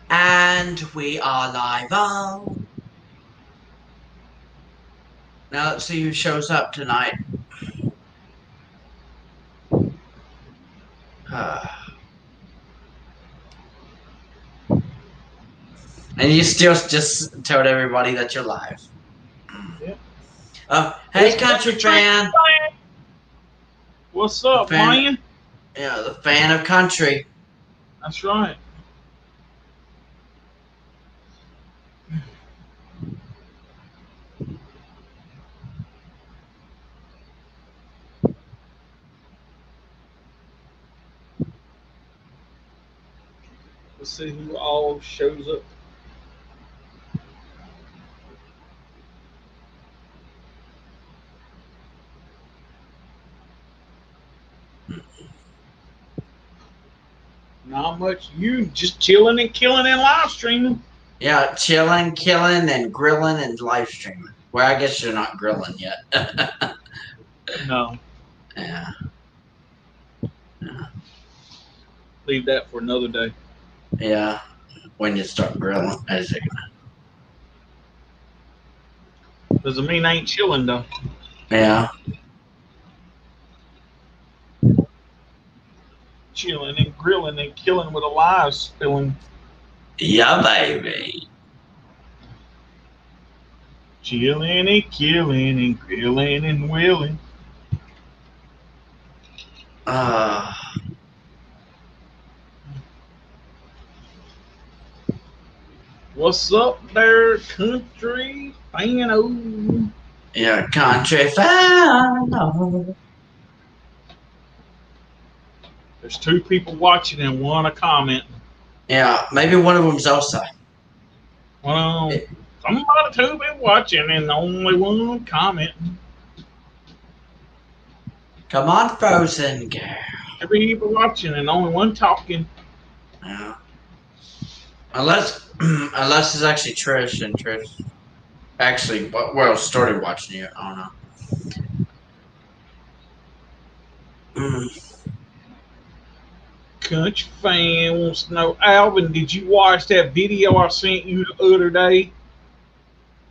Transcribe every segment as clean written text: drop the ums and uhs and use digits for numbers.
And we are live. Oh. Now let's see who shows up tonight. And you still just told everybody that you're live. Yeah. Hey, country fan. What's up, man? Yeah, the fan of country. That's right. Let's see who all shows up. Not much. You just chilling and killing and live streaming. Yeah, chilling, killing, and grilling and live streaming. Well, I guess you're not grilling yet. No. Yeah. Leave that for another day. Yeah, when you start grilling. Doesn't mean I ain't chilling, though. Yeah. Chilling and grilling and killing with a live spilling. Yeah, baby. Chilling and killing and grilling and willing. What's up there, country fan? Yeah, country fan. There's 2 people watching and 1 a comment. Yeah, maybe one of them's outside. Well, somebody 2 been watching and only 1 commenting. Come on, Frozen girl. 2 people watching and only 1 talking. Yeah. Unless it's actually Trish, and Trish actually started watching you. I don't know. Country fan wants to know, Alvin, did you watch that video I sent you the other day?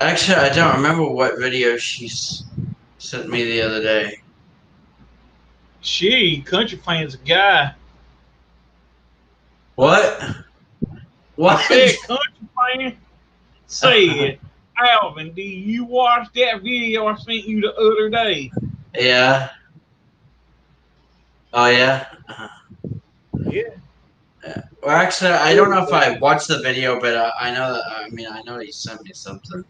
Actually, I don't remember what video she sent me the other day. Country fan's a guy. What? What? I said, country fan said, Alvin, did you watch that video I sent you the other day? Yeah. Oh, yeah? Yeah. Well, actually, I don't know if I watched the video, but I know that. I know he sent me something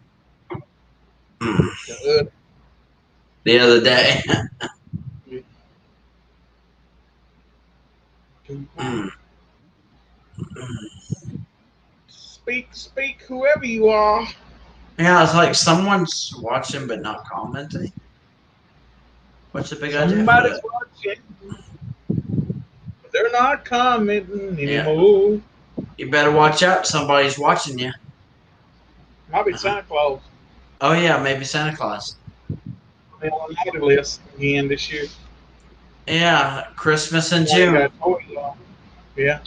the other day. Speak, whoever you are. Yeah, it's like someone's watching but not commenting. What's the big idea? Somebody's watching. They're not commenting anymore. Yeah. You better watch out. Somebody's watching you. Might be Santa Claus. Oh, yeah, maybe Santa Claus. They're on the naughty list again this year. Yeah, Christmas in June. Yeah.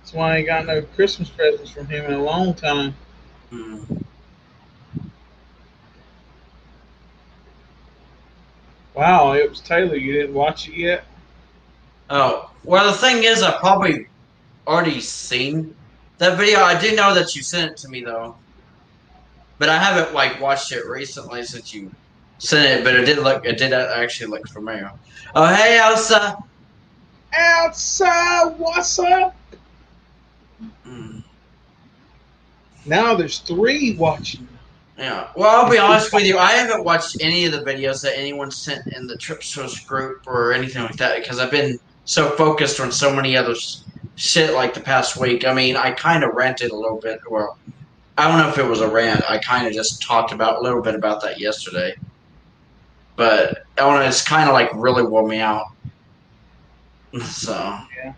That's why I ain't got no Christmas presents from him in a long time. Wow, it was Taylor. You didn't watch it yet? Oh, well, the thing is, I probably already seen that video. I do know that you sent it to me, though. But I haven't, watched it recently since you sent it, but it did actually look familiar. Oh, hey, Elsa! Elsa, what's up? Now there's 3 watching. Yeah. Well, I'll be honest with you. I haven't watched any of the videos that anyone sent in the Trip Source group or anything like that because I've been so focused on so many other shit like the past week. I kind of ranted a little bit. Well, I don't know if it was a rant. I kind of just talked about a little bit about that yesterday. But I don't know, it's kind of really wore me out. So. Yeah.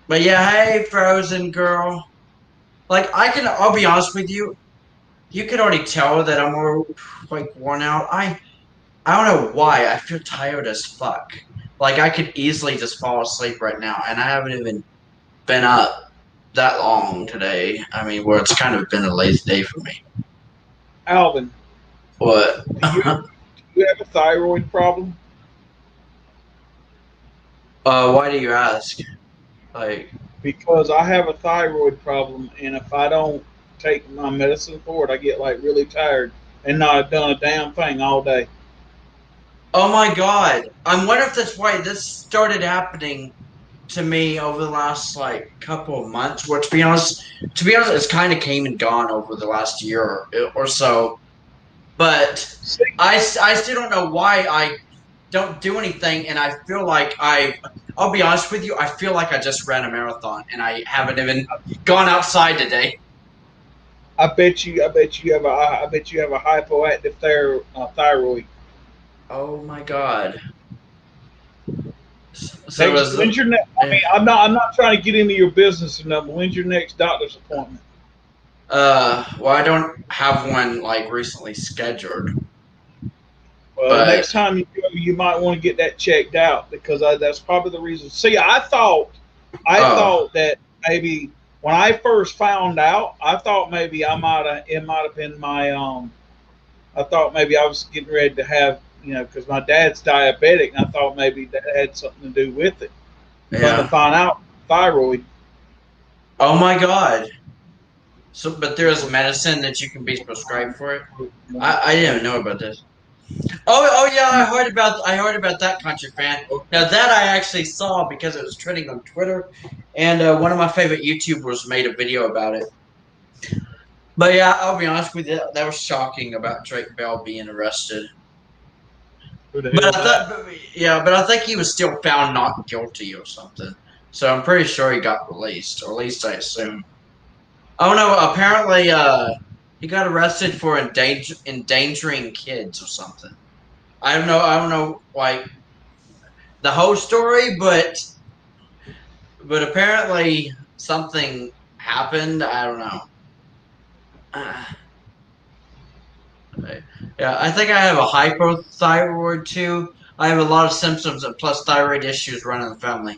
But yeah, hey, Frozen girl. I'll be honest with you. You can already tell that I'm more worn out. I don't know why. I feel tired as fuck. Like I could easily just fall asleep right now, and I haven't even been up that long today. I mean, where it's kind of been a lazy day for me. Alvin, What? do you have a thyroid problem? Why do you ask? Like, Because I have a thyroid problem, and if I don't take my medicine for it, I get like really tired and not have done a damn thing all day. oh my God! I'm wondering if that's why this started happening to me over the last like couple of months. Where to be honest, it's kind of came and gone over the last year or so. But See, I still don't know why I don't do anything, and I feel like I'll be honest with you. I feel like I just ran a marathon, and I haven't even gone outside today. I bet you have a hypoactive thyroid. Oh my God! So Next, is when's your next? I eh, mean, I'm not trying to get into your business or nothing. When's your next doctor's appointment? well, I don't have one like recently scheduled, Well, but next time you go, you might want to get that checked out because that's probably the reason. See, I oh thought that maybe when I first found out, I thought maybe it might have been my I thought maybe I was getting ready to have because my dad's diabetic, and I thought maybe that had something to do with it. Come to yeah. find out, thyroid. Oh my God! So, but there is medicine that you can be prescribed for it. I didn't know about this. Oh yeah, I heard about that country fan. Now that I actually saw because it was trending on Twitter, and one of my favorite YouTubers made a video about it. But yeah, I'll be honest with you, that was shocking about Drake Bell being arrested. Who the But hell's I that? thought, yeah, but I think he was still found not guilty or something. So I'm pretty sure he got released, or at least I assume. Oh no, apparently, he got arrested for endangering kids or something. I don't know, like the whole story, but apparently something happened. I don't know. Uh, yeah, I think I have a hypothyroid too. I have a lot of symptoms and plus thyroid issues running in the family.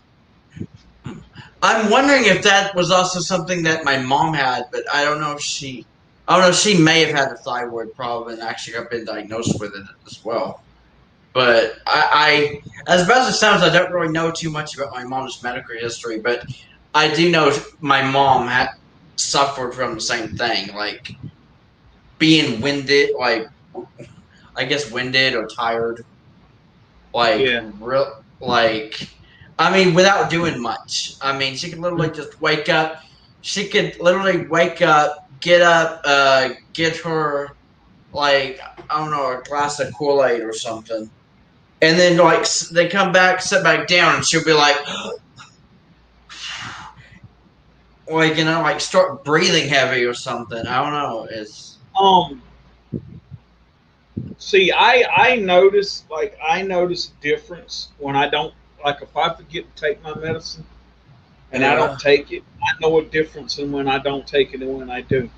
I'm wondering if that was also something that my mom had, but I don't know. She may have had a thyroid problem and actually got been diagnosed with it as well. But as bad as it sounds, I don't really know too much about my mom's medical history. But I do know my mom had suffered from the same thing, like being winded, like I guess winded or tired, like Yeah. real, like I mean, without doing much. I mean, she could literally just wake up. She could literally wake up, get up, get her like I don't know a glass of Kool-Aid or something. And then like they come back, sit back down, and she'll be like start breathing heavy or something. I don't know. It's Um. See, I notice a difference when I don't like if I forget to take my medicine and I yeah, don't take it. I know a difference in when I don't take it and when I do.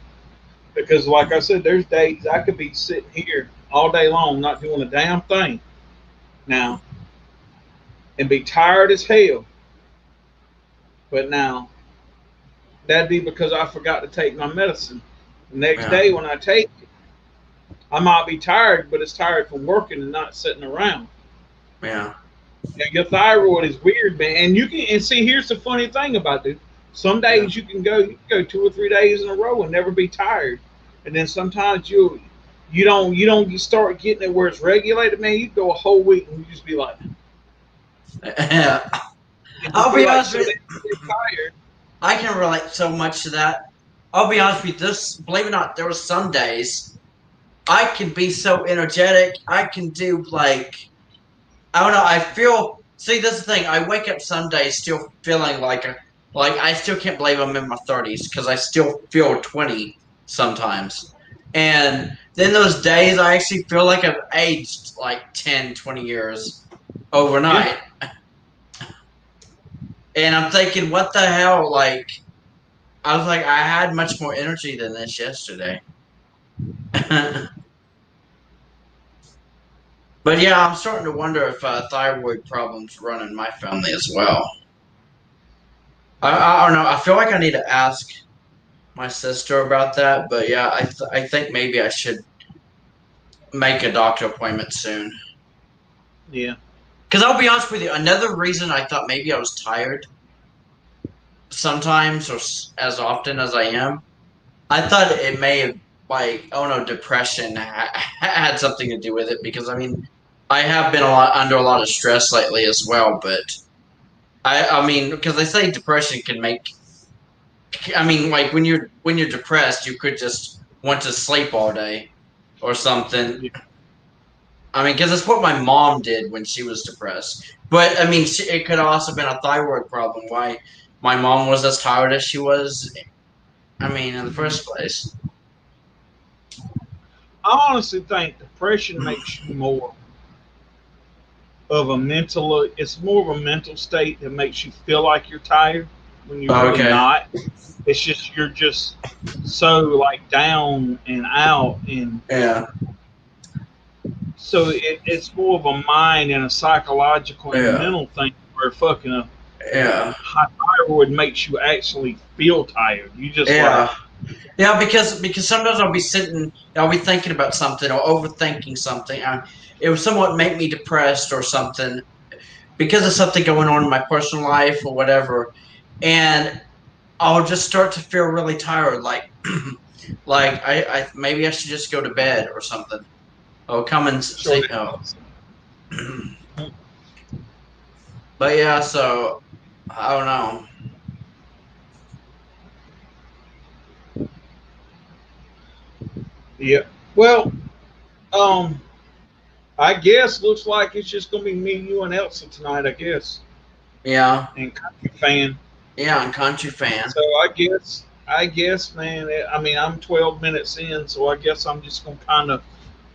Because, like I said, there's days I could be sitting here all day long not doing a damn thing now and be tired as hell. But now that'd be because I forgot to take my medicine. The next yeah, day when I take it, I might be tired, but it's tired from working and not sitting around. yeah, Now, your thyroid is weird, man. And you can and see here's the funny thing about it. Some yeah. days you can go 2 or 3 days in a row and never be tired. And then sometimes you don't start getting it where it's regulated, man. You go a whole week and you just be like Yeah. and just I'll be be like honest so with damn tired. I can relate so much to that. I'll be honest with you. This, believe it or not, there were some days I can be so energetic. I can do like I don't know. I feel. See, this is the thing. I wake up some days still feeling like I still can't believe I'm in my 30s because I still feel 20 sometimes. And then those days I actually feel like I've aged like 10, 20 years Yeah. overnight. And I'm thinking, what the hell? Like, I was like, I had much more energy than this yesterday. But But yeah, I'm starting to wonder if thyroid problems run in my family as well. I don't know. I feel like I need to ask my sister about that. But yeah, I think maybe I should make a doctor appointment soon. Yeah. Because I'll be honest with you, another reason I thought maybe I was tired sometimes or as often as I am, I thought it may have like oh no, depression had something to do with it because I mean I have been under a lot of stress lately as well, but I mean because they say depression can make I mean like when you're depressed you could just want to sleep all day or something. Yeah. I mean because it's what my mom did when she was depressed, but I mean it could have also been a thyroid problem why my mom was as tired as she was. I mean in the Mhm. first place. I honestly think depression makes you more of a mental. It's more of a mental state that makes you feel like you're tired when you're really Okay. not. It's just you're just so like down and out, and Yeah. so it's more of a mind and a psychological and a Yeah. mental thing where fucking Yeah. high thyroid makes you actually feel tired. You just like, Yeah. Yeah, because sometimes I'll be thinking about something or overthinking something. It would somewhat make me depressed or something because of something going on in my personal life or whatever, and I'll just start to feel really tired. Like I maybe I should just go to bed or something. Oh, come and sure. see. Oh, but yeah. So I don't know. Yeah. Well, um, I guess looks like it's just gonna be me, you, and Elsa tonight. I guess, Yeah. and country fan. Yeah. I'm a country fan. So I guess, man. I mean, I'm 12 minutes in, so I guess I'm just gonna kind of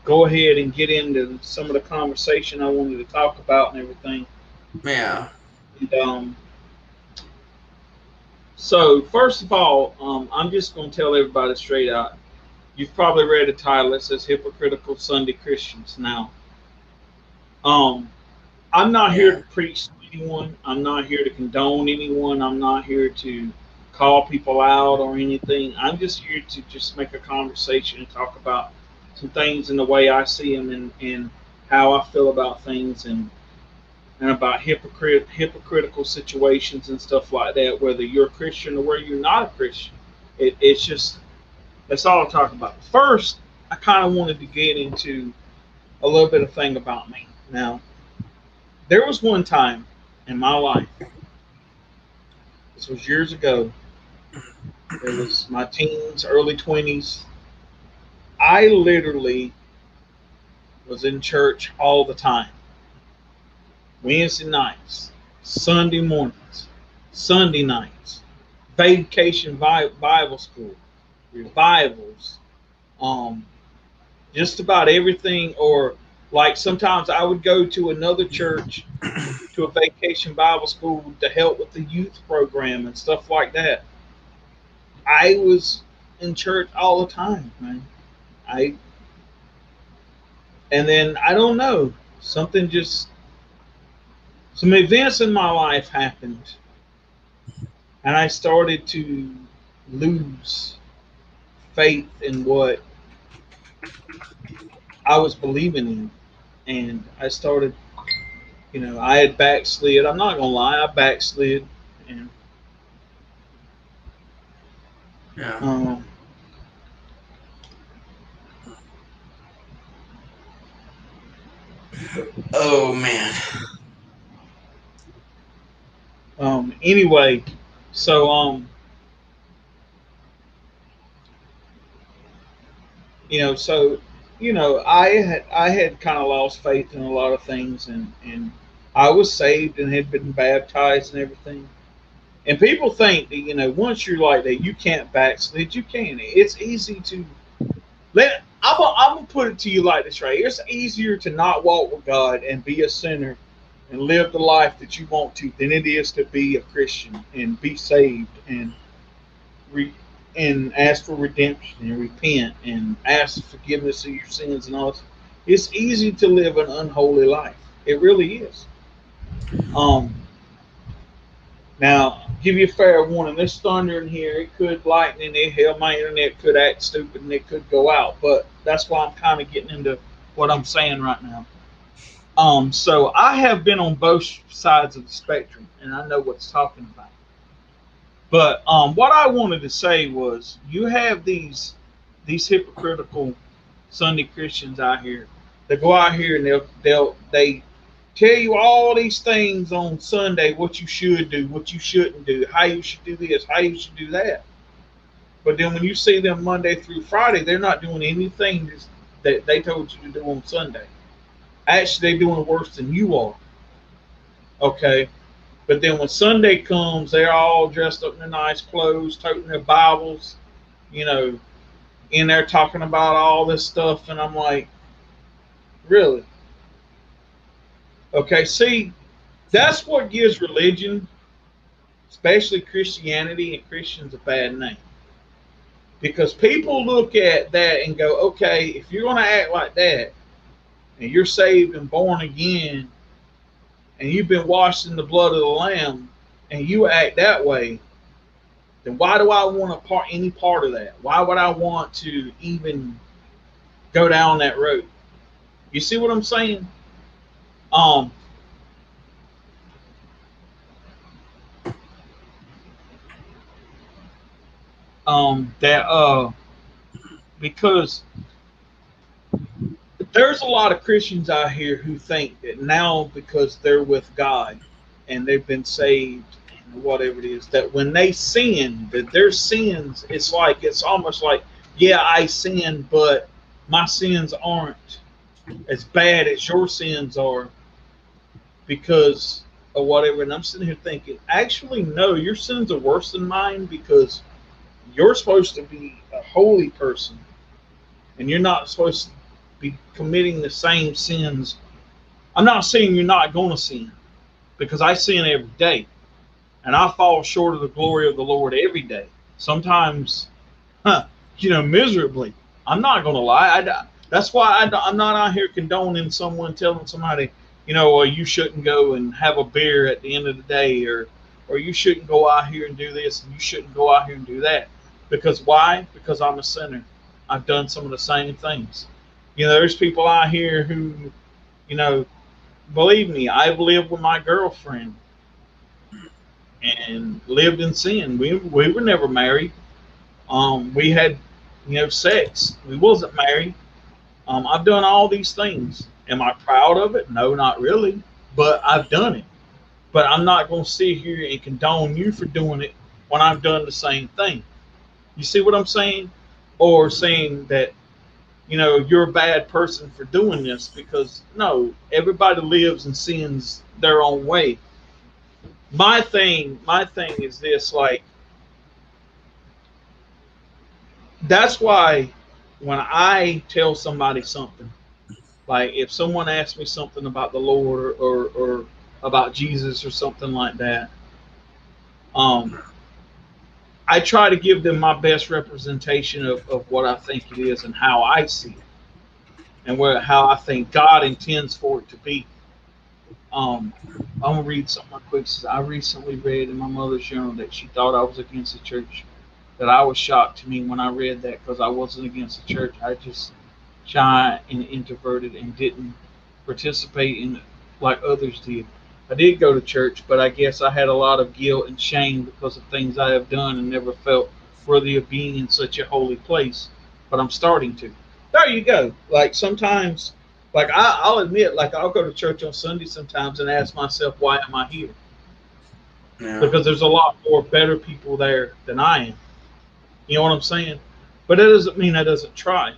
go ahead and get into some of the conversation I wanted to talk about and everything. Yeah. And, so first of all, I'm just gonna tell everybody straight out. You've probably read the title. It says "Hypocritical Sunday Christians." Now, um, I'm not here Yeah. to preach to anyone. I'm not here to condone anyone. I'm not here to call people out or anything. I'm just here to just make a conversation and talk about some things in the way I see them and how I feel about things and about hypocritical situations and stuff like that, whether you're a Christian or whether you're not a Christian. It's just, that's all I'll talk about. First, I kind of wanted to get into a little bit of thing about me. Now, there was one time in my life, this was years ago, it was my teens, early 20s. I literally was in church all the time. Wednesday nights, Sunday mornings, Sunday nights, vacation Bible school, revivals, um, just about everything. Or like sometimes I would go to another church to a vacation Bible school to help with the youth program and stuff like that. I was in church all the time, man. I and then I don't know, something just some events in my life happened, and I started to lose faith in what I was believing in, and I started, I had backslid. I'm not gonna lie, I backslid, and Yeah. um, Oh man. anyway, so so I had kind of lost faith in a lot of things, and I was saved and had been baptized and everything. And people think that once you're like that, you can't backslid. You can. It's easy to let. I'm gonna put it to you like this, right? It's easier to not walk with God and be a sinner and live the life that you want to than it is to be a Christian and be saved and re, and ask for redemption and repent and ask forgiveness of your sins and all this. It's easy to live an unholy life. It really is. Um, Now, give you a fair warning. There's thunder in here. It could lightning. Hell, my internet could act stupid and it could go out. But that's why I'm kind of getting into what I'm saying right now. So I have been on both sides of the spectrum, and I know what's talking about. But what I wanted to say was, you have these hypocritical Sunday Christians out here that go out here and they tell you all these things on Sunday, what you should do, what you shouldn't do, how you should do this, how you should do that. But then when you see them Monday through Friday, they're not doing anything that they told you to do on Sunday. Actually, they're doing worse than you are. Okay. But then when Sunday comes, they're all dressed up in their nice clothes, toting their Bibles, you know, in there talking about all this stuff. And I'm like, really? Okay, see, that's what gives religion, especially Christianity and Christians, a bad name. Because people look at that and go, okay, if you're going to act like that, and you're saved and born again, and you've been washed in the blood of the Lamb, and you act that way, then why do I want any part of that? Why would I want to even go down that road? You see what I'm saying? Um, that Because there's a lot of Christians out here who think that now because they're with God and they've been saved and whatever it is, that when they sin, that their sins, it's almost like, yeah, I sinned, but my sins aren't as bad as your sins are because of whatever. And I'm sitting here thinking, actually, no, your sins are worse than mine because you're supposed to be a holy person and you're not supposed to be committing the same sins. I'm not saying you're not going to sin because I sin every day and I fall short of the glory of the Lord every day. Sometimes, miserably. I'm not going to lie. That's why I'm not out here condoning someone telling somebody, well, you shouldn't go and have a beer at the end of the day, or you shouldn't go out here and do this, and you shouldn't go out here and do that. Because why? Because I'm a sinner. I've done some of the same things. There's people out here who, you know, believe me, I've lived with my girlfriend and lived in sin. We were never married. We had, sex. We wasn't married. I've done all these things. Am I proud of it? No, not really. But I've done it. But I'm not going to sit here and condone you for doing it when I've done the same thing. You see what I'm saying? Or saying that, you're a bad person for doing this, because no, everybody lives and sins their own way. My thing is this, like, that's why when I tell somebody something, like if someone asks me something about the Lord, or about Jesus or something like that, um, I try to give them my best representation of what I think it is and how I see it, and how I think God intends for it to be. Um, I'm gonna read something quick. I recently read in my mother's journal that she thought I was against the church. That I was shocked to me when I read that, because I wasn't against the church. I just shy and introverted and didn't participate in it like others did. I did go to church, but I guess I had a lot of guilt and shame because of things I have done and never felt worthy of being in such a holy place. But I'm starting to. There you go. Like sometimes, like I'll admit, like I'll go to church on Sunday sometimes and ask myself, why am I here? Yeah. Because there's a lot more better people there than I am. You know what I'm saying? But that doesn't mean I doesn't try.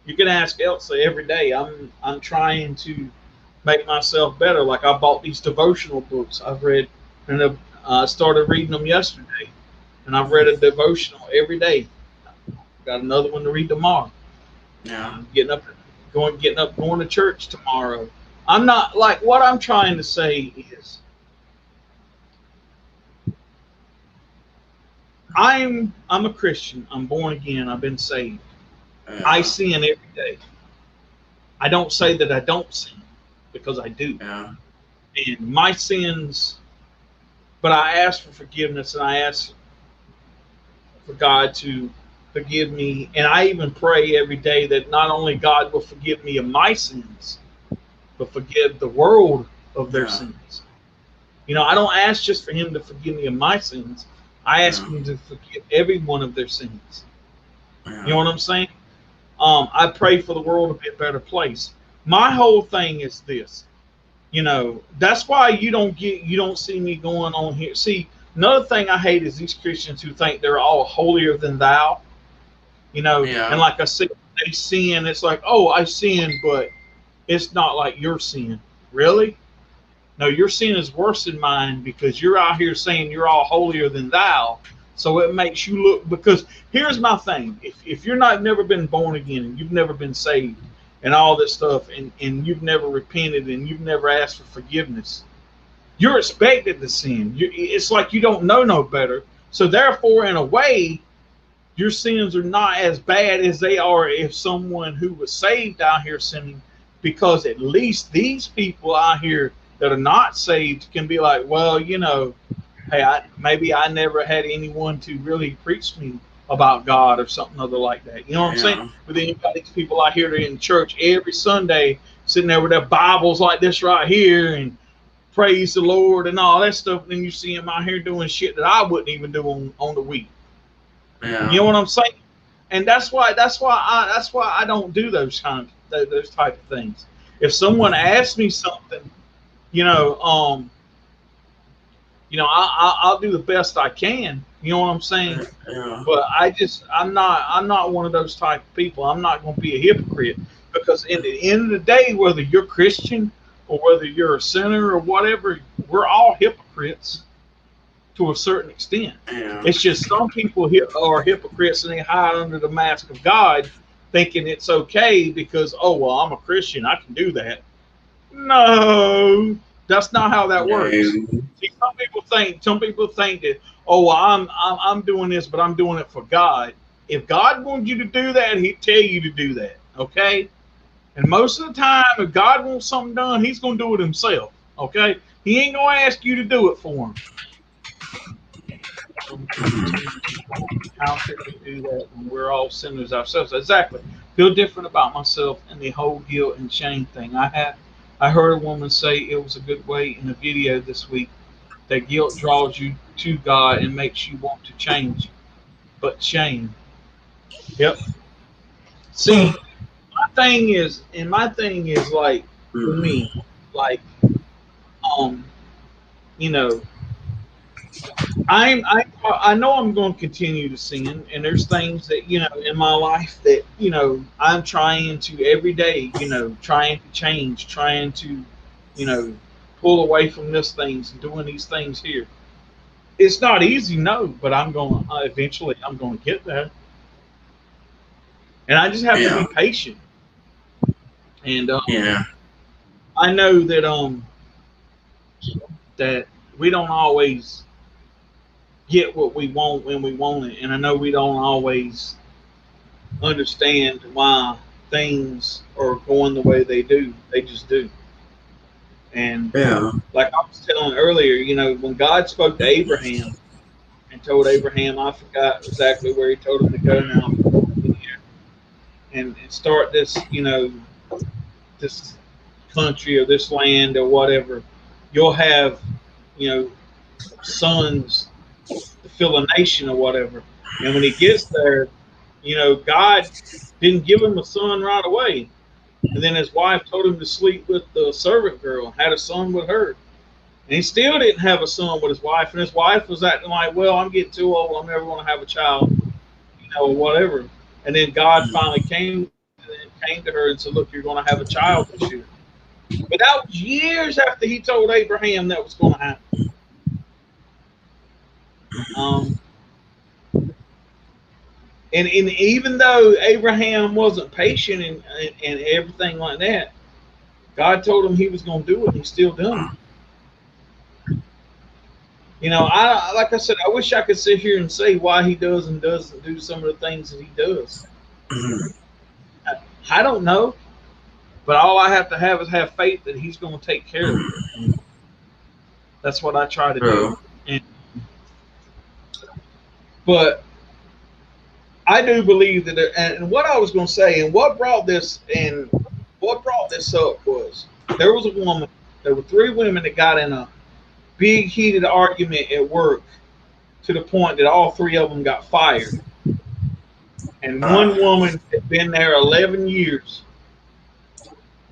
You can ask Elsa every day. I'm trying to make myself better. Like I bought these devotional books. I've read, and I started reading them yesterday, and I've read a devotional every day. Got another one to read tomorrow. Yeah. Going to church tomorrow. I'm not, like, what I'm trying to say is I'm a Christian. I'm born again. I've been saved. I Yeah. sin every day. I don't say that I don't sin, because I do. Yeah. And my sins, but I ask for forgiveness, and I ask for God to forgive me. And I even pray every day that not only God will forgive me of my sins, but forgive the world of their Yeah. sins. You know, I don't ask just for Him to forgive me of my sins. I ask Yeah. Him to forgive every one of their sins. You know Yeah. what I'm saying? I pray for the world to be a better place. My whole thing is this. You know, that's why you don't see me going on here. See, another thing I hate is these Christians who think they're all holier than thou. You know, and Yeah. like I said, they sin. It's like, oh, I sinned, but it's not like your sin. Really? No, your sin is worse than mine, because you're out here saying you're all holier than thou. So it makes you look, because here's my thing. If you're not never been born again, and you've never been saved and all this stuff, and you've never repented, and you've never asked for forgiveness, you're expected to sin. It's like you don't know no better. So therefore, in a way, your sins are not as bad as they are if someone who was saved out here sinning, because at least these people out here that are not saved can be like, well, you know, hey, maybe I never had anyone to really preach me about God or something other like that. You know what I'm saying? Yeah. But then you've got these people out here that are in church every Sunday, sitting there with their Bibles like this right here, and praise the Lord and all that stuff. And then you see them out here doing shit that I wouldn't even do on the week. You know Yeah. what I'm saying? And that's why I don't do those type of things. If someone asks me something, you know, I'll do the best I can. You know what I'm saying? Yeah. But I'm not one of those type of people. I'm not going to be a hypocrite, because in the end of the day, whether you're Christian or whether you're a sinner or whatever, we're all hypocrites to a certain extent. Yeah. It's just some people are hypocrites, and they hide under the mask of God, thinking it's okay because, oh, well, I'm a Christian, I can do that. No, that's not how that works. No. See, some people think that, oh, well, I'm doing this, but I'm doing it for God. If God wanted you to do that, He'd tell you to do that. Okay. And most of the time, if God wants something done, He's going to do it Himself. Okay. He ain't going to ask you to do it for Him. How could we do that when we're all sinners ourselves? Exactly. Feel different about myself and the whole guilt and shame thing. I heard a woman say it was a good way in a video this week that guilt draws you to God and makes you want to change. But shame. Yep. See, my thing is like, for me, like, um, you know, I know I'm going to continue to sin, and there's things that, in my life that, I'm trying to every day, trying to change, trying to, you know pull away from this things and doing these things here. It's not easy, no, but I'm going to eventually I'm going to get there, and I just have to be Yeah. patient. And Yeah. I know that we don't always get what we want when we want it, and I know we don't always understand why things are going the way they do. They just do. And Yeah. like I was telling earlier, when God spoke to Abraham and told Abraham, I forgot exactly where He told him to go now, and start this, this country or this land or whatever. You'll have, you know, sons to fill a nation or whatever. And when he gets there, God didn't give him a son right away. And then his wife told him to sleep with the servant girl, had a son with her. And he still didn't have a son with his wife. And his wife was acting like, well, I'm getting too old. I'm never going to have a child, or whatever. And then God finally came to her and said, look, you're going to have a child this year. But that was years after he told Abraham that was going to happen. Um, and even though Abraham wasn't patient and everything like that, God told him He was going to do it, and He's still done it. I like I said, I wish I could sit here and say why He does and doesn't do some of the things that He does. I don't know, But all I have to have is have faith that He's going to take care of it. And that's what I try to do. True. And, but I do believe that, and what I was going to say, and what brought this up was there was a woman. There were three women that got in a big heated argument at work to the point that all three of them got fired. And one woman had been there 11 years,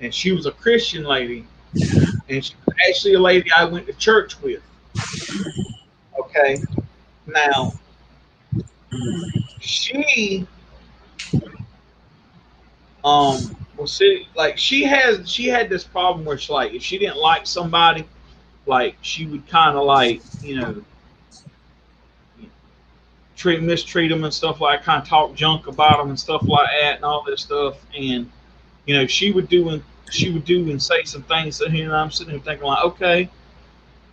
and she was a Christian lady, and she was actually a lady I went to church with. Okay, now she she had this problem where she, like, if she didn't like somebody, like, she would kind of, like, mistreat them and stuff, like, kind of talk junk about them and stuff like that and all this stuff. And she would do and say some things to him, and I'm sitting here thinking, like, okay,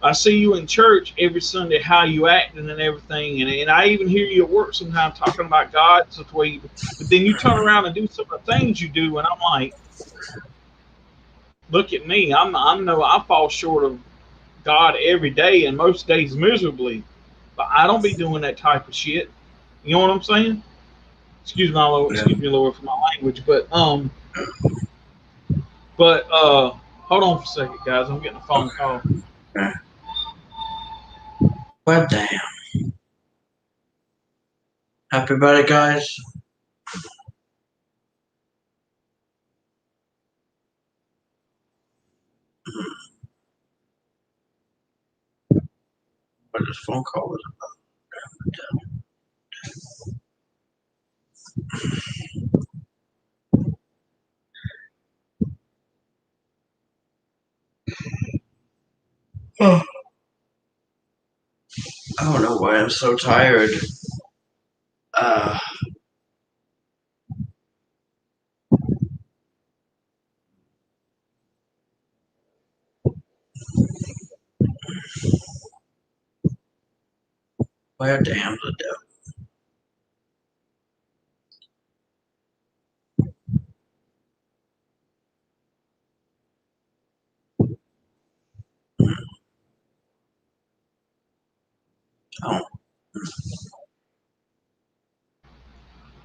I see you in church every Sunday, how you acting and everything, and I even hear you at work sometimes talking about God, such way, but then you turn around and do some of the things you do, and I'm like, look at me, I fall short of God every day, and most days miserably, but I don't be doing that type of shit. You know what I'm saying? Excuse me, Lord, for my language, but hold on for a second, guys. I'm getting a phone call. Well, damn. Happy birthday, guys. What this phone call was about. I don't know why I'm so tired. Where damn the devil? Oh.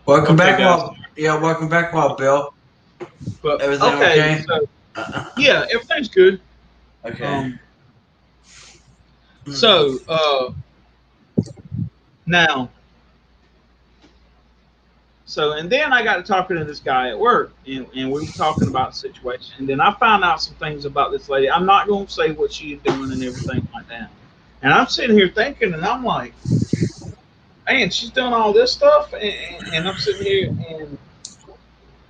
Welcome back, guys. welcome back, Bill. But Everything okay? So yeah, everything's good. Okay. So now, and then I got to talking to this guy at work, and we were talking about the situation, and then I found out some things about this lady. I'm not going to say what she's doing and everything like that. And I'm sitting here thinking, and I'm like, man, she's doing all this stuff, and I'm sitting here, and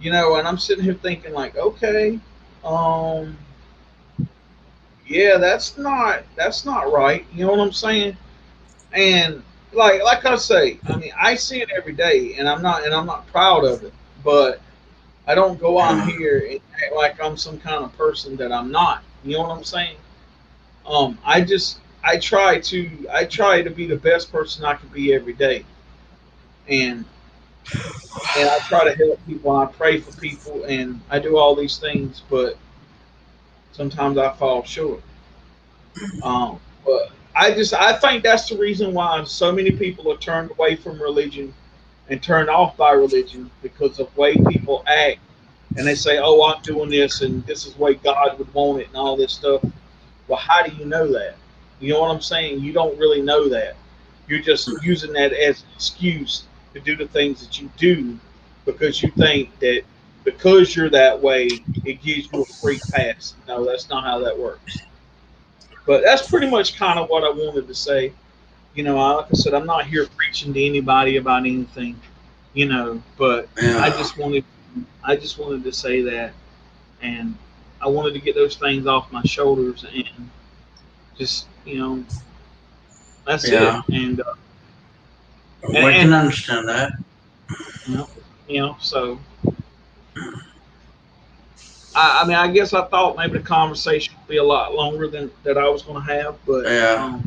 and I'm sitting here thinking, like, okay, um, yeah, that's not right. You know what I'm saying? And like I say, I mean, I see it every day, and I'm not proud of it, but I don't go out here and act like I'm some kind of person that I'm not. You know what I'm saying? I try to be the best person I can be every day, and I try to help people. And I pray for people, and I do all these things, but sometimes I fall short. But I think that's the reason why so many people are turned away from religion and turned off by religion, because of the way people act, and they say, "Oh, I'm doing this, and this is the way God would want it," and all this stuff. Well, how do you know that? You know what I'm saying? You don't really know that. You're just using that as an excuse to do the things that you do, because you think that because you're that way, it gives you a free pass. No, that's not how that works. But that's pretty much kind of what I wanted to say. Like I said, I'm not here preaching to anybody about anything, but Yeah. I just wanted to say that, and I wanted to get those things off my shoulders, and just, that's it. And We can understand that. you know, so I mean, I guess I thought maybe the conversation would be a lot longer than that I was going to have, but Yeah.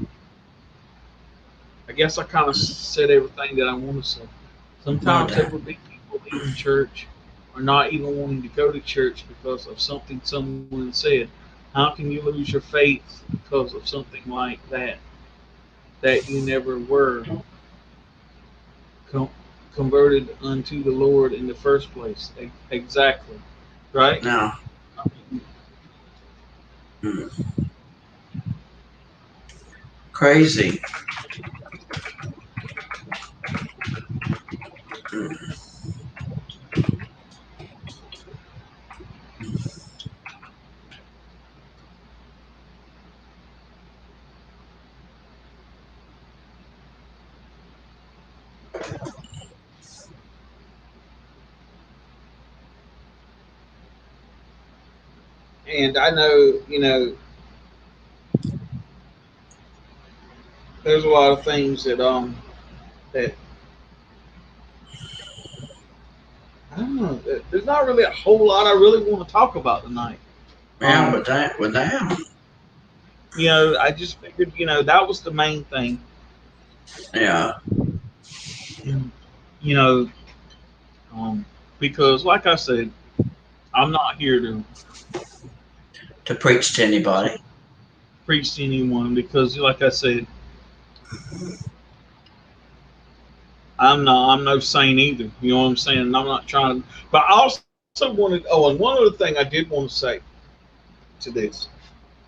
I guess I kind of said everything that I want to say. Sometimes there would be people leaving church, or not even wanting to go to church because of something someone said. How can you lose your faith because of something like that that you never were com- converted unto the Lord in the first place? Exactly, right? No. Hmm. Crazy. Hmm. And I know, there's a lot of things that I don't know. There's not really a whole lot I really want to talk about tonight. Yeah, Um, but damn. I just figured, that was the main thing. Yeah. And, you know, because like I said, I'm not here to To preach to anybody. preach to anyone because, like I said, I'm no saint either. You know what I'm saying? And I'm not trying to. But I also wanted. Oh, and one other thing I did want to say to this,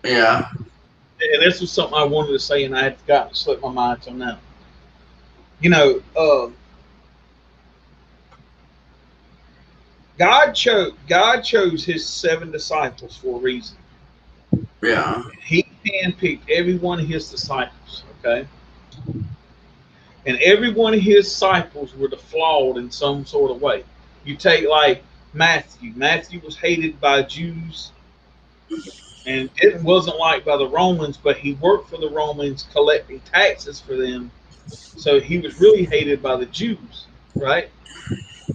Yeah. and this was something I wanted to say, and I had forgotten to slip my mind till now. You know, God chose His 7 disciples for a reason. Yeah. He handpicked every one of His disciples. Okay, and every one of His disciples were flawed in some sort of way. You take like Matthew. Matthew was hated by Jews and it wasn't liked by the Romans, but he worked for the Romans collecting taxes for them. So he was really hated by the Jews, right?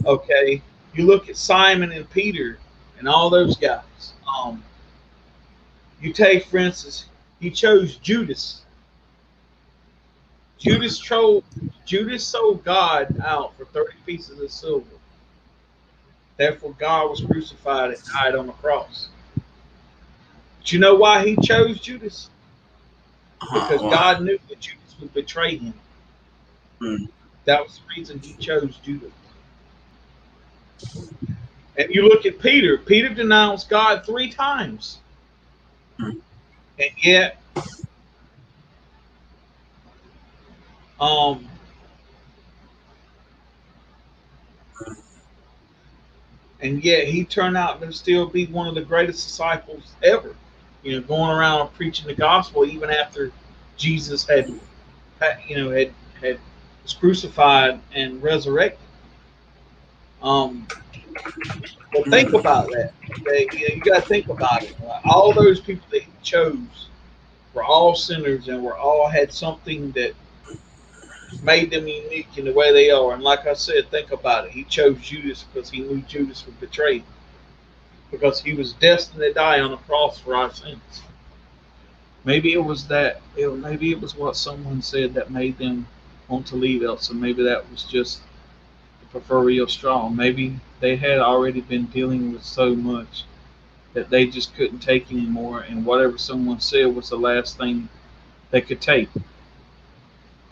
Okay. You look at Simon and Peter and all those guys. You take, for instance, he chose Judas. Judas sold God out for 30 pieces of silver. Therefore, God was crucified and died on the cross. But you know why he chose Judas? Because Why? God knew that Judas would betray him. Hmm. That was the reason he chose Judas. And you look at Peter. Peter denounced God 3 times, Hmm. and um, yet he turned out to still be one of the greatest disciples ever. Going around preaching the gospel even after Jesus had was crucified and resurrected. Um, but think Hmm. about that. You got to think about it. All those people that he chose were all sinners and were all had something that made them unique in the way they are. And like I said, think about it. He chose Judas because he knew Judas would betray him, because he was destined to die on the cross for our sins. Maybe it was that. Maybe it was what someone said that made them want to leave Elsa. Maybe that was just the proverbial straw. Maybe they had already been dealing with so much that they just couldn't take anymore, and whatever someone said was the last thing they could take.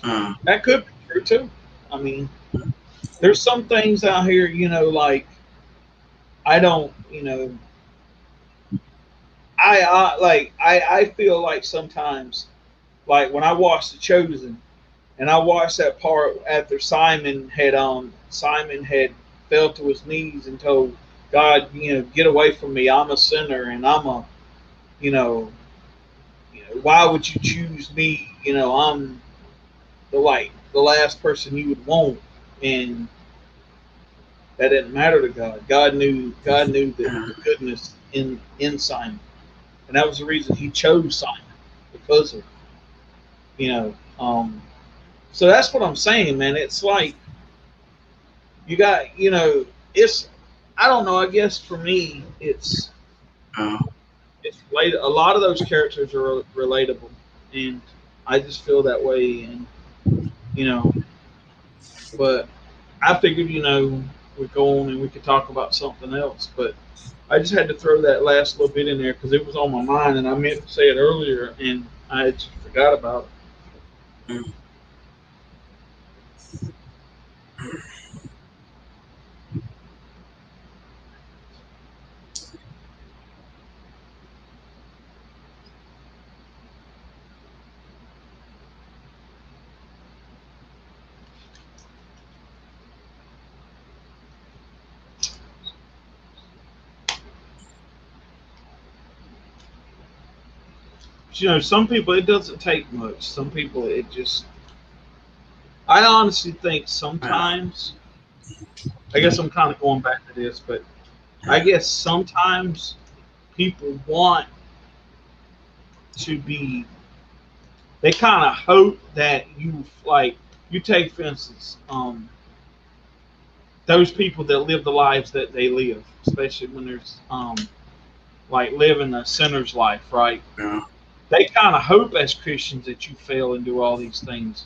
Hmm. That could be true too. I mean, there's some things out here, like I don't, I feel like sometimes, like when I watched The Chosen, and I watched that part after Simon had fell to his knees and told God, get away from me, I'm a sinner, and you know, why would you choose me? I'm the last person you would want, and that didn't matter to God. God knew that Yeah. the goodness in Simon, and that was the reason He chose Simon, because of you know. So that's what I'm saying, man. It's like you got it's I don't know. I guess for me, Oh. a lot of those characters are relatable, and I just feel that way. And you know, but I figured, we go on and we could talk about something else. But I just had to throw that last little bit in there because it was on my mind, and I meant to say it earlier, and I just forgot about it. But, some people it doesn't take much. Some people it just. I honestly think sometimes. I guess I'm kind of going back to this, but I guess sometimes people want to be. They kind of hope that you like. You take, for instance, those people that live the lives that they live, especially when there's like living a sinner's life, right? Yeah. They kind of hope as Christians that you fail and do all these things.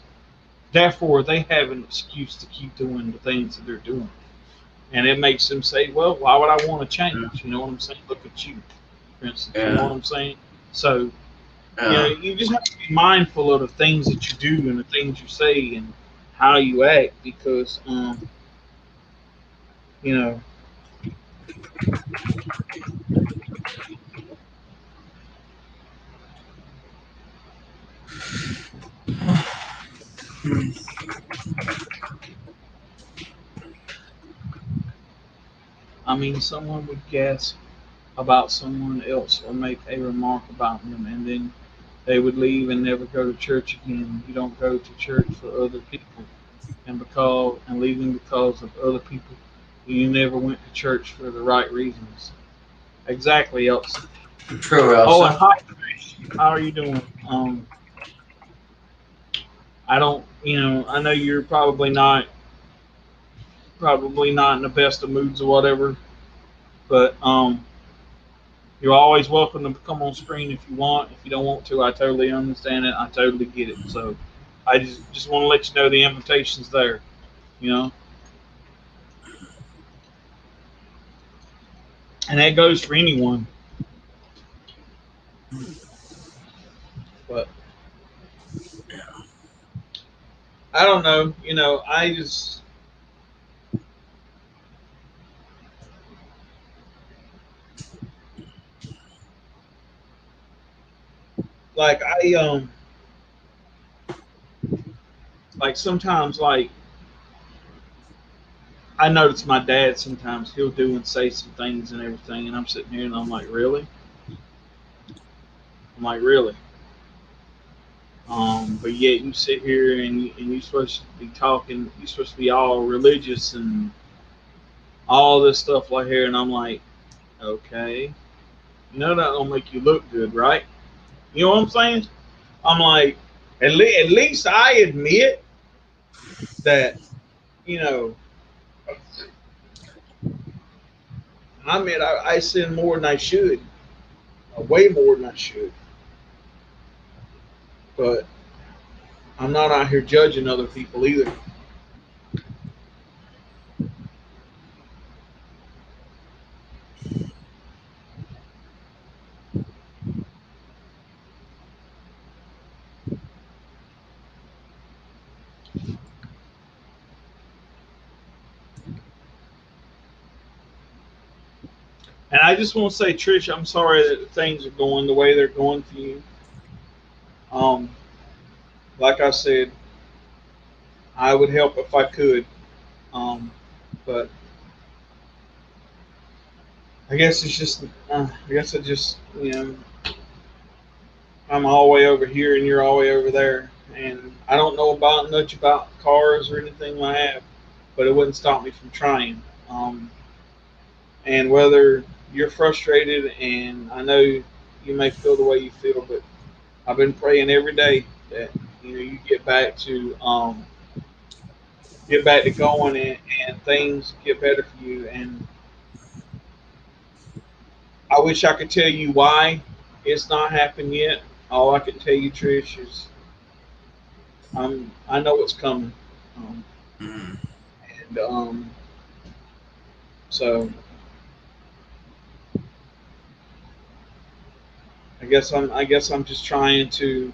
Therefore, they have an excuse to keep doing the things that they're doing. And it makes them say, well, why would I want to change? You know what I'm saying? Look at you, for instance. You know what I'm saying? So, you just have to be mindful of the things that you do and the things you say and how you act because, you know, I mean, someone would guess about someone else or make a remark about them, and then they would leave and never go to church again. You don't go to church for other people, and leaving because of other people. You never went to church for the right reasons. Exactly, Elsa. True, Oh, and Elsa. hi, Trish. How are you doing? I don't, I know you're probably not in the best of moods or whatever, but you're always welcome to come on screen if you want. If you don't want to, I totally understand it. I totally get it. So I just want to let you know the invitation's there. You know, and that goes for anyone. But I don't know. I just like like sometimes I notice my dad sometimes he'll do and say some things and everything, and I'm sitting here and I'm like, really? I'm like, really? But yet you sit here and you're supposed to be talking, you're supposed to be all religious and all this stuff like here, and I'm like, okay, that don't make you look good, right? You know what I'm saying? I'm like, at least I admit that, you know, I admit I sin more than I should, way more than I should, but I'm not out here judging other people either. And I just want to say, Trish, I'm sorry that things are going the way they're going for you. Um, like I said, I would help if I could, but I guess it's just, I guess it just, I'm all the way over here and you're all the way over there, and I don't know about much about cars or anything like that, but it wouldn't stop me from trying. And whether you're frustrated, and I know you may feel the way you feel, but I've been praying every day that you get back to going, and things get better for you. And I wish I could tell you why it's not happened yet. All I can tell you, Trish, is I know it's coming, um, Mm. and So I guess I'm just trying to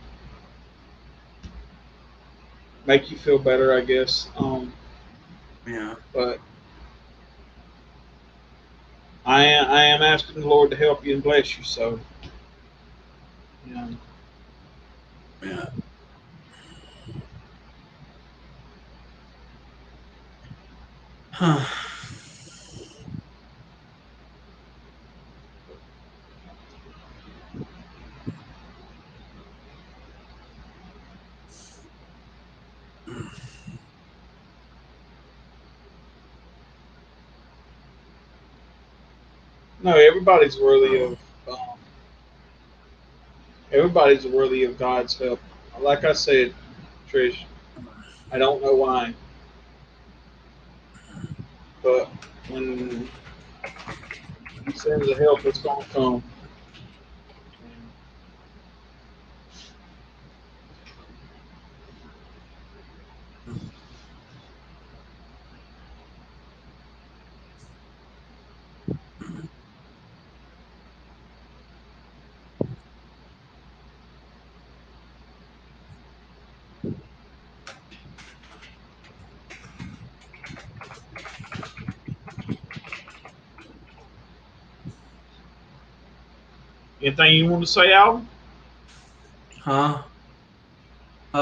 make you feel better. I guess. Yeah. But I am asking the Lord to help you and bless you. So you know, Yeah. Huh. no, um, everybody's worthy of God's help. Like I said, Trish, I don't know why, but when He sends the help, it's gonna come. Anything you want to say, Alvin? Huh?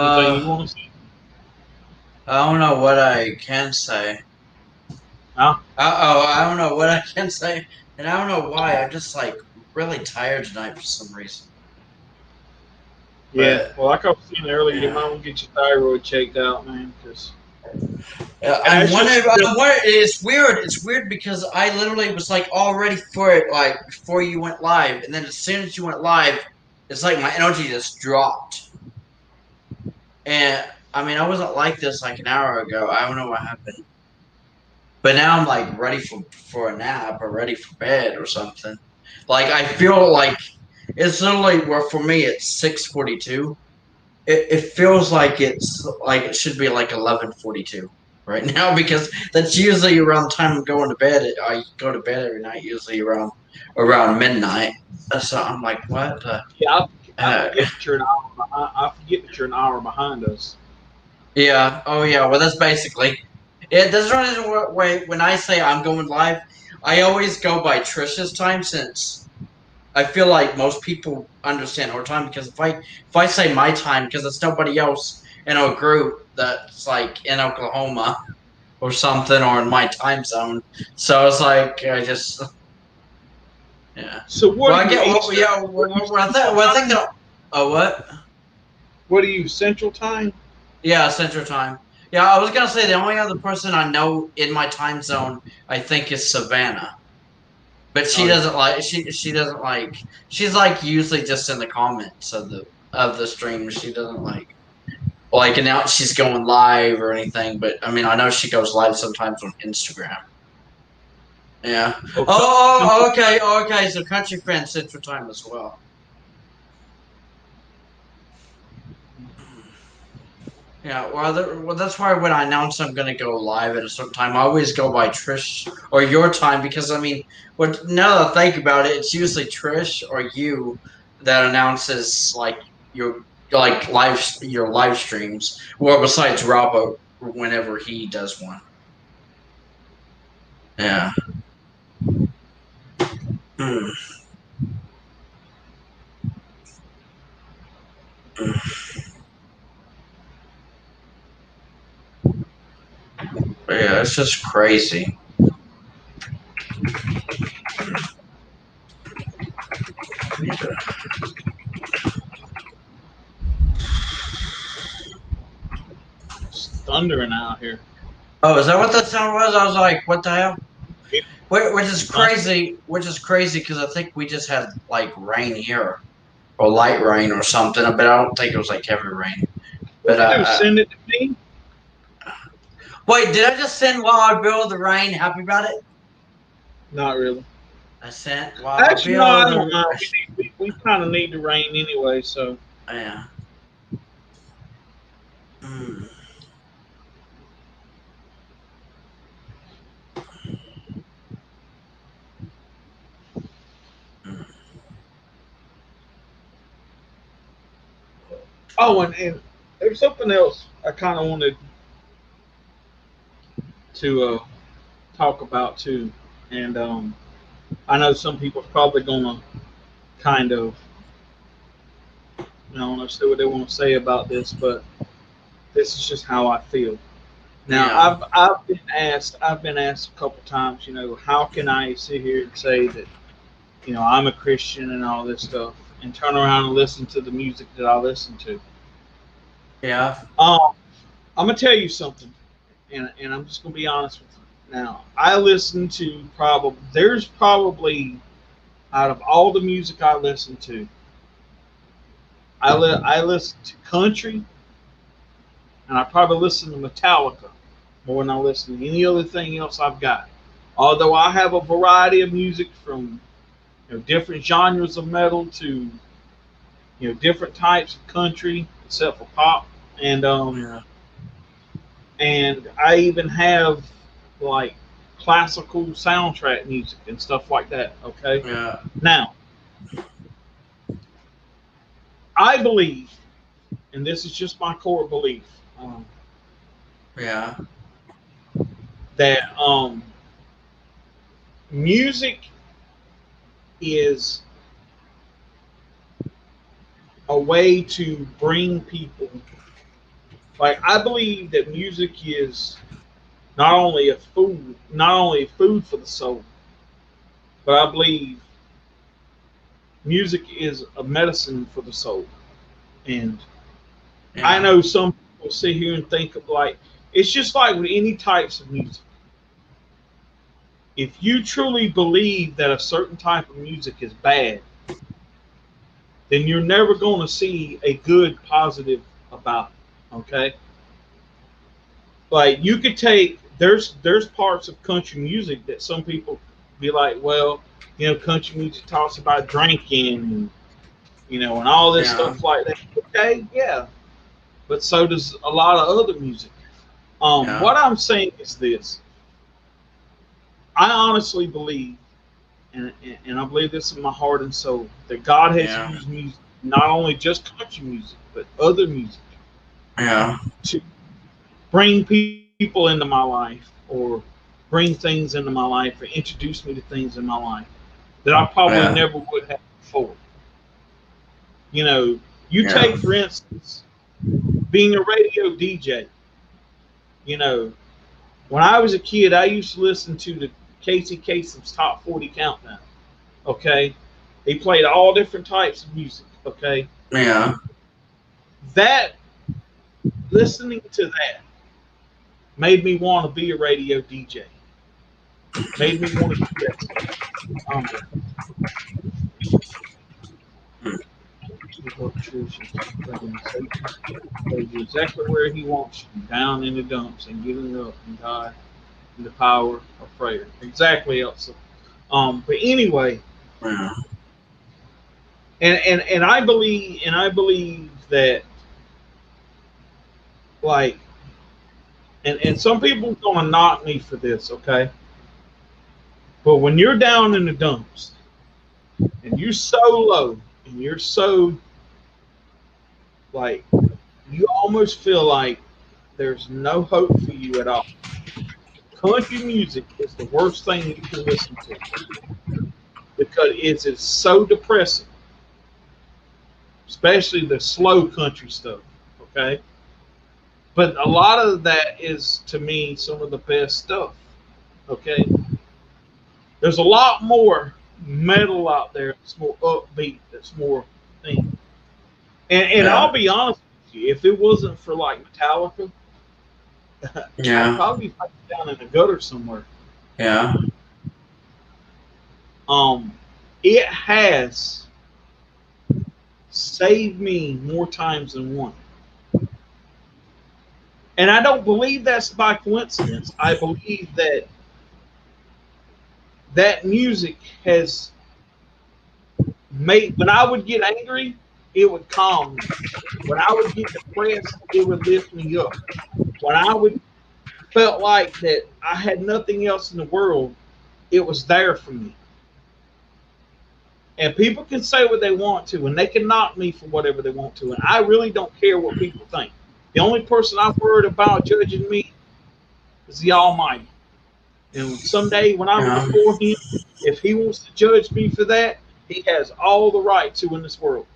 Anything you Uh, want to say? I don't know what I can say. Huh? I don't know what I can say, and I don't know why. I'm just like really tired tonight for some reason. Yeah. But Well, like I was saying earlier, you yeah, might want to get your thyroid checked out, man, because and I'm that's wondering. just I'm wondering. It's weird. It's weird because I literally was like all ready for it, like before you went live, and then as soon as you went live, it's like my energy just dropped. And I mean, I wasn't like this like an hour ago. I don't know what happened. But now I'm like ready for a nap or ready for bed or something. Like I feel like it's literally where for me it's 6:42. It feels like it's like it should be like 11:42 right now because that's usually around the time I'm going to bed. I go to bed every night usually around midnight. So I'm like, what? yeah. I Uh, forget that you're an hour. I forget that you're an hour behind us. yeah. Oh yeah. Well, that's basically it. That's the way when I say I'm going live, I always go by Trisha's time since I feel like most people understand our time because if I say my time because there's nobody else in our group that's like in Oklahoma or something or in my time zone, so it's like I just yeah. So what Well, are I you get well, Eastern? yeah. What are you Central What I think time? that oh what What are you Central time? yeah Central Time. Yeah, I was gonna say the only other person I know in my time zone I think is Savannah. But Oh yeah. she doesn't like she's like usually just in the comments of the stream. She doesn't like announce she's going live or anything. But I mean I know she goes live sometimes on Instagram. Yeah. Oh, Central Okay, time. okay. So country fan Central Time as well. Yeah, well, that's why when I announce I'm gonna go live at a certain time, I always go by Trish or your time because I mean, what now that I think about it, it's usually Trish or you that announces like your your live streams. Well, besides Robbo, whenever he does one. Yeah. Hmm. But yeah, it's just crazy. It's thundering out here. Oh, is that what that sound was? I was like, what the hell? It, Which is it's thunder. crazy. Which is crazy because I think we just had like rain here or light rain or something, but I don't think it was like heavy rain. What But you do? Send it to me? wait, did I just send Wild Bill the rain? Happy about it? Not really. I sent Wild Actually, no. I Bill don't the mind. We kind of need the rain anyway. So yeah. Mm. Oh, and there's something else I kind of wanted to talk about too, and I know some people's probably gonna kind of, I don't know, see what they want to say about this, but this is just how I feel. Now, Yeah. I've been asked a couple times, how can I sit here and say that, I'm a Christian and all this stuff, and turn around and listen to the music that I listen to. Yeah. Um, I'm gonna tell you something, and I'm just gonna be honest with you. Now, I listen to there's probably out of all the music I listen to, I listen to country, and I probably listen to Metallica more than I listen to any other thing else I've got. Although I have a variety of music from different genres of metal to different types of country, except for pop, and Yeah. and I even have like classical soundtrack music and stuff like that. Okay, Yeah. now I believe, and this is just my core belief, um, Yeah. that music is a way to bring people. Like I believe that music is not only food for the soul, but I believe music is a medicine for the soul. And I Yeah. know some people sit here and think of like it's just like with any types of music. If you truly believe that a certain type of music is bad, then you're never going to see a good positive about it. Okay, like you could take there's parts of country music that some people be like, well, country music talks about drinking and and all this Yeah. stuff like that. Okay, yeah, but so does a lot of other music. Yeah. What I'm saying is this: I honestly believe, and I believe this in my heart and soul, that God has Yeah. used music, not only just country music, but other music, Yeah. to bring people into my life or bring things into my life or introduce me to things in my life that I probably Yeah. never would have before. You know, you Yeah. take, for instance, being a radio DJ. You know, when I was a kid, I used to listen to the Casey Kasem's Top 40 Countdown. Okay, he played all different types of music. Okay, Yeah. that listening to that made me want to be a radio DJ. Made me want to do that stuff. Um, give up truth and Satan knows exactly where he wants you, down in the dumps and giving up and die in the power of prayer. Exactly, Elsa. But anyway, Yeah. and I believe that like and some people are gonna knock me for this, okay? But when you're down in the dumps and you're so low and you're so like you almost feel like there's no hope for you at all. Country music is the worst thing you can listen to because it's so depressing, especially the slow country stuff. Okay, but a lot of that is to me some of the best stuff. Okay, there's a lot more metal out there that's more upbeat, that's more thing. And Yeah. I'll be honest with you, if it wasn't for like Metallica, I'd Yeah. probably be down in the gutter somewhere. Yeah. Um, it has saved me more times than one. And I don't believe that's by coincidence. I believe that that music has made, when I would get angry, it would calm me. When I would get depressed, it would lift me up. When I would felt like that I had nothing else in the world, it was there for me. And people can say what they want to, and they can knock me for whatever they want to, and I really don't care what people think. The only person I'm worried about judging me is the Almighty. And someday when I'm Yeah. before Him, if He wants to judge me for that, He has all the right to in this world.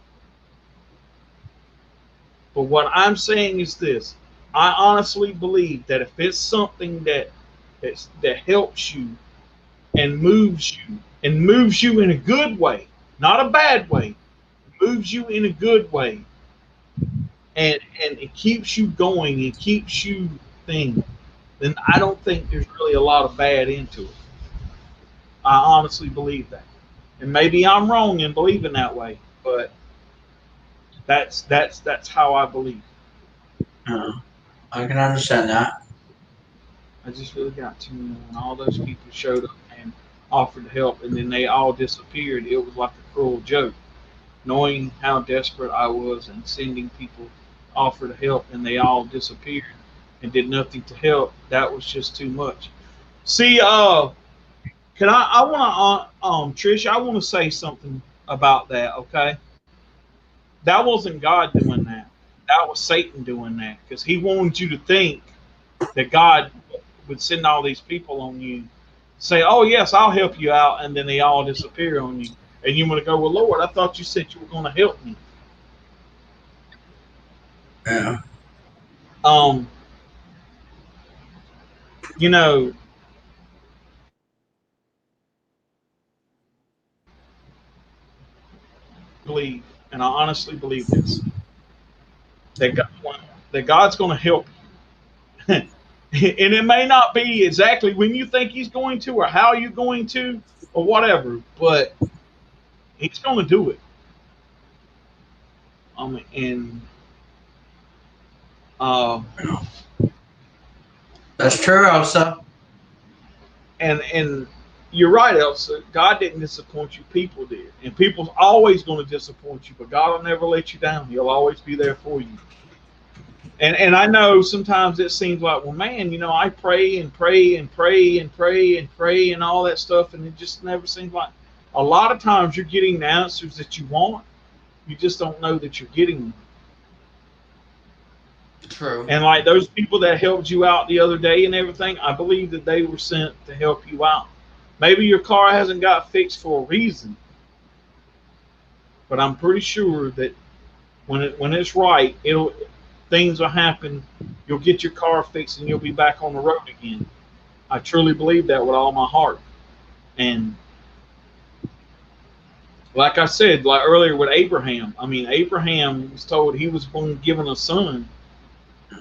But what I'm saying is this: I honestly believe that if it's something that helps you and moves you in a good way, not a bad way, moves you in a good way, and it keeps you going, it keeps you thinking, then I don't think there's really a lot of bad into it. I honestly believe that, and maybe I'm wrong in believing that way, but that's how I believe. Yeah. I can understand that. I just really got to, when all those people showed up and offered help, and then they all disappeared. It was like a cruel joke. Knowing how desperate I was and sending people offer to help, and they all disappeared and did nothing to help. That was just too much. See, can I want to Trish, I want to say something about that. Okay, that wasn't God doing that. That was Satan doing that because he wanted you to think that God would send all these people on you, say, "Oh yes, I'll help you out," and then they all disappear on you, and you want to go, "Well, Lord, I thought you said you were going to help me." Yeah. Um, you know, believe, and I honestly believe this, that God, that God's going to help you, and it may not be exactly when you think He's going to, or how you're going to, or whatever, but He's going to do it. And uh, That's true, Elsa. and you're right, Elsa. God didn't disappoint you; people did, and people's always going to disappoint you. But God will never let you down. He'll always be there for you. And I know sometimes it seems like, well, man, I pray and pray and pray and pray and pray and all that stuff, and it just never seems like. A lot of times you're getting the answers that you want. You just don't know that you're getting them. True. And like those people that helped you out the other day and everything, I believe that they were sent to help you out. Maybe your car hasn't got fixed for a reason, but I'm pretty sure that when it's right, it'll things will happen. You'll get your car fixed and you'll be back on the road again. I truly believe that with all my heart. And like I said, like earlier with Abraham, I mean, Abraham was told he was going to give him a son.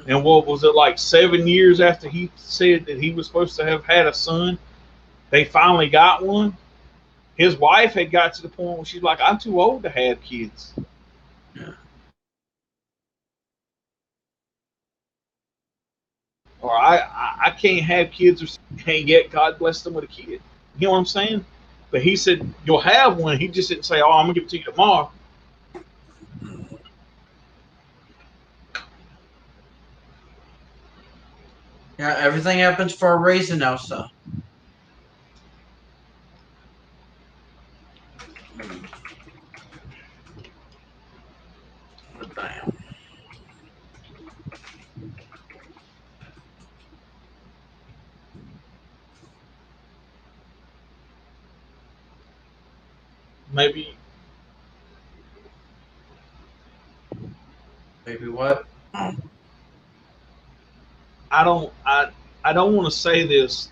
And what was it, like 7 years after he said that he was supposed to have had a son, they finally got one. His wife had got to the point where she's like, I'm too old to have kids. Yeah. Or I can't have kids, or and yet God blessed them with a kid. You know what I'm saying? But he said, you'll have one. He just didn't say, oh, I'm going to give it to you tomorrow. Yeah, everything happens for a reason, Elsa. Damn. Maybe Maybe what? I don't I I don't want to say this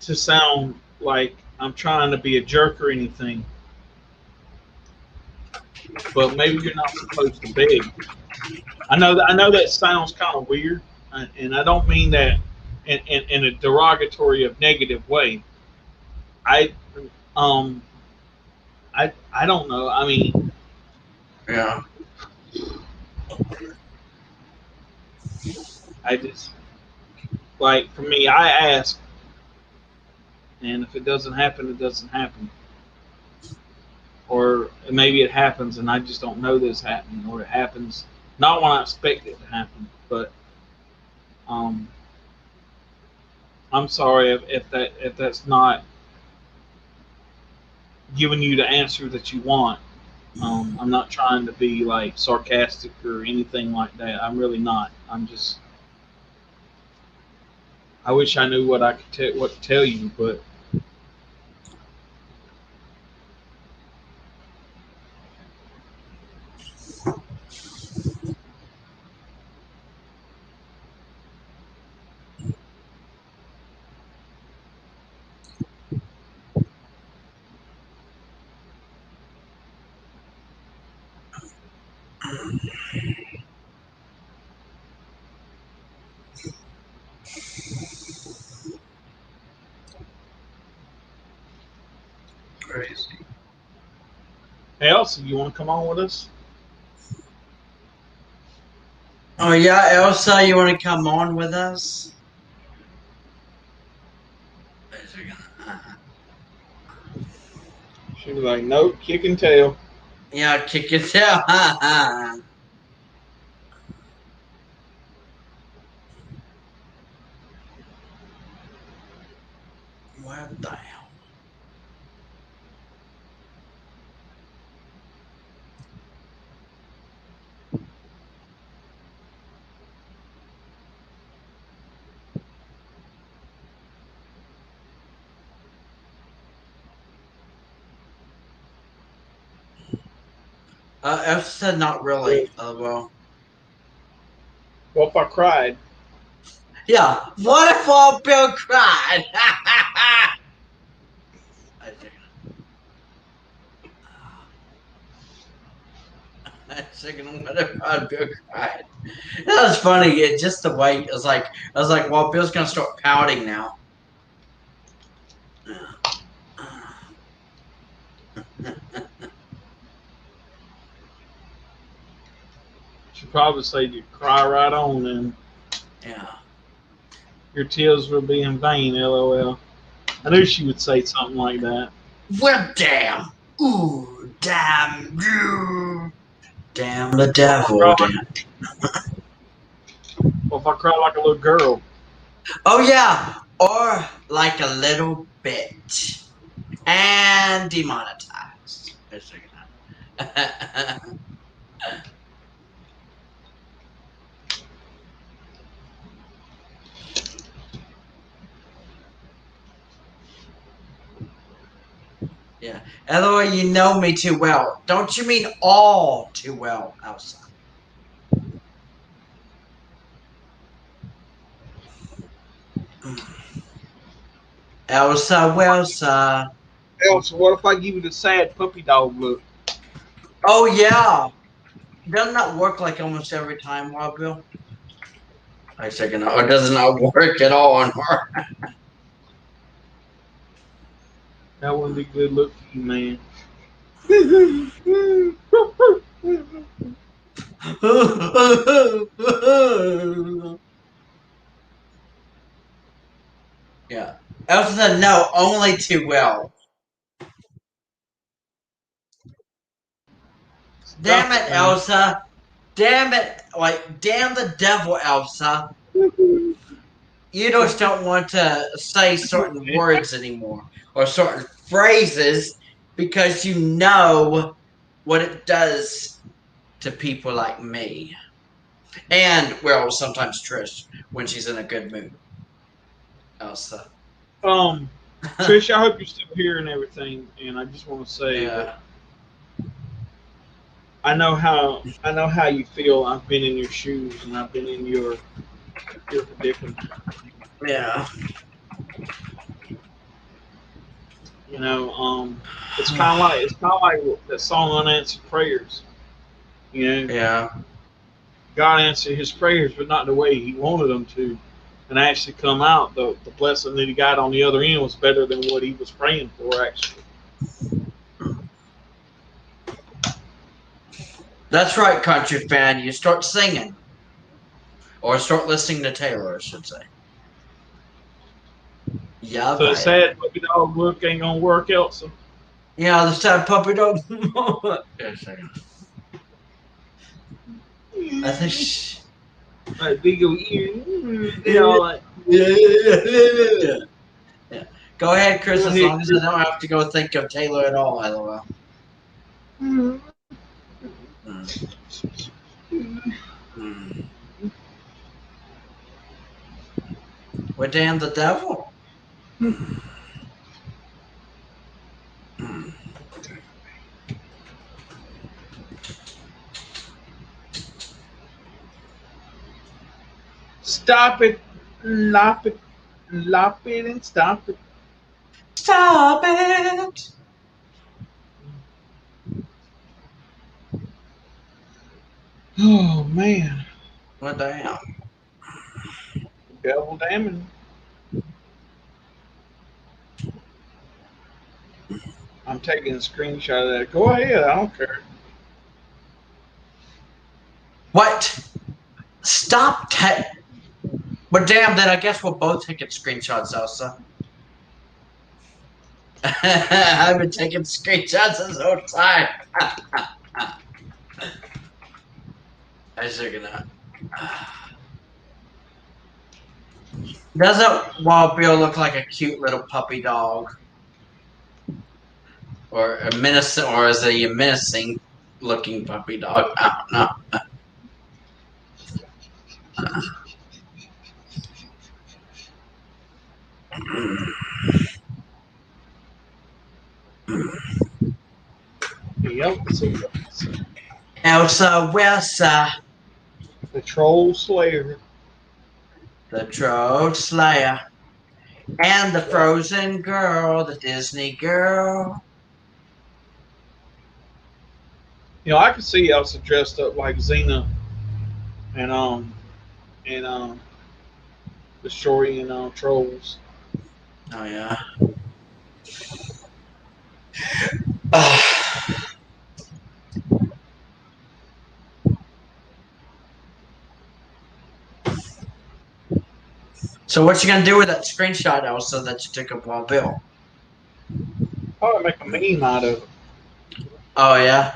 to sound like I'm trying to be a jerk or anything, but maybe you're not supposed to beg. I know that sounds kind of weird, and I don't mean that in a derogatory of negative way. I um I don't know. I mean, Yeah. I just, like, for me, I ask, and if it doesn't happen, it doesn't happen. Or maybe it happens and I just don't know this happening, or it happens not when I expect it to happen. But um, I'm sorry if that's not giving you the answer that you want. I'm not trying to be like sarcastic or anything like that. I'm really not. I'm just. I wish I knew what I could what to tell you, but Crazy. hey, Elsa, you want to come on with us? Oh yeah, Elsa, you want to come on with us? She was like, nope, kick and tail. Yeah, kick it out. What the hell? Elsa said not really. Well. What if I cried? Yeah. What if all Bill cried? I was thinking, what if all Bill cried? That was funny. It just the way it was like. I was like, well, Bill's gonna start pouting now. She probably said you cry right on and Yeah. your tears will be in vain, lol. I knew she would say something like that. Well, damn. Ooh, damn you. Damn the What if I devil. cry like, Damn. what if I cry like a little girl? Oh yeah. Or like a little bit. And demonetized. Yeah. Eloy, you know me too well. Don't you mean all too well, Elsa? Elsa, Welsa. Elsa, what if I give you the sad puppy dog look? Oh yeah. Doesn't that work like almost every time, Wild Bill? I second. It does not work at all on her. That wouldn't be a good look for you, man. Yeah. Elsa said no, only too well. Damn Stop it, it, man. Elsa. Damn it. Like, damn the devil, Elsa. You just don't want to say certain words anymore or certain phrases because you know what it does to people like me. And, well, sometimes Trish when she's in a good mood. Elsa. Um, Trish, I hope you're still here and everything. And I just want to say that Yeah. I know how you feel. I've been in your shoes and I've been in your predicament. Yeah. You know, it's kind of like that song "Unanswered Prayers." You know, Yeah. God answered his prayers, but not the way he wanted them to. And actually, come out the blessing that he got on the other end was better than what he was praying for. Actually, That's right, country fan. You start singing. Or start listening to Taylor, I should say. Yeah, so the man. sad puppy dog look ain't gonna work, Elsa. Yeah, the sad puppy dog. Yes, I think. Like big old ears, they Yeah, all like. yeah, yeah. Go ahead, Chris, Go as ahead, long as Chris. I don't have to go think of Taylor at all, LOL. Mm. Mm. Mm. Well, damn the devil. Mm. Mm. Stop it. Lop it. Lop it and stop it. Stop it. Oh, man. Well, damn. Devil damning. I'm taking a screenshot of that. Go ahead. I don't care. What? Stop. But damn, then I guess we'll both take screenshots, Elsa. I've been taking screenshots this whole time. I should gonna. Doesn't Wild Bill look like a cute little puppy dog? Or a menacing, or is it a menacing looking puppy dog? I don't know. Yep. Elsa Wilsa, The Troll Slayer. the Troll Slayer, and the Yep. Frozen Girl, the Disney girl. I can see Elsa dressed up like Xena and and destroying trolls. Oh yeah. So what you gonna do with that screenshot, Elsa, that you took of Wild Bill? Probably make a meme out of it. Oh yeah,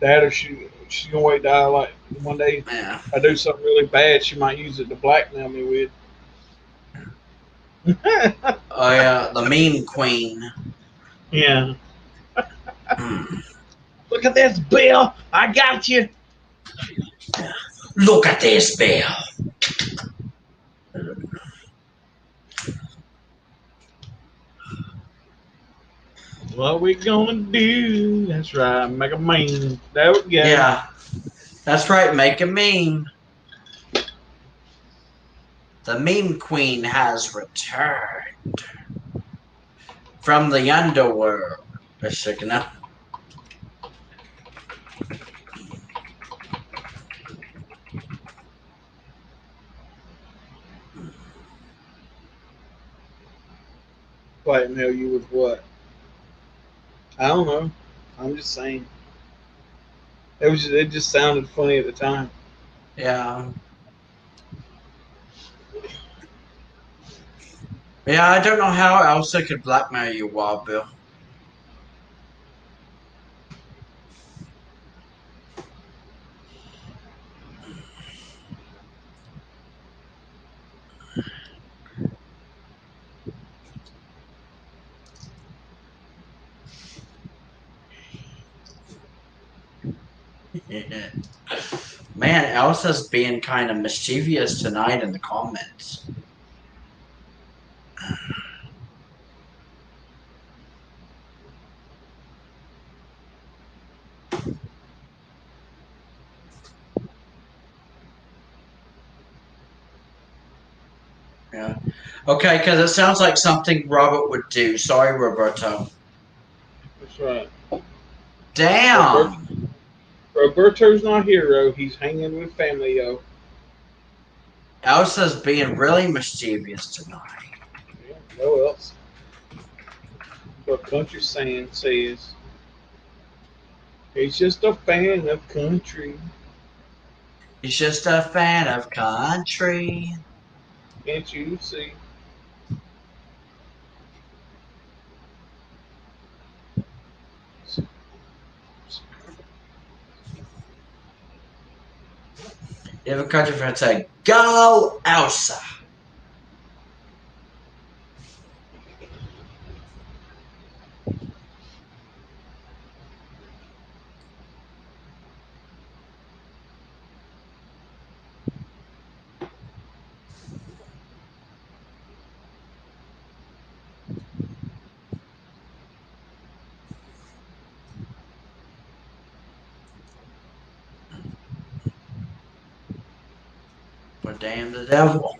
That or she's gonna wait die like one day. yeah. If I do something really bad, she might use it to blackmail me with. Oh yeah, the meme queen. Yeah. Mm. Look at this, Bill. I got you. Look at this, Bill. What we gonna do? That's right. Make a meme. There we go. Yeah, that's right. Make a meme. The meme queen has returned from the underworld. Michigan. Blackmail you with what? I don't know. I'm just saying. It just sounded funny at the time. Yeah. Yeah, I don't know how Elsa could blackmail you, Wild Bill. Man, Elsa's being kind of mischievous tonight in the comments. Yeah. Okay, because it sounds like something Robert would do. Sorry, Roberto. That's right. Damn. Roberto's not hero. He's hanging with family, yo. Elsa's being really mischievous tonight. Yeah, no else. What country saying says. He's just a fan of country. He's just a fan of country. Can't you see? You have a country friend say, "Go Elsa." damn the devil.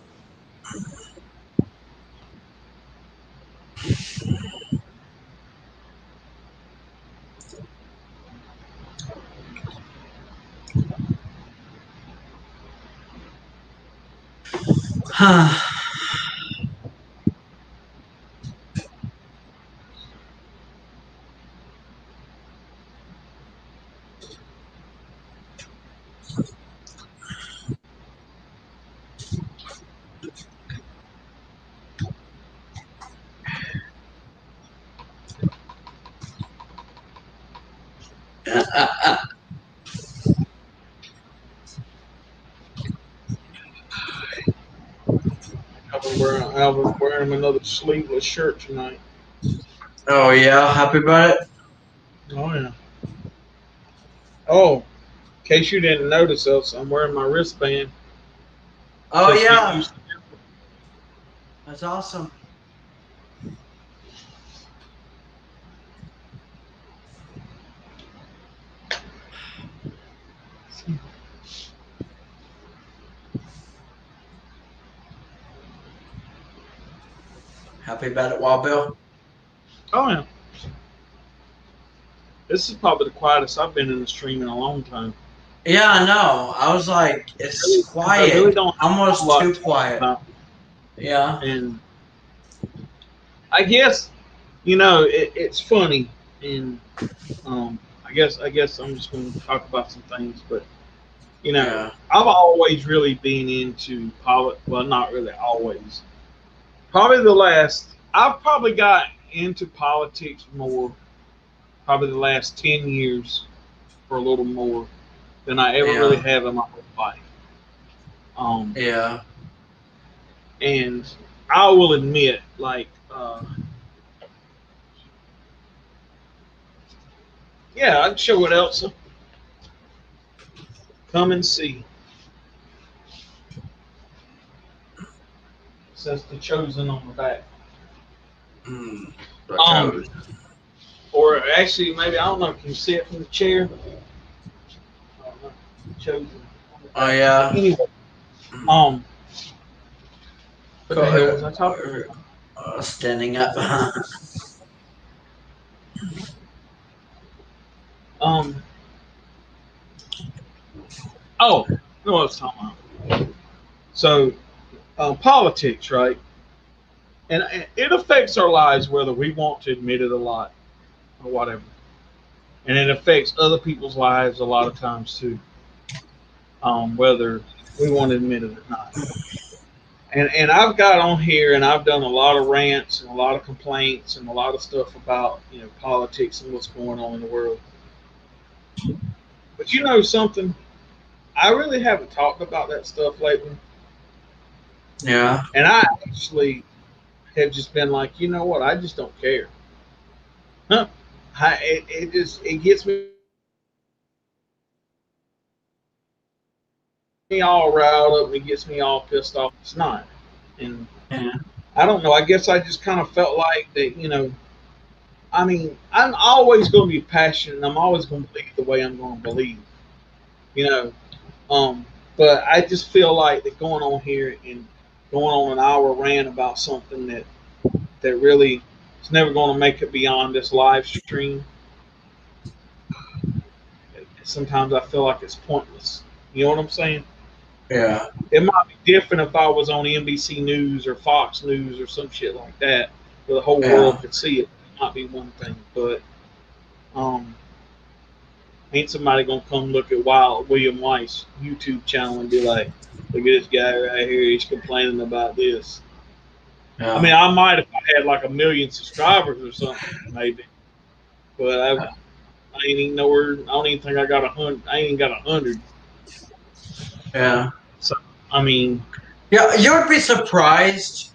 I was wearing another sleeveless shirt tonight. Oh yeah, happy about it? Oh yeah. Oh, in case you didn't notice else, I'm wearing my wristband. Oh Just getting yeah, used to that's awesome. it. Happy about it, Wild Bill? Oh yeah. This is probably the quietest I've been in the stream in a long time. Yeah, I know. I was like, it's Really, because I really quiet, don't have a whole almost lot too to talk quiet. about. Yeah. And I guess, it's funny, and I guess I'm just going to talk about some things. But Yeah. I've always really been into politics. Well, not really always. Probably the last. I've probably got into politics more. Probably the last 10 years, or a little more, than I ever really Yeah. have in my whole life. Um, Yeah. and I will admit, like, yeah, I can show it, Elsa. Come and see. It says the chosen on the back. Mm, the Um, toes. or actually, maybe I don't know. Can you see it from the chair? I don't know. Chosen on the Oh back. But yeah. anyway, um, what the hell was I talking about? Standing up. Um, oh, I know what I was talking about. So, politics, right? And it affects our lives whether we want to admit it a lot or whatever. And it affects other people's lives a lot of times too, whether we want to admit it or not. And I've got on here and I've done a lot of rants and a lot of complaints and a lot of stuff about politics and what's going on in the world. But you know something, I really haven't talked about that stuff lately, Yeah. and I actually have just been like, you know what, I just don't care. Huh? It gets me all riled up and it gets me all pissed off. It's not, and Yeah. I don't know. I guess I just kind of felt like that. I mean, I'm always going to be passionate, and I'm always going to believe the way I'm going to believe. You know, um, but I just feel like that going on here and going on an hour rant about something that really is never going to make it beyond this live stream. Sometimes I feel like it's pointless. You know what I'm saying? Yeah. It might be different if I was on NBC News or Fox News or some shit like that, where the whole Yeah. world could see it. It might be one thing, but um, ain't somebody gonna come look at Wild William Weiss YouTube channel and be like, "Look at this guy right here. He's complaining about this." I Yeah. mean, I might if I had like 1 million subscribers or something, maybe. But I ain't even nowhere. I don't even think I got 100. I ain't even got 100. Yeah. So I mean, Yeah. You would be surprised.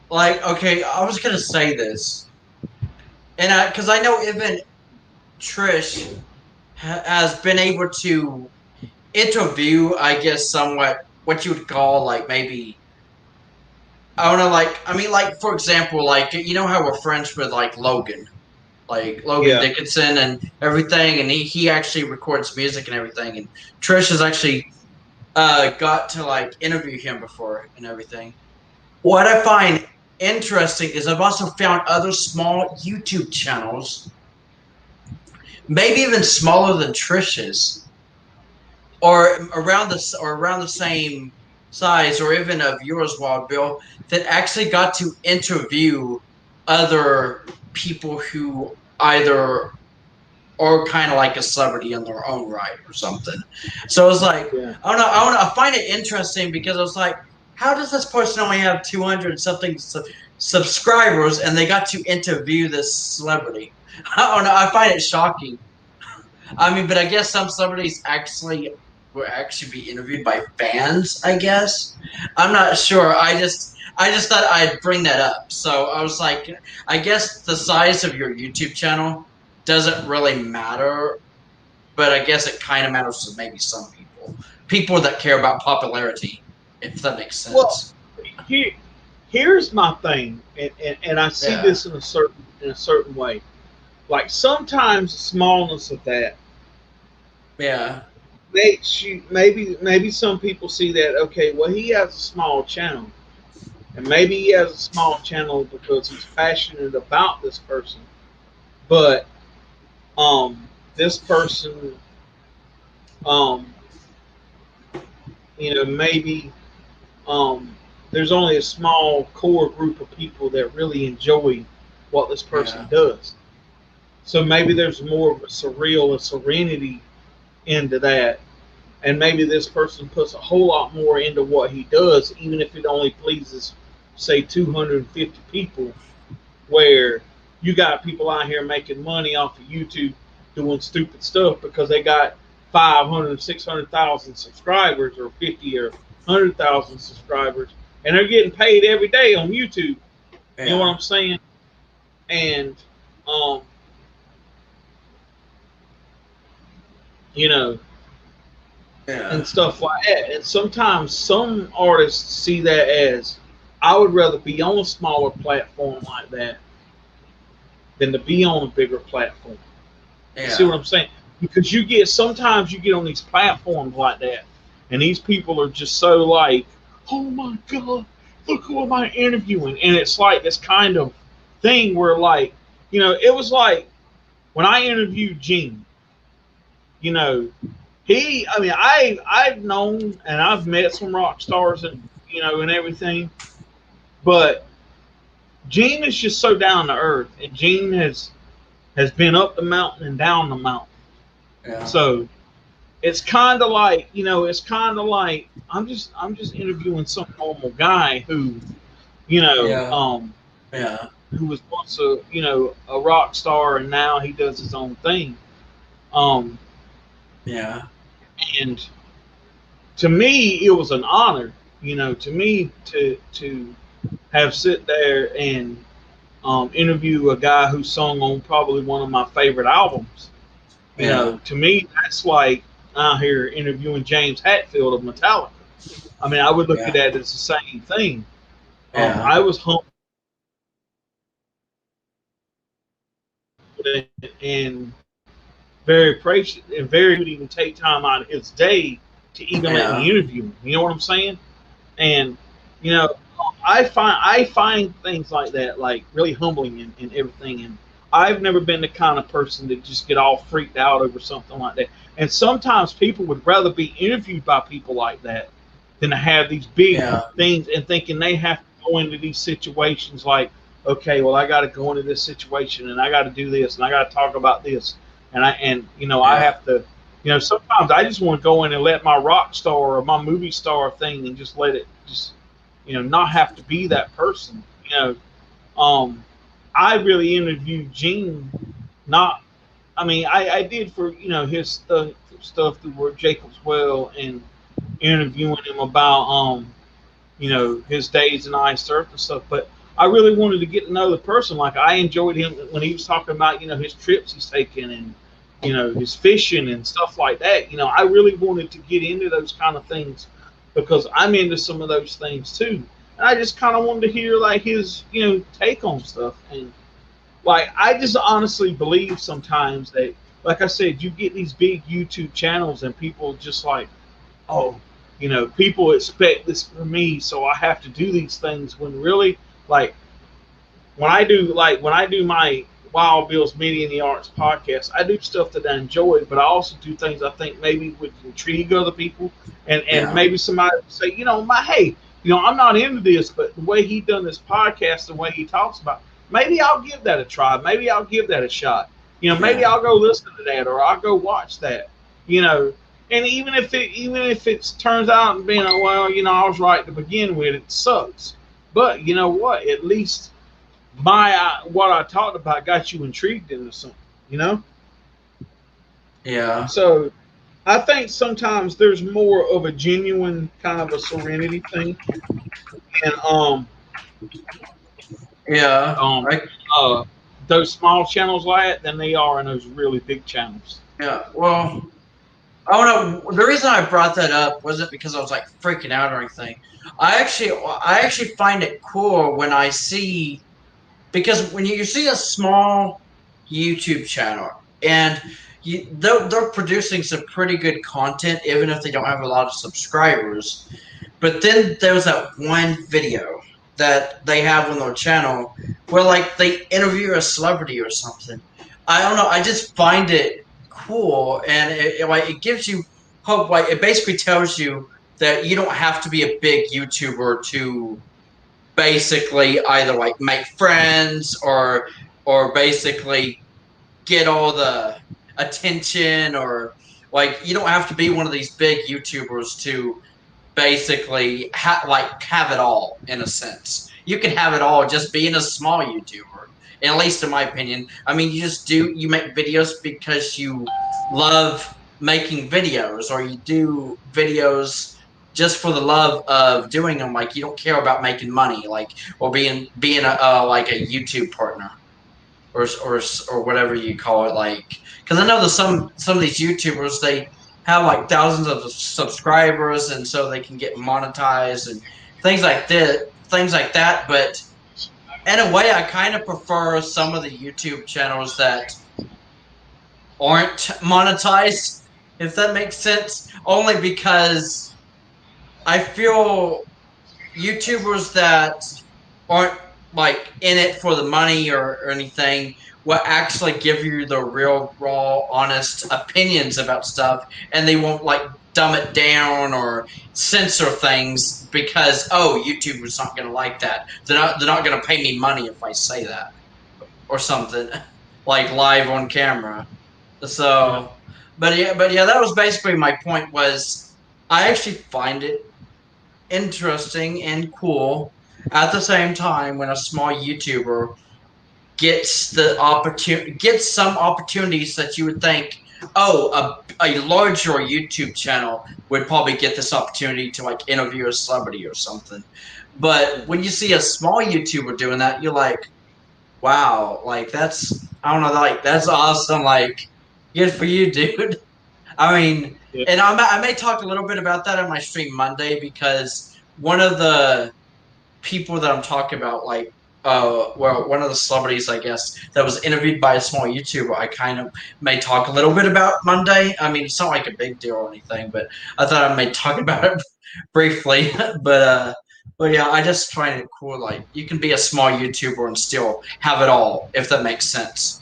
Like, okay, I was gonna say this, and because I know even Trish has been able to interview, I guess, somewhat what you would call like maybe I don't know, like I mean, like for example, like you know how we're friends with like Logan yeah, Dickinson and everything, and he actually records music and everything, and Trish is actually got to like interview him before and everything. What I find interesting is I've also found other small YouTube channels, maybe even smaller than Trish's, or around the same size, or even of yours, Wild Bill, that actually got to interview other people who either are kind of like a celebrity in their own right or something. So it's like, Yeah. I don't know. I find it interesting because I was like, how does this person only have 200 something subscribers and they got to interview this celebrity? I don't know. I find it shocking. I mean, but I guess some celebrities actually will actually be interviewed by fans, I guess. I'm not sure. I just thought I'd bring that up. So I was like, I guess the size of your YouTube channel doesn't really matter, but I guess it kind of matters to maybe some people. People that care about popularity, if that makes Well, sense. here, here's my thing, and I see Yeah. this in a certain way. Like sometimes the smallness of that Yeah. makes you maybe some people see that, okay, well, he has a small channel, and maybe he has a small channel because he's passionate about this person, but this person, um maybe um there's only a small core group of people that really enjoy what this person Yeah. does. So maybe there's more of a surreal, a serenity into that. And maybe this person puts a whole lot more into what he does, even if it only pleases, say, 250 people, where you got people out here making money off of YouTube doing stupid stuff because they got 500, 600,000 subscribers, or 50 or 100,000 subscribers, and they're getting paid every day on YouTube. You know what Yeah. I'm saying? And, um, you know, Yeah. and stuff like that. And sometimes some artists see that as, I would rather be on a smaller platform like that than to be on a bigger platform. You see what Yeah. I'm saying? Because you get sometimes you get on these platforms like that, and these people are just so like, oh my god, look who am I interviewing? And it's like this kind of thing where like, it was like when I interviewed Gene, you know, I mean, I've known and I've met some rock stars and and everything, but Gene is just so down to earth, and Gene has been up the mountain and down the mountain. Yeah. So it's kind of like I'm just interviewing some normal guy who you know Yeah. um Yeah. who was once a rock star, and now he does his own thing. um Yeah. and to me it was an honor, to me, to have sit there and interview a guy who sung on probably one of my favorite albums. Yeah. To me, that's like out here interviewing James Hetfield of Metallica. I mean, I would look at Yeah. that as the same thing. Yeah. I was humbled and very appreciative, and very would even take time out of his day to even let me Yeah. interview him. You know what I'm saying? And you know, I find things like that like really humbling and everything. And I've never been the kind of person to just get all freaked out over something like that. And sometimes people would rather be interviewed by people like that than to have these big Yeah. things and thinking they have to go into these situations like, okay, well, I got to go into this situation and I got to do this and I got to talk about this, I Yeah. have to. Sometimes I just want to go in and let my rock star or my movie star thing and just let it just, not have to be that person. Um, I really interviewed Gene, not, I mean, I did for, his stuff through Jacob's Well, and interviewing him about, his days in Ice Earth and stuff. But I really wanted to get to know the person. Like I enjoyed him when he was talking about, his trips he's taken, and, his fishing and stuff like that. I really wanted to get into those kind of things because I'm into some of those things too. And I just kind of wanted to hear like his, take on stuff. And like I just honestly believe sometimes that, like I said, you get these big YouTube channels and people just like, oh, people expect this from me, so I have to do these things. When really, like when I do my Wild Bill's Media and the Arts podcast, I do stuff that I enjoy, but I also do things I think maybe would intrigue other people, and Yeah. maybe somebody would say, hey, I'm not into this, but the way he done this podcast, the way he talks about, maybe I'll give that a try. Maybe I'll give that a shot. Maybe Yeah. I'll go listen to that, or I'll go watch that. You know, and even if it turns out and being, well, I was right to begin with, it sucks. But you know what? At least what I talked about got you intrigued into something, you know. Yeah. So I think sometimes there's more of a genuine kind of a serenity thing, and Yeah. um I uh those small channels like that than they are in those really big channels. yeah. Well, I don't know. The reason I brought that up wasn't because I was like freaking out or anything. I actually find it cool when I see, because when you see a small YouTube channel and they're producing some pretty good content, even if they don't have a lot of subscribers. But then there's that one video that they have on their channel where like they interview a celebrity or something. I don't know. I just find it cool, and it gives you hope. Like it basically tells you that you don't have to be a big YouTuber to basically either like make friends or basically get all the attention, or like you don't have to be one of these big YouTubers to basically have it all. In a sense, you can have it all just being a small YouTuber, at least in my opinion. I mean, you make videos because you love making videos, or you do videos just for the love of doing them. Like you don't care about making money, like, or being like a YouTube partner, or whatever you call it. Like, because I know that some of these YouTubers, they have like thousands of subscribers, and so they can get monetized and things like that. But in a way, I kind of prefer some of the YouTube channels that aren't monetized, if that makes sense. Only because I feel YouTubers that aren't like in it for the money or anything will actually give you the real, raw, honest opinions about stuff, and they won't like dumb it down or censor things because, oh, YouTuber's not gonna like that. They're not gonna pay me money if I say that or something like live on camera. Yeah, So, but yeah, that was basically my point. Was I actually find it interesting and cool at the same time when a small YouTuber gets some opportunities that you would think, oh, a larger YouTube channel would probably get this opportunity to like interview a celebrity or something. But when you see a small YouTuber doing that, you're like, wow, like that's, I don't know, like that's awesome, like good for you, dude. I mean, yeah, and I may talk a little bit about that on my stream Monday, because one of the people that I'm talking about, like, well, one of the celebrities, I guess, that was interviewed by a small YouTuber, I kind of may talk a little bit about Monday. I mean, it's not like a big deal or anything, but I thought I may talk about it briefly. But yeah, I just find it cool. Like, you can be a small YouTuber and still have it all, if that makes sense,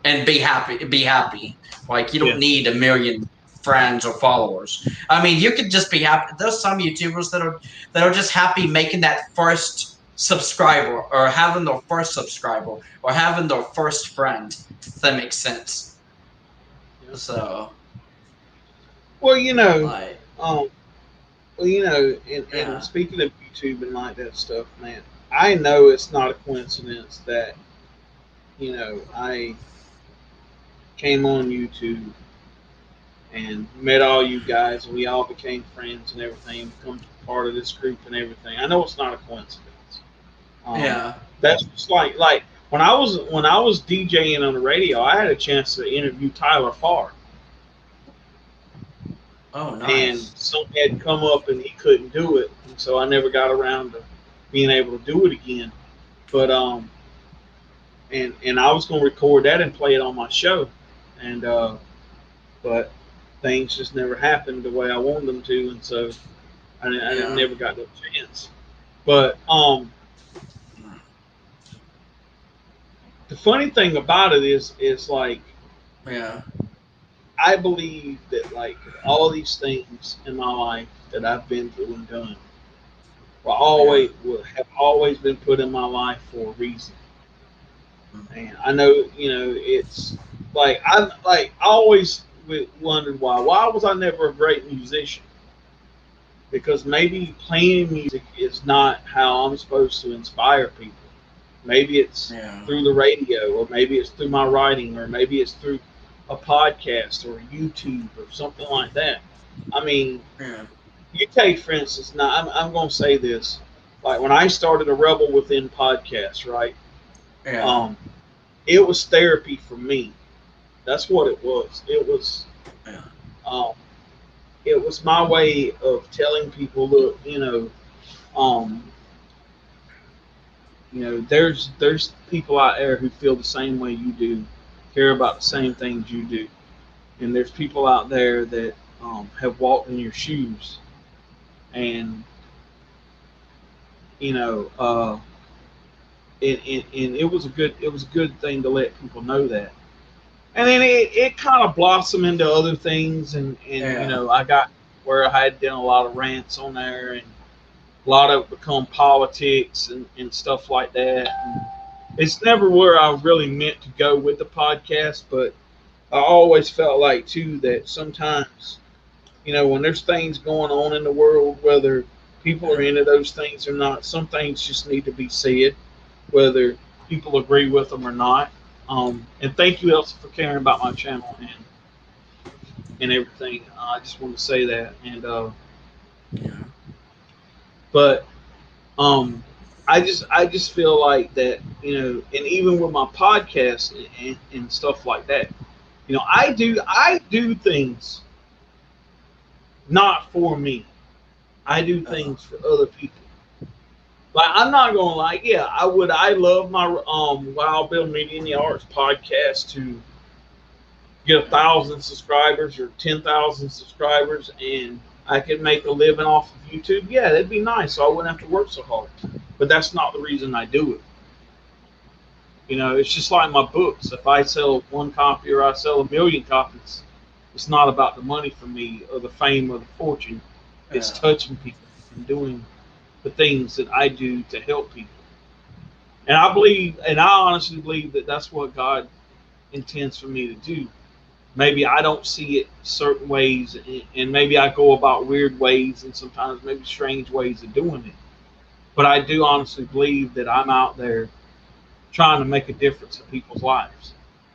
and be happy. Be happy. Like, you don't yeah. need a million friends or followers. I mean, you could just be happy. There's some YouTubers that are just happy making that first subscriber, or having their first subscriber, or having their first friend, if that makes sense. Yeah. So, Well, like, um, and yeah, speaking of YouTube and like that stuff, man, I know it's not a coincidence that I came on YouTube and met all you guys, and we all became friends and everything, become part of this group and everything. I know it's not a coincidence. Um, yeah. that's just like when I was DJing on the radio, I had a chance to interview Tyler Farr, Oh, and nice. something had come up and he couldn't do it, and so I never got around to being able to do it again. But and I was going to record that and play it on my show, and but things just never happened the way I wanted them to, and so I Yeah. never got no chance. But the funny thing about it is like Yeah. I believe that like all these things in my life that I've been through and done Yeah. will have always been put in my life for a reason. And I know, it's like I always wondered why was I never a great musician? Because maybe playing music is not how I'm supposed to inspire people. Maybe it's Yeah. through the radio, or maybe it's through my writing, or maybe it's through a podcast or YouTube or something like that. I mean, Yeah. you take for instance. Now, I'm going to say this: like when I started a Rebel Within podcast, right? Yeah. Um, it was therapy for me. That's what it was. Yeah. Um, it was my way of telling people, look, um, there's people out there who feel the same way you do, care about the same things you do, and there's people out there that have walked in your shoes, and you know, and it was a good thing to let people know that. And then it kind of blossomed into other things, and Yeah. I got where I had done a lot of rants on there, and a lot of it become politics and stuff like that. And it's never where I really meant to go with the podcast, but I always felt like too that sometimes, when there's things going on in the world, whether people are Yeah. into those things or not, some things just need to be said, whether people agree with them or not. And thank you, Elsa, for caring about my channel and everything. I just want to say that. And Yeah. but I just feel like that, and even with my podcast and stuff like that, I do things not for me. I do Uh, things for other people. Like I'm not gonna lie, yeah, I love my Wild Bill Media and the Arts podcast to get a yeah. 1,000 subscribers or 10,000 subscribers, and I could make a living off of YouTube. Yeah, that'd be nice, so I wouldn't have to work so hard. But that's not the reason I do it. It's just like my books. If I sell one copy or I sell a million copies, it's not about the money for me or the fame or the fortune. It's Yeah. touching people and doing the things that I do to help people. And I honestly believe that that's what God intends for me to do. Maybe I don't see it certain ways, and maybe I go about weird ways and sometimes maybe strange ways of doing it. But I do honestly believe that I'm out there trying to make a difference in people's lives.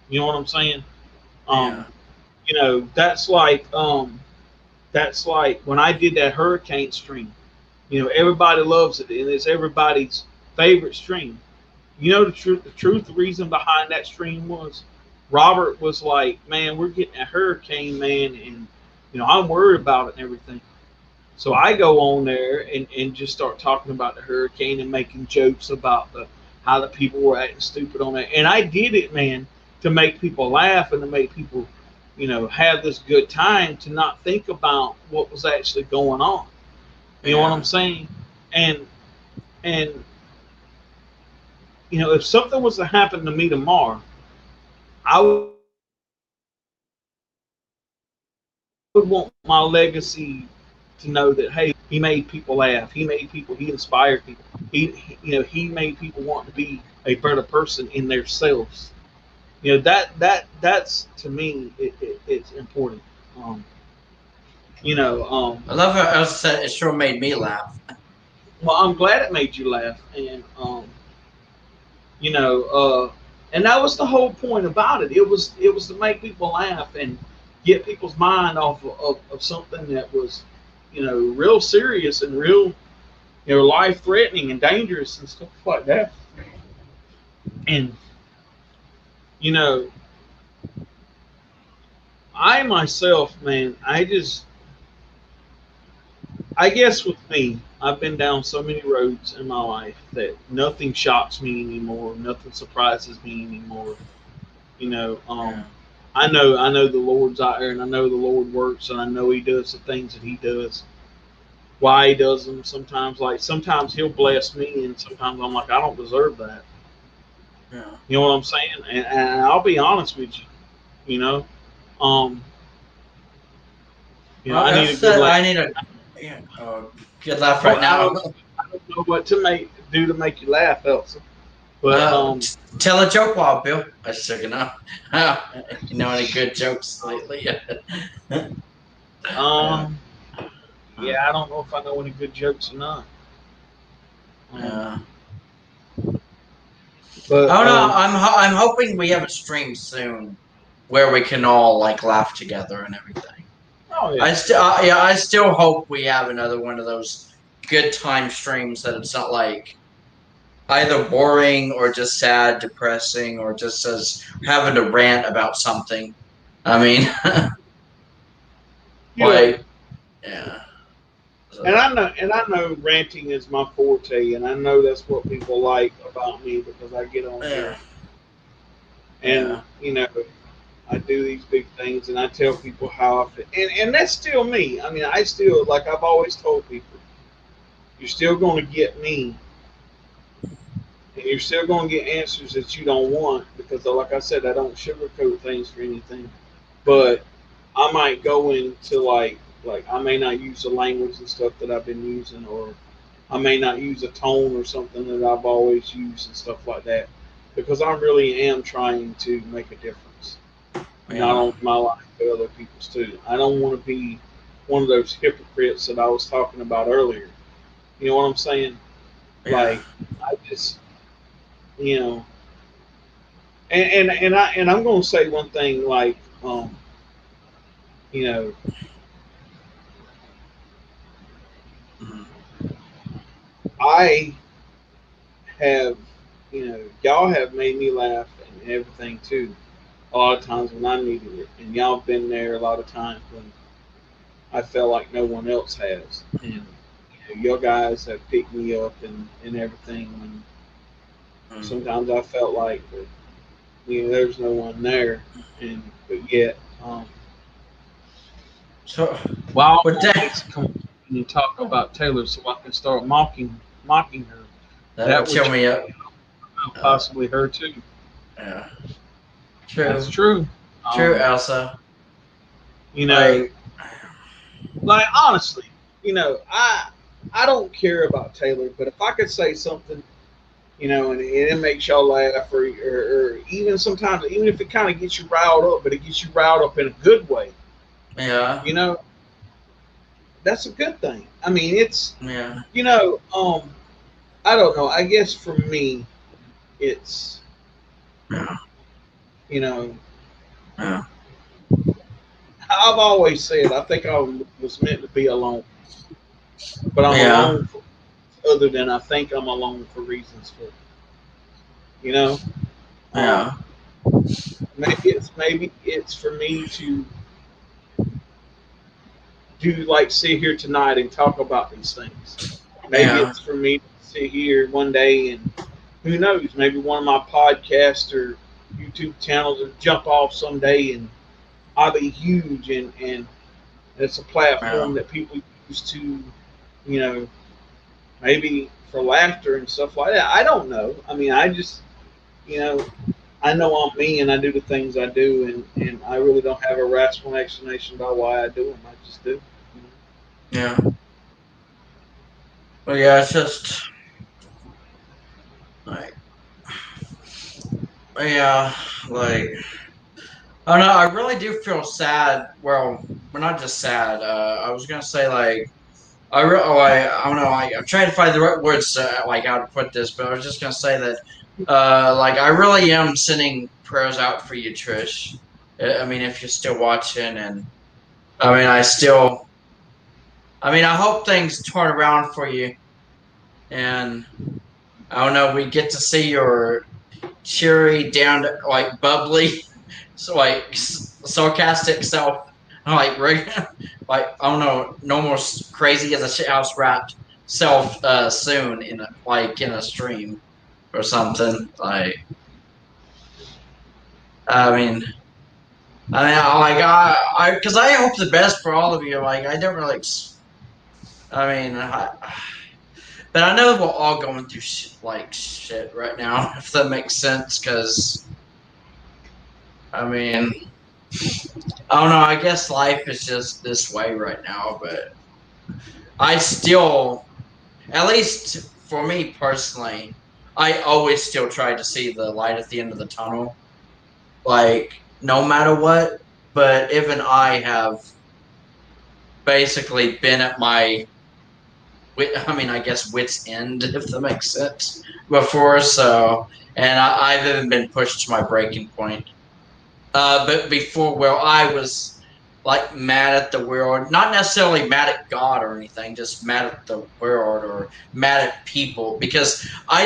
You know what I'm saying? Um, Yeah. that's like when I did that hurricane stream. Everybody loves it, and it's everybody's favorite stream. The reason behind that stream was Robert was like, man, we're getting a hurricane, man, and I'm worried about it and everything. So I go on there and just start talking about the hurricane and making jokes about how the people were acting stupid on it. And I did it, man, to make people laugh and to make people, have this good time, to not think about what was actually going on. You know what I'm Yeah. saying? And and if something was to happen to me tomorrow, I would want my legacy to know that, hey, Robert, he made people laugh. He made people. He inspired people. He made people want to be a better person in themselves. That's to me, it's important. Um, I love how Elsa said it sure made me laugh. well, I'm glad it made you laugh, and you know, uh, and that was the whole point about it. It was to make people laugh and get people's mind off of something that was, real serious and real, life threatening and dangerous and stuff like that. And you know, I myself, man, I guess with me, I've been down so many roads in my life that nothing shocks me anymore. Nothing surprises me anymore. You know, Yeah. I know the Lord's out there, and I know the Lord works, and I know He does the things that He does. why he does them. Sometimes he'll bless me, and sometimes I'm like, I don't deserve that. Yeah. You know what I'm saying? And I'll be honest with you. You know, um, Well, I need a that's good that. laugh. I need a good laugh right I now. don't know what to do to make you laugh, Elsa. But Tell a joke while Bill. I just took enough. You know any good jokes lately? Yeah. um, yeah, I don't know if I know any good jokes or not. Um, Yeah. but Oh no, I'm hoping we have a stream soon where we can all like laugh together and everything. oh yeah, I still hope we have another one of those good time streams that it's not like either boring or just sad, depressing, or just as having to rant about something. I mean, yeah. like, yeah. And So, I know ranting is my forte, and I know that's what people like about me because I get on yeah, here and yeah, I do these big things and I tell people how I feel, and that's still me. I mean, I still like I've always told people, you're still going to get me, and you're still going to get answers that you don't want because, like I said, I don't sugarcoat things for anything. But I might go into like I may not use the language and stuff that I've been using, or I may not use a tone or something that I've always used and stuff like that, because I really am trying to make a difference, not yeah, only in my life but other people's too. I don't want to be one of those hypocrites that I was talking about earlier. You know what I'm saying? yeah, Like I just, you know, and I'm going to say one thing, like, you know, mhm, I have, y'all have made me laugh and everything too. A lot of times when I needed it, and y'all have been there a lot of times when I felt like no one else has. And your guys have picked me up and everything. And mhm. sometimes I felt like that, there's no one there, and but yet, So, why what all day? makes come and talk about Taylor so I can start mocking her? That'll That would cheer me up. Uh, possibly her too. yeah, That's true, true. true, Um, Elsa. you know, Like, like honestly, I don't care about Taylor, but if I could say something, and it makes y'all laugh, or even sometimes, even if it kind of gets you riled up, but it gets you riled up in a good way, yeah, you know, that's a good thing. I mean, it's, yeah, you know, I don't know. I guess for me, it's, yeah, you know, yeah, I've always said I think I was meant to be alone, but I'm yeah, alone for other than I think I'm alone for reasons for, you know, um, yeah, maybe it's for me to do like sit here tonight and talk about these things. Maybe yeah, it's for me to sit here one day and who knows, maybe one of my podcast or YouTube channels will jump off someday and I'll be huge and it's a yeah, platform that people use to, you know, maybe for laughter and stuff like that. I don't know. I mean, you know, I know I'm me and I do the things I do and I really don't have a rational explanation about why I do them. I just do. yeah. Well, yeah, it's just like, yeah, like. Oh no, I really do feel sad. Well, we're not just sad. I was gonna say like I don't know. I'm trying to find the right words like how to put this, but I was just gonna say that like I really am sending prayers out for you, Trish. I mean, if you're still watching, and I mean, I hope things turn around for you, and I don't know. We get to see your cheery, down to like bubbly, so like sarcastic self, like like I don't know, no more crazy as a shithouse wrapped self soon in a stream or something. Like I mean, because I hope the best for all of you. Like I don't really. I mean, but I know we're all going through shit right now, if that makes sense. Because I mean, I don't know. I guess life is just this way right now. But I still, at least for me personally, I always still try to see the light at the end of the tunnel. Like no matter what. But even I have basically been at my I mean, I guess wits end, if that makes sense, before. So, and I've even been pushed to my breaking point. But before, well, I was like mad at the world, not necessarily mad at God or anything, just mad at the world or mad at people because I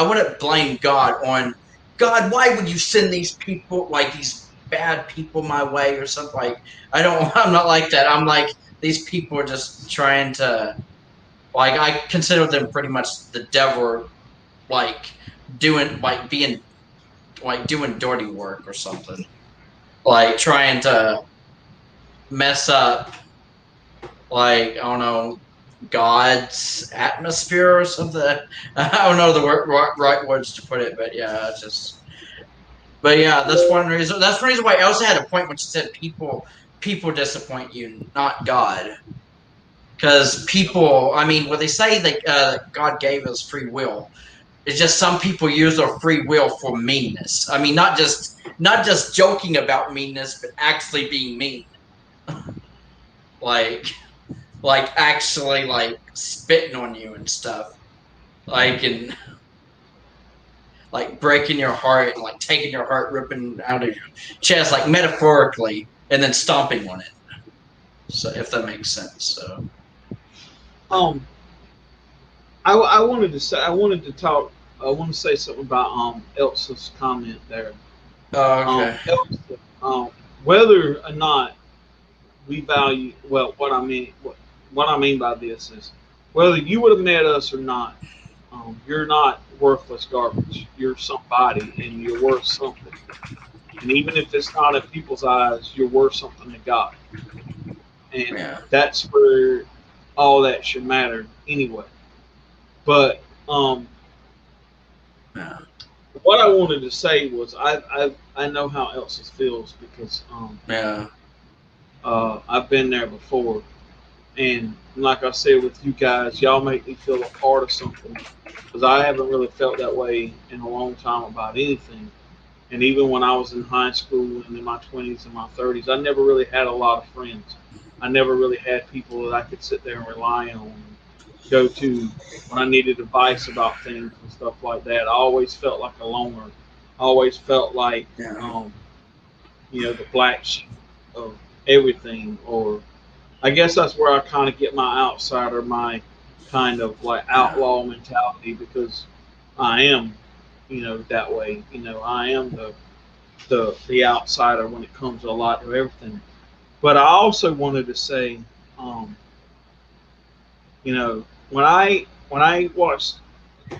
wouldn't blame God on God. Why would you send these people, like these bad people, my way or something? Like I don't, I'm not like that. I'm like these people are just trying to like I consider them pretty much the devil, like doing like being like doing dirty work or something, like trying to mess up like I don't know God's atmosphere or something. I don't know the right words to put it, but yeah, it's just. But yeah, that's one reason. That's one reason why Elsa had a point when she said people disappoint you, not God. Because people, I mean, when they say that God gave us free will, it's just some people use their free will for meanness. I mean, not just joking about meanness, but actually being mean, like like actually like spitting on you and stuff, like and like breaking your heart and like taking your heart, ripping out of your chest, like metaphorically, and then stomping on it. So if that makes sense. So Um, I wanted to say, I wanted to talk, I want to say something about Elsa's comment there. okay, Elsa, whether or not we value, well, what I mean by this is whether you would have met us or not, you're not worthless garbage. You're somebody, and you're worth something. And even if it's not in people's eyes, you're worth something to God. And yeah, that's where all that should matter anyway. But yeah, what I wanted to say was I know how Elsa feels because yeah, I've been there before, and like I said with you guys, y'all make me feel a part of something because I haven't really felt that way in a long time about anything. And even when I was in high school and in my 20s and my 30s, I never really had a lot of friends. I never really had people that I could sit there and rely on and go to when I needed advice about things and stuff like that. I always felt like a loner. I always felt like, yeah, um, the black sheep of everything. Or I guess that's where I kind of get my outsider, my kind of like yeah, outlaw mentality because I am, that way. I am the outsider when it comes to a lot of everything. But I also wanted to say, um, when I watched,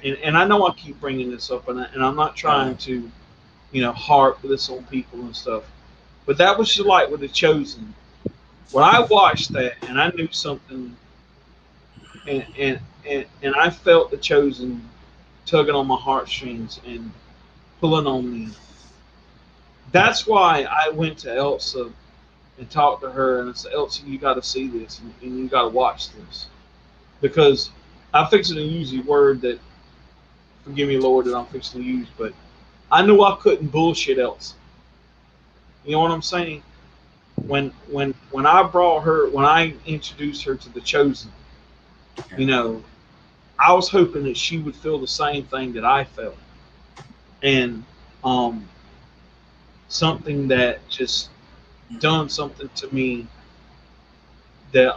and I know I keep bringing this up, and I'm not yeah, trying to, harp this on people and stuff, but that was just like with the Chosen. When I watched that, and I knew something, and I felt the Chosen tugging on my heartstrings and pulling on me. That's why I went to Elsa and talked to her and I said, Elsie, you got to see this and you got to watch this because I'm fixing to use a word that, forgive me, Lord, that I'm fixing to use, but I knew I couldn't bullshit Elsie. You know what I'm saying? When I brought her, when I introduced her to the Chosen, you yeah, know, I was hoping that she would feel the same thing that I felt, and um, something that just done something to me that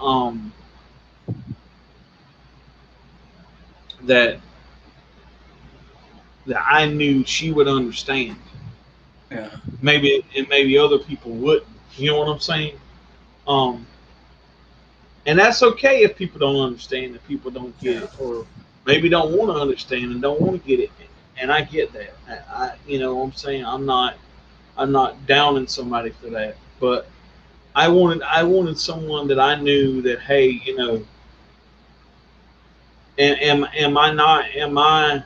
that that I knew she would understand. yeah, Maybe other people wouldn't. You know what I'm saying? Um, and that's okay if people don't understand, if people don't get yeah, it, or maybe don't want to understand and don't want to get it. And I get that. You know what I'm saying? I'm not downing somebody for that, but I wanted someone that I knew that, hey, am I not am I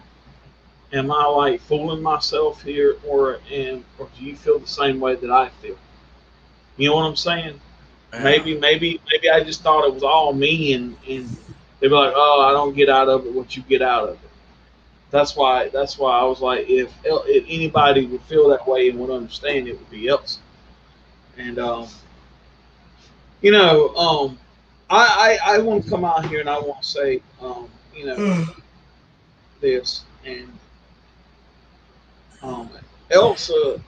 like fooling myself here, or do you feel the same way that I feel? You know what I'm saying? Yeah. Maybe I just thought it was all me, and they'd be like, oh, I don't get out of it what you get out of it. That's why I was like, if anybody would feel that way and would understand, it would be Elsa. And you know, I want to come out here and I want to say, you know, this, and um, Elsa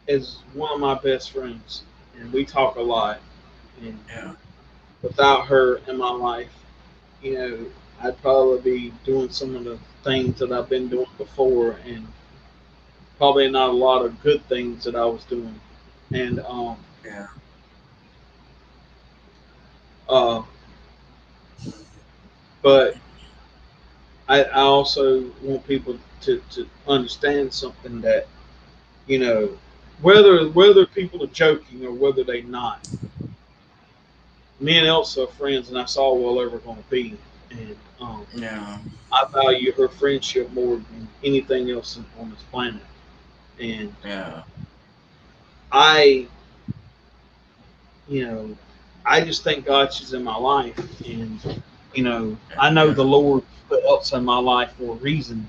is one of my best friends, and we talk a lot. And Yeah. without her in my life, you know, I'd probably be doing some of the things that I've been doing before, and probably not a lot of good things that I was doing. And Yeah. uh, but I also want people to understand something, that whether people are joking or whether they not, me and Elsa are friends, and that's all we're ever going to be. And Yeah. I value her friendship more than anything else on this planet. And Yeah. I, you know, I just thank God she's in my life, and I know the Yeah. Lord put Elsa in my life for a reason,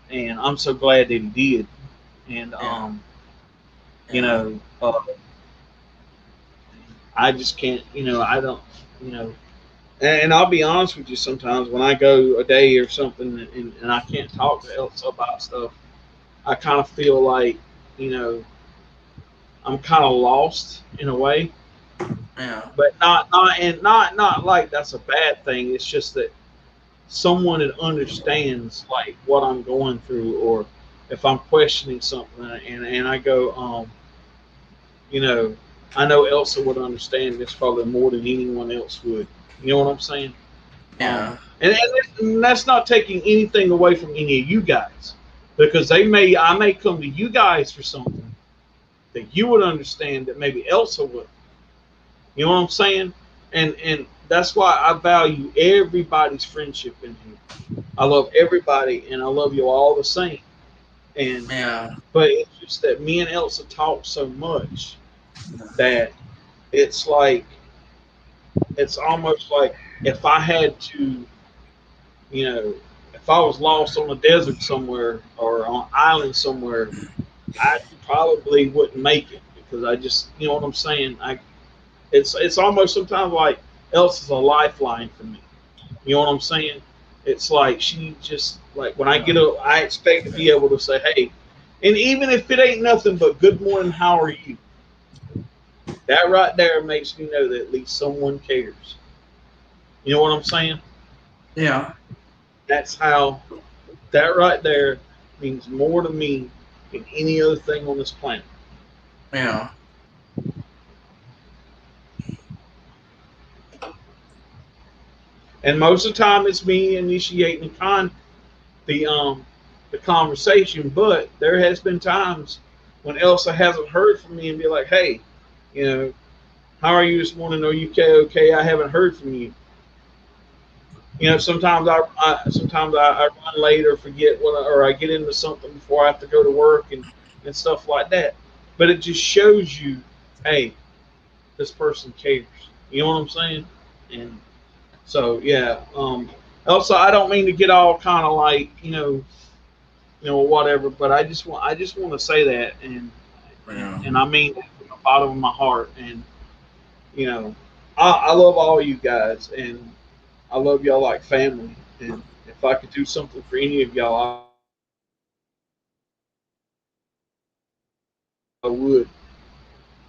and I'm so glad that He did. And Yeah. Yeah. I just can't, I don't, you know, and I'll be honest with you. Sometimes when I go a day or something, and I can't talk to Elsa about stuff, I kind of feel like, you know, I'm kind of lost in a way, Yeah. but not like that's a bad thing. It's just that someone that understands like what I'm going through, or if I'm questioning something, and I go, you know, I know Elsa would understand this probably more than anyone else would. You know what I'm saying? Yeah. And that's not taking anything away from any of you guys, because I may come to you guys for something that you would understand that maybe Elsa would. You know what I'm saying? And that's why I value everybody's friendship in here. I love everybody, and I love you all the same. And Yeah. but it's just that me and Elsa talk so much that it's like it's almost like if I had to, you know, if I was lost on a desert somewhere or on an island somewhere, I probably wouldn't make it, because I just, you know what I'm saying. It's almost sometimes like Elsa's a lifeline for me. You know what I'm saying? It's like she just like when I get up, I expect to be able to say, "Hey," and even if it ain't nothing but "Good morning, how are you?" That right there makes me know that at least someone cares. You know what I'm saying? Yeah. That's how that right there means more to me than any other thing on this planet. Yeah. And most of the time, it's me initiating the the conversation. But there has been times when Elsa hasn't heard from me and be like, "Hey, you know, how are you this morning? Are you okay? Okay, I haven't heard from you." Sometimes I run late or forget or I get into something before I have to go to work, and stuff like that. But it just shows you, hey, this person cares. You know what I'm saying? And so yeah. Also, I don't mean to get all kind of like whatever, but I just want to say that, and Yeah. and I mean that from the bottom of my heart. And you know, I love all you guys, and I love y'all like family. And if I could do something for any of y'all, I would.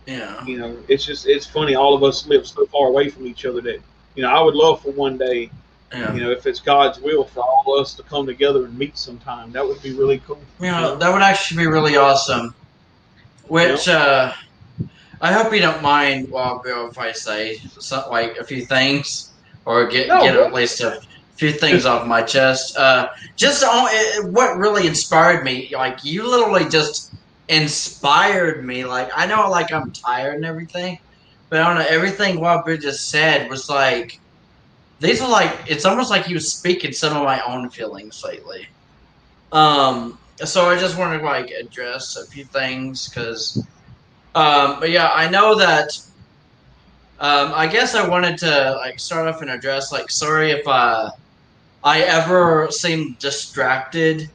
Yeah. It's funny. All of us live so far away from each other that I would love for one day, Yeah. if it's God's will, for all of us to come together and meet sometime. That would be really cool. That would actually be really awesome. Yeah. Which I hope you don't mind, well, Bill, if I say something like a few things, or No, get go at least a few things off my chest. Just what really inspired me, like you literally just inspired me. Like I know, like I'm tired and everything, but I don't know. Everything Wild Bill just said was like these are like it's almost like he was speaking some of my own feelings lately. So I just wanted to like address a few things because, but yeah, I know that. I guess I wanted to like start off and address like sorry if I ever seem distracted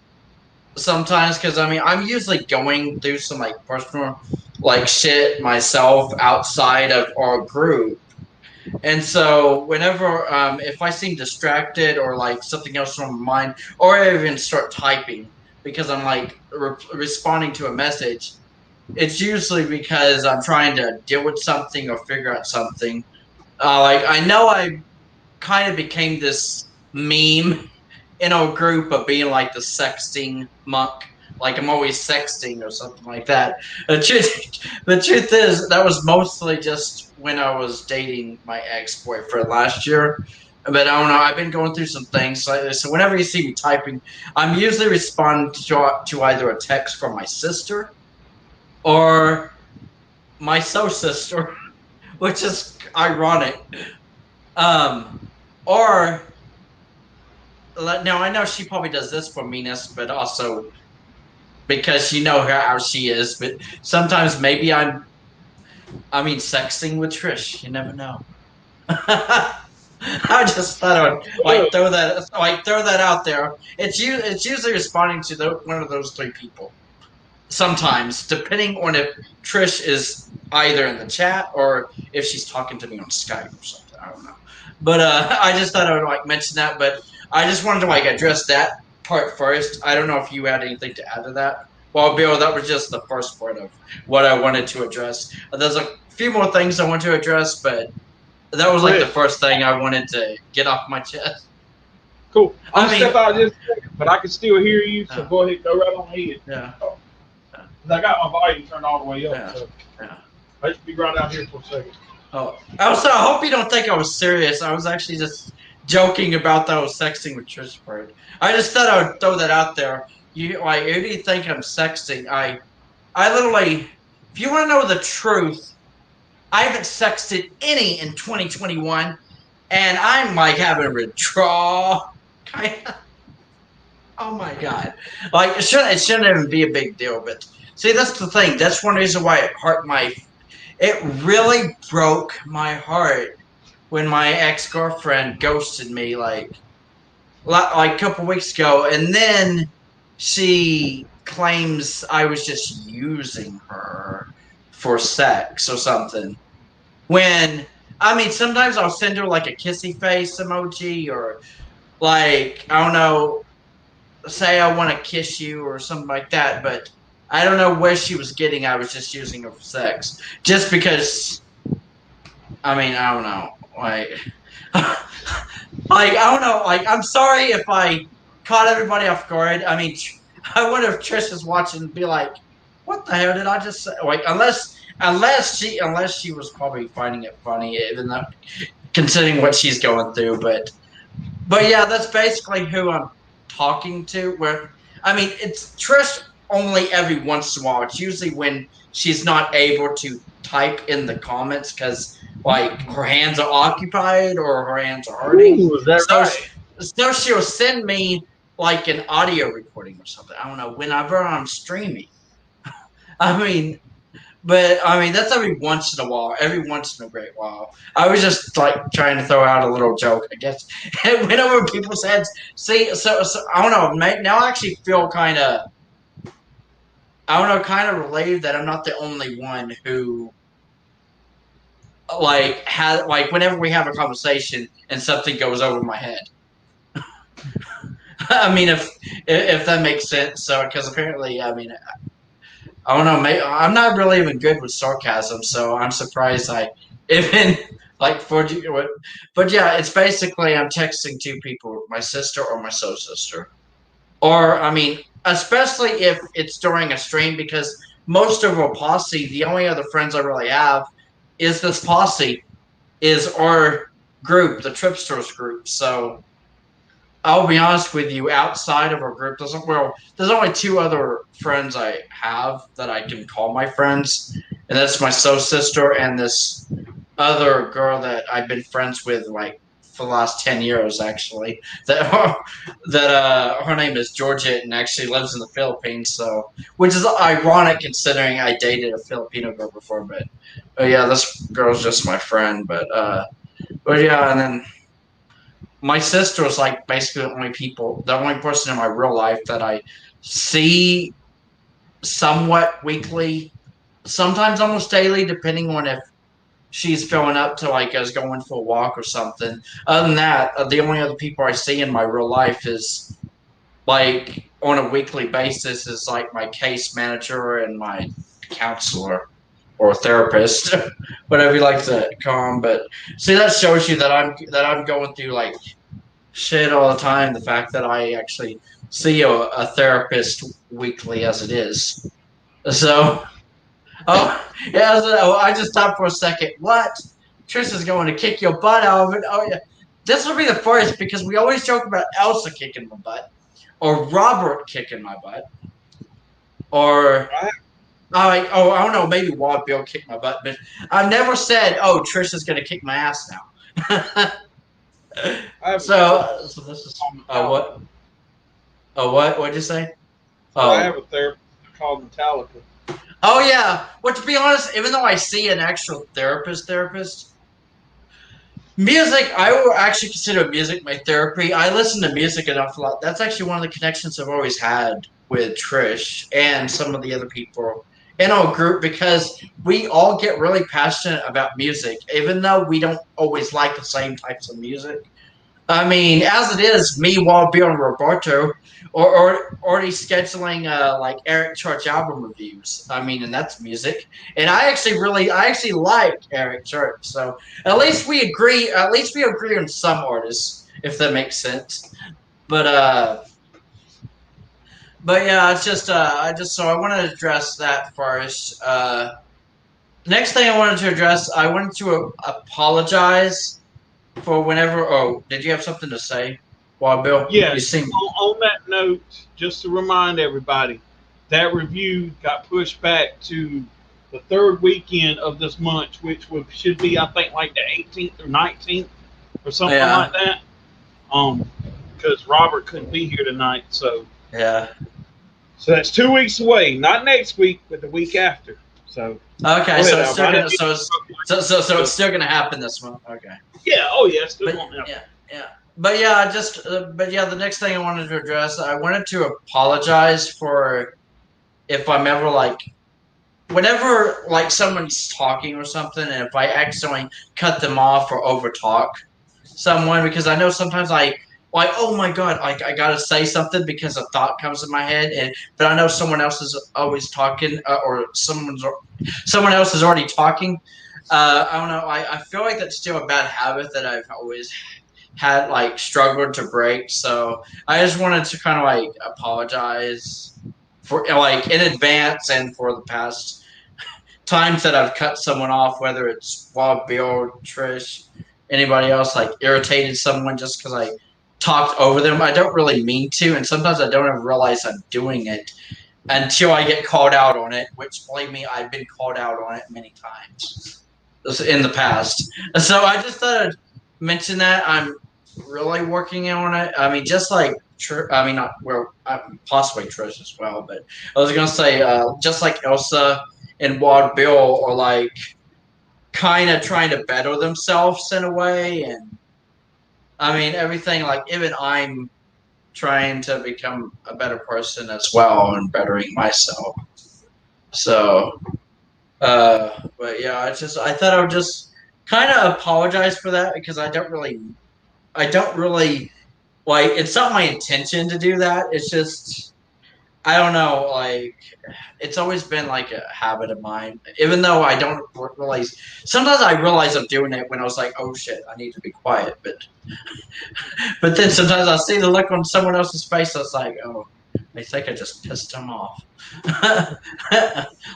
sometimes because I mean I'm usually going through some like personal like shit myself outside of our group. And so whenever if I seem distracted or like something else on my mind, or I even start typing because I'm like responding to a message, it's usually because I'm trying to deal with something or figure out something. Like I know I kind of became this meme in our group of being like the sexting monk. Like I'm always sexting or something like that. The truth is that was mostly just when I was dating my ex boyfriend last year. But I don't know. I've been going through some things lately. So whenever you see me typing, I'm usually responding to either a text from my sister or my so sister, which is ironic. Or now I know she probably does this for meanness, but also because you know how she is. But sometimes maybe I mean, sexting with Trish. You never know. I just thought I would Look, like throw that out there. It's usually responding to one of those three people. Sometimes, depending on if Trish is either in the chat or if she's talking to me on Skype or something. I don't know. But I just thought I would like mention that. But I just wanted to like address that part first. I don't know if you had anything to add to that. Well, Bill, that was just the first part of what I wanted to address. There's a few more things I want to address, but that was like the Chris, first thing I wanted to get off my chest. cool. I'm I gonna mean, step out just a second, but I can still hear you. So yeah, go ahead, go right on ahead. yeah, Oh, 'cause I got my volume turned all the way up, yeah, so yeah. I just be right out here for a second. Oh, also, I hope you don't think I was serious. I was actually just joking about that I was sexting with Trish Bird. I just thought I would throw that out there. You like, who do you think I'm sexting? I literally, if you want to know the truth, I haven't sexted any in 2021, and I'm like having withdrawal. Kind of. Oh my god! Like it shouldn't even be a big deal, but see, that's the thing. That's one reason why it really broke my heart when my ex girlfriend ghosted me like a couple weeks ago, and then she claims I was just using her for sex or something. When I mean, sometimes I'll send her like a kissy face emoji or like I don't know, say I want to kiss you or something like that, but I don't know where she was getting. I was just using her for sex, just because. I mean, I don't know, like. Like I don't know. Like I'm sorry if I caught everybody off guard. I mean, I wonder if Trish is watching and be like, "What the hell did I just say?" Like unless she was probably finding it funny, even though considering what she's going through. But yeah, that's basically who I'm talking to. Where I mean, it's Trish only every once in a while. It's usually when she's not able to type in the comments because like her hands are occupied or her hands are hurting. Ooh, is that So right? so she'll send me like an audio recording or something. I don't know whenever I'm streaming. I mean, but I mean, that's every once in a while, every once in a great while. I was just like trying to throw out a little joke, I guess. And whenever people said, see, so I don't know, now I actually feel kind of, I don't know, kind of relieved that I'm not the only one who, like, has, like, whenever we have a conversation and something goes over my head. I mean, if that makes sense. So, because apparently, I mean, I don't know. Maybe, I'm not really even good with sarcasm, so I'm surprised I even like for you. But yeah, it's basically I'm texting two people, my sister or my soul sister, or I mean, especially if it's during a stream, because most of our posse, the only other friends I really have is this posse, is our group, the Tripsters group. So I'll be honest with you. Outside of our group, there's only two other friends I have that I can call my friends, and that's my soul sister and this other girl that I've been friends with like for the last 10 years actually. That her name is Georgia and actually lives in the Philippines. So, which is ironic considering I dated a Filipino girl before. But yeah, this girl's just my friend. But yeah, and then my sister is like basically the only person in my real life that I see somewhat weekly, sometimes almost daily, depending on if she's filling up to like us going for a walk or something. Other than that, the only other people I see in my real life is like on a weekly basis is like my case manager and my counselor or therapist, whatever you like to call them. But see, that shows you that I'm going through like shit all the time. The fact that I actually see a therapist weekly as it is. So, oh yeah. So I just stopped for a second. What? Tristan's going to kick your butt out of it. Oh yeah. This will be the first because we always joke about Elsa kicking my butt, or Robert kicking my butt, or I I don't know, maybe Wild Bill kicked my butt, but I've never said, "Oh, Tristan's going to kick my ass now." I have a So this therapist is called Metallica. what? Oh, what? What'd you say? Said I Oh, have a therapist called Metallica. oh yeah. Well, to be honest, even though I see an actual therapist, music, I will actually consider music my therapy. I listen to music an awful lot. That's actually one of the connections I've always had with Trish and some of the other people in our group because we all get really passionate about music, even though we don't always like the same types of music. I mean, as it is, me, Wild Bill, and Roberto or already scheduling like Eric Church album reviews. I mean, and that's music. And I actually like Eric Church. So at least we agree. At least we agree on some artists, if that makes sense. But uh, but yeah, it's just so I wanted to address that first. Next thing I wanted to address, I wanted to apologize for whenever. Oh, did you have something to say, Wild Bill? You Yes. seem On that note, just to remind everybody, that review got pushed back to the third weekend of this month, which should be, I think, like the 18th or 19th or something yeah, like that. Um, because Robert couldn't be here tonight, yeah. so that's 2 weeks away. Not next week, but the week after. So Okay, go so ahead, it's Albert. still I didn't gonna mean to so go. it's still gonna happen this month. Okay, Yeah. Oh yeah, it's still but going to happen. yeah, yeah, but yeah, the next thing I wanted to address, I wanted to apologize for if I'm ever like whenever like someone's talking or something, and if I accidentally cut them off or overtalk someone because I know sometimes I like oh my god like I gotta say something because a thought comes in my head and but I know someone else is always talking or someone else is already talking. I don't know. I feel like that's still a bad habit that I've always had like struggled to break. So I just wanted to kind of like apologize for like in advance and for the past times that I've cut someone off, whether it's Wild Bill, Trish, anybody else, like irritated someone just because I talked over them. I don't really mean to, and sometimes I don't even realize I'm doing it until I get called out on it. Which, believe me, I've been called out on it many times in the past. So I just thought I'd mention that I'm really working on it. I mean, just like I mean, not well, possibly Trish as well, but I was gonna say, just like Elsa and Wild Bill are like kind of trying to better themselves in a way, and I mean everything. Like even I'm trying to become a better person as well and bettering myself. So, but yeah, I thought I would just kind of apologize for that because I don't really like. It's not my intention to do that. It's just I don't know, like it's always been like a habit of mine. Even though I don't realize, sometimes I realize I'm doing it when I was like, "Oh shit, I need to be quiet." But then sometimes I see the look on someone else's face. I was like, "Oh, I think I just pissed him off." I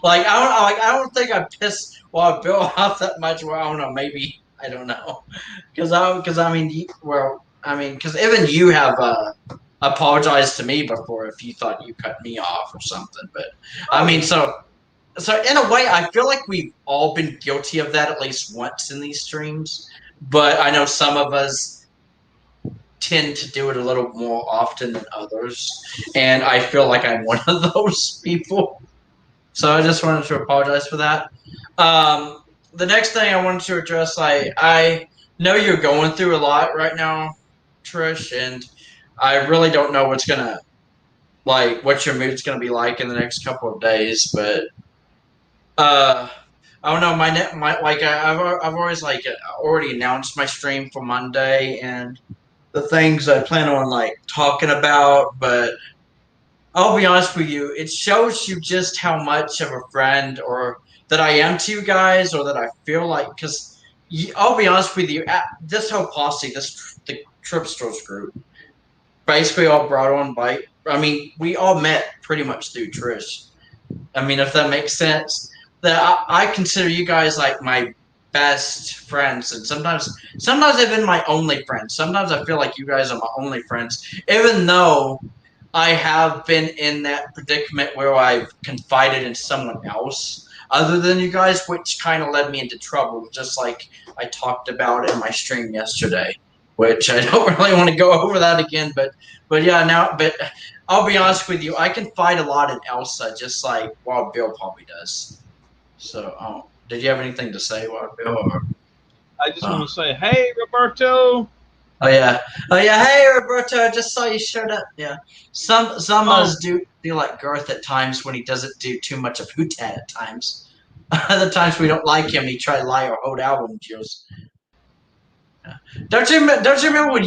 don't think I pissed well Bill off that much. Well, I don't know, maybe I don't know, because I mean, well. I mean, because even you have apologized to me before if you thought you cut me off or something. But I mean, so in a way, I feel like we've all been guilty of that at least once in these streams. But I know some of us tend to do it a little more often than others, and I feel like I'm one of those people. So I just wanted to apologize for that. The next thing I wanted to address, I know you're going through a lot right now, Trish, and I really don't know what's gonna what your mood's gonna be like in the next couple of days, but uh, I don't know. I've always already announced my stream for Monday and the things I plan on talking about, but I'll be honest with you, it shows you just how much of a friend or that I am to you guys, or that I feel like, because I'll be honest with you, this whole posse, the Tripsters group, basically all brought on by, I mean, we all met pretty much through Trish. I mean, if that makes sense, that I consider you guys like my best friends, and sometimes they've been my only friends. Sometimes I feel like you guys are my only friends, even though I have been in that predicament where I've confided in someone else other than you guys, which kind of led me into trouble, just like I talked about in my stream yesterday. Which I don't really want to go over that again, but yeah, but I'll be honest with you, I confide a lot in Elsa, just like Wild Bill probably does. So, did you have anything to say, Wild Bill? Or, I just want to say, hey, Roberto. oh yeah, oh yeah. Hey, Roberto, I just saw you showed up. Yeah, some of us do feel like Garth at times when he doesn't do too much of Hootat at times. Other times we don't like him. He try to lie or hold album deals. Yeah. Don't you remember when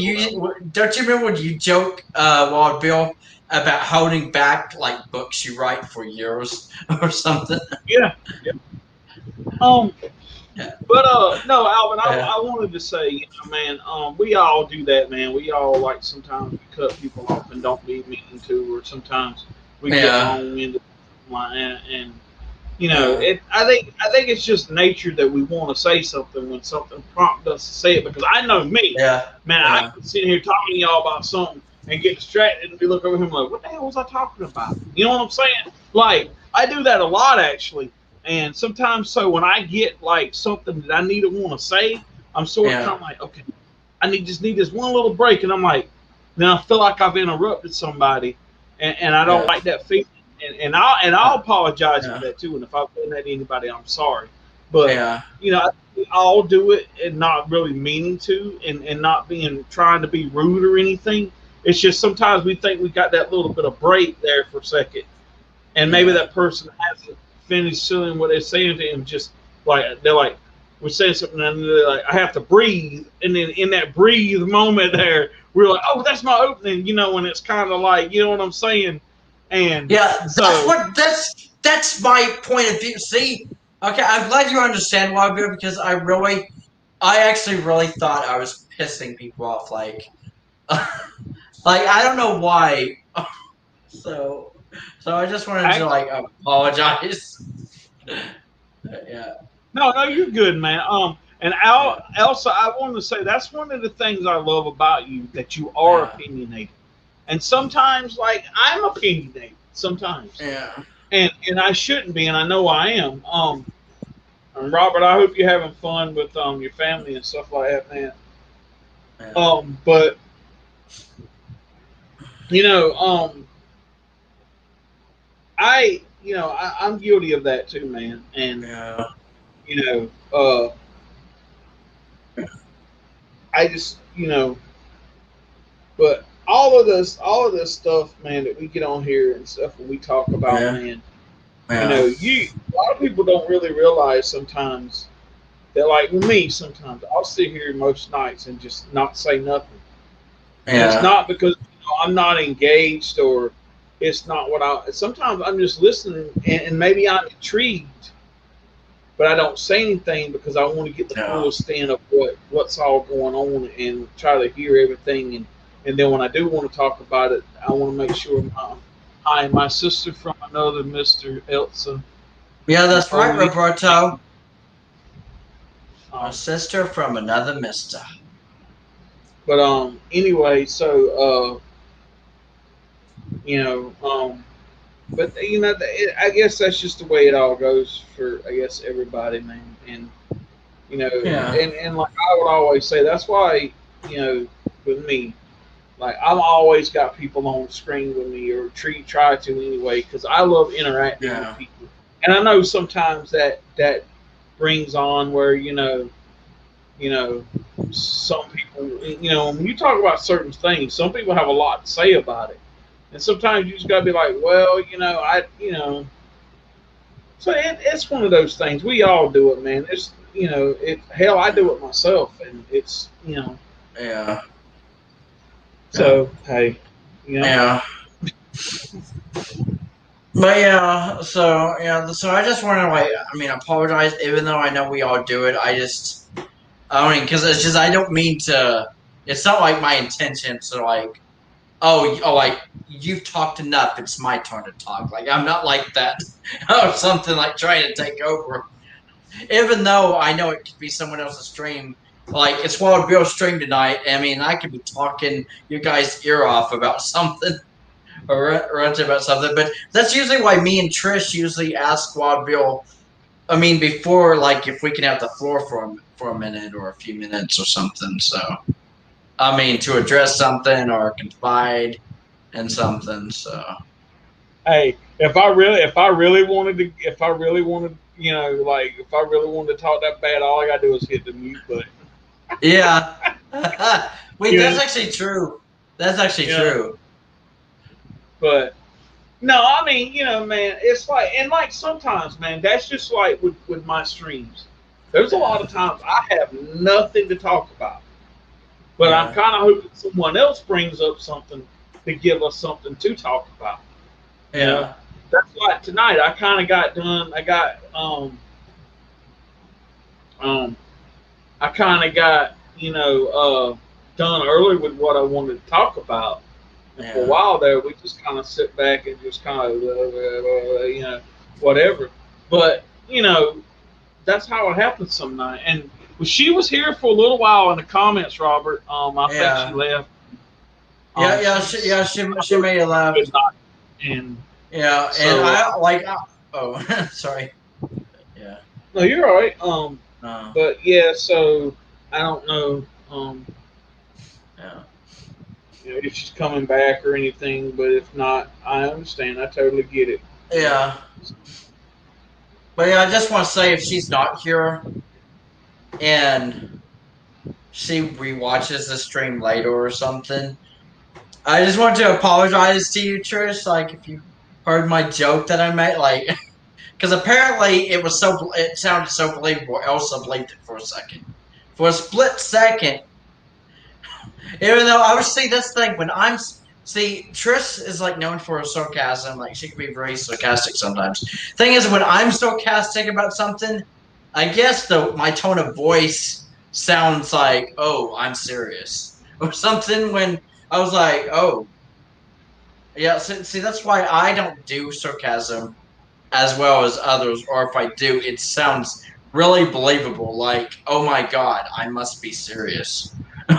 you joke, Wild Bill, about holding back like books you write for years or something? Yeah. Yeah. Um, Yeah. But no, Alvin, Yeah. I wanted to say, man, we all do that, man. We all like sometimes we cut people off and don't be meaning to, or sometimes we get Yeah. long winded like that, and Yeah. it. I think it's just nature that we want to say something when something prompts us to say it. Because I know me, Yeah. man, I Yeah. can sit here talking to y'all about something and get distracted and be looking over him like, what the hell was I talking about? You know what I'm saying? Like I do that a lot actually. And sometimes, so when I get like something that I need to want to say, I'm sort of kind of like, okay, just need this one little break, and I'm like, then I feel like I've interrupted somebody, and I don't Yeah. like that feeling, and I'll apologize Yeah. for that too. And if I've done that to anybody, I'm sorry. But Yeah. we all do it and not really meaning to, and not being trying to be rude or anything. It's just sometimes we think we got that little bit of break there for a second, and maybe Yeah. that person hasn't finished saying what they're saying to him. Just like they're like, we're saying something, and they're like, I have to breathe, and then in that breathe moment there, we're like, oh, that's my opening, and it's kind of like, you know what I'm saying, and Yeah. so That's my point of view. See, okay, I'm glad you understand why, because I actually really thought I was pissing people off. Like I don't know why. So, so I just wanted to actually, apologize. Yeah. no, no, you're good, man. And Yeah. Elsa, I wanted to say that's one of the things I love about you, that you are Yeah. opinionated, and sometimes like I'm opinionated sometimes, Yeah. and I shouldn't be, and I know I am. And Robert, I hope you're having fun with your family and stuff like that, man. Yeah. But you know, I'm guilty of that too, man. And Yeah. you know, uh, I just, but all of this stuff, man, that we get on here and stuff, and we talk about, Yeah. man. Yeah. A lot of people don't really realize sometimes that, like with me, sometimes I'll sit here most nights and just not say nothing. And it's Yeah. not because I'm not engaged, or it's not what I. Sometimes I'm just listening, and maybe I'm intrigued, but I don't say anything because I want to get the Yeah. full stand of what's all going on and try to hear everything. And then when I do want to talk about it, I want to make sure my sister from another Mr. Elsa, Yeah, my that's right, oldie, Roberto. My um, sister from another mister. But anyway, so you know, but you know, I guess that's just the way it all goes for I guess everybody, man. And you know, Yeah. and like I would always say, that's why you know, with me, like I'm always got people on the screen with me, or try to anyway, because I love interacting with Yeah. people. And I know sometimes that brings on where you know, some people, you know, when you talk about certain things, some people have a lot to say about it, and sometimes you just gotta be like, well, you know, so it's one of those things. We all do it, man. It's hell, I do it myself, and it's Yeah. Yeah. so hey, you know, Yeah. But yeah, so I just want to apologize. Even though I know we all do it, I mean, because it's just I don't mean to. It's not like my intention to like, like you've talked enough. It's my turn to talk. Like I'm not like that, or something like trying to take over. Even though I know it could be someone else's stream. Like it's Wild Bill stream tonight. I mean, I could be talking your guys' ear off about something or rant about something. But that's usually why me and Trish usually ask Wild Bill. I mean, before like if we can have the floor for a minute or a few minutes or something. So I mean, to address something or confide in something. So hey, if I really wanted, you know, like if I really wanted to talk that bad, all I gotta do is hit the mute button. yeah. Wait, You that's know, actually true. That's actually you know, true. but no, I mean, you know, man, it's like, and like sometimes, man, that's just like with my streams. There's a lot Yeah. of times I have nothing to talk about, but I'm Yeah. kind of hoping someone else brings up something to give us something to talk about. You know, Yeah. that's like tonight. I kind of got done. Um, I kind of got done early with what I wanted to talk about. And for a Yeah. while there, we just kind of sit back and just kind of, whatever. But, that's how it happens some night. And she was here for a little while in the comments, Robert. I think she Yeah. left. Yeah. Yeah. She's She may have left. good night. And Yeah. And so, I like. Oh, sorry. Yeah. no, you're all right. No. But yeah, so I don't know, Yeah. if she's coming back or anything. But if not, I understand. I totally get it. You know. Yeah. But yeah, I just want to say if she's not here and she rewatches the stream later or something, I just want to apologize to you, Trish. Like if you heard my joke that I made, like because apparently it sounded so believable. Elsa believed it for a second, for a split second. Even though I was see this thing when I'm see Trish is like known for her sarcasm. Like she can be very sarcastic sometimes. Thing is, when I'm sarcastic about something, I guess my tone of voice sounds like, oh, I'm serious or something. When I was like, oh, yeah. See, that's why I don't do sarcasm as well as others, or if I do, it sounds really believable. Like, oh my god, I must be serious,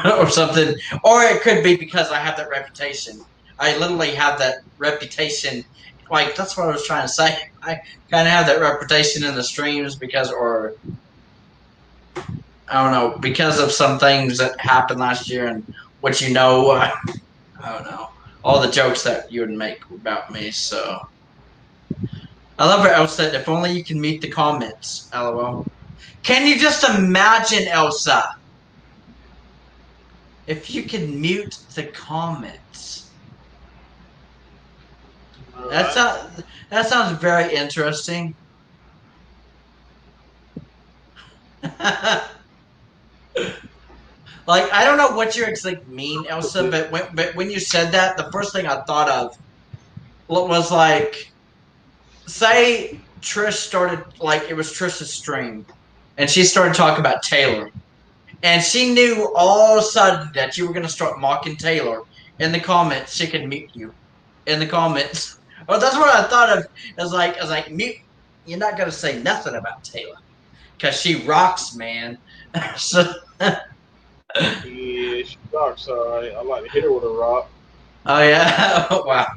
or something. Or it could be because I have that reputation. I literally have that reputation. Like that's what I was trying to say. I kind of have that reputation in the streams because, or I don't know, because of some things that happened last year and what I don't know, all the jokes that you would make about me. So I love it, Elsa. If only you can meet the comments. LOL. Can you just imagine, Elsa, if you can mute the comments? All That right. sounds that sounds very interesting. Like I don't know what you exactly mean, Elsa, but when you said that, the first thing I thought of was like, say Trish started like it was Trish's stream, and she started talking about Taylor, and she knew all of a sudden that you were going to start mocking Taylor in the comments. She can mute you in the comments. Well, that's what I thought of. As like mute. You're not going to say nothing about Taylor because she rocks, man. So Yeah, she sucks. So I like to hit her with a rock. Oh yeah. Wow.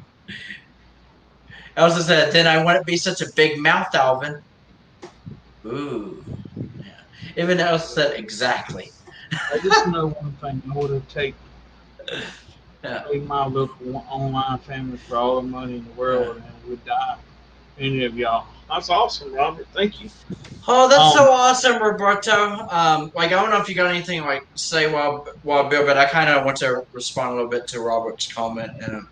Elsa said, "Then I wouldn't be such a big mouth, Alvin." Ooh. Yeah. Even Elsa said, "Exactly." I just know one thing. I would have Yeah. take my little online family for all the money in the Yeah. world, and it would die. Any of y'all. That's awesome, Robert. Thank you. Oh, that's Um, so awesome, Roberto. Like I don't know if you got anything like say while Bill, but I kind of want to respond a little bit to Robert's comment in a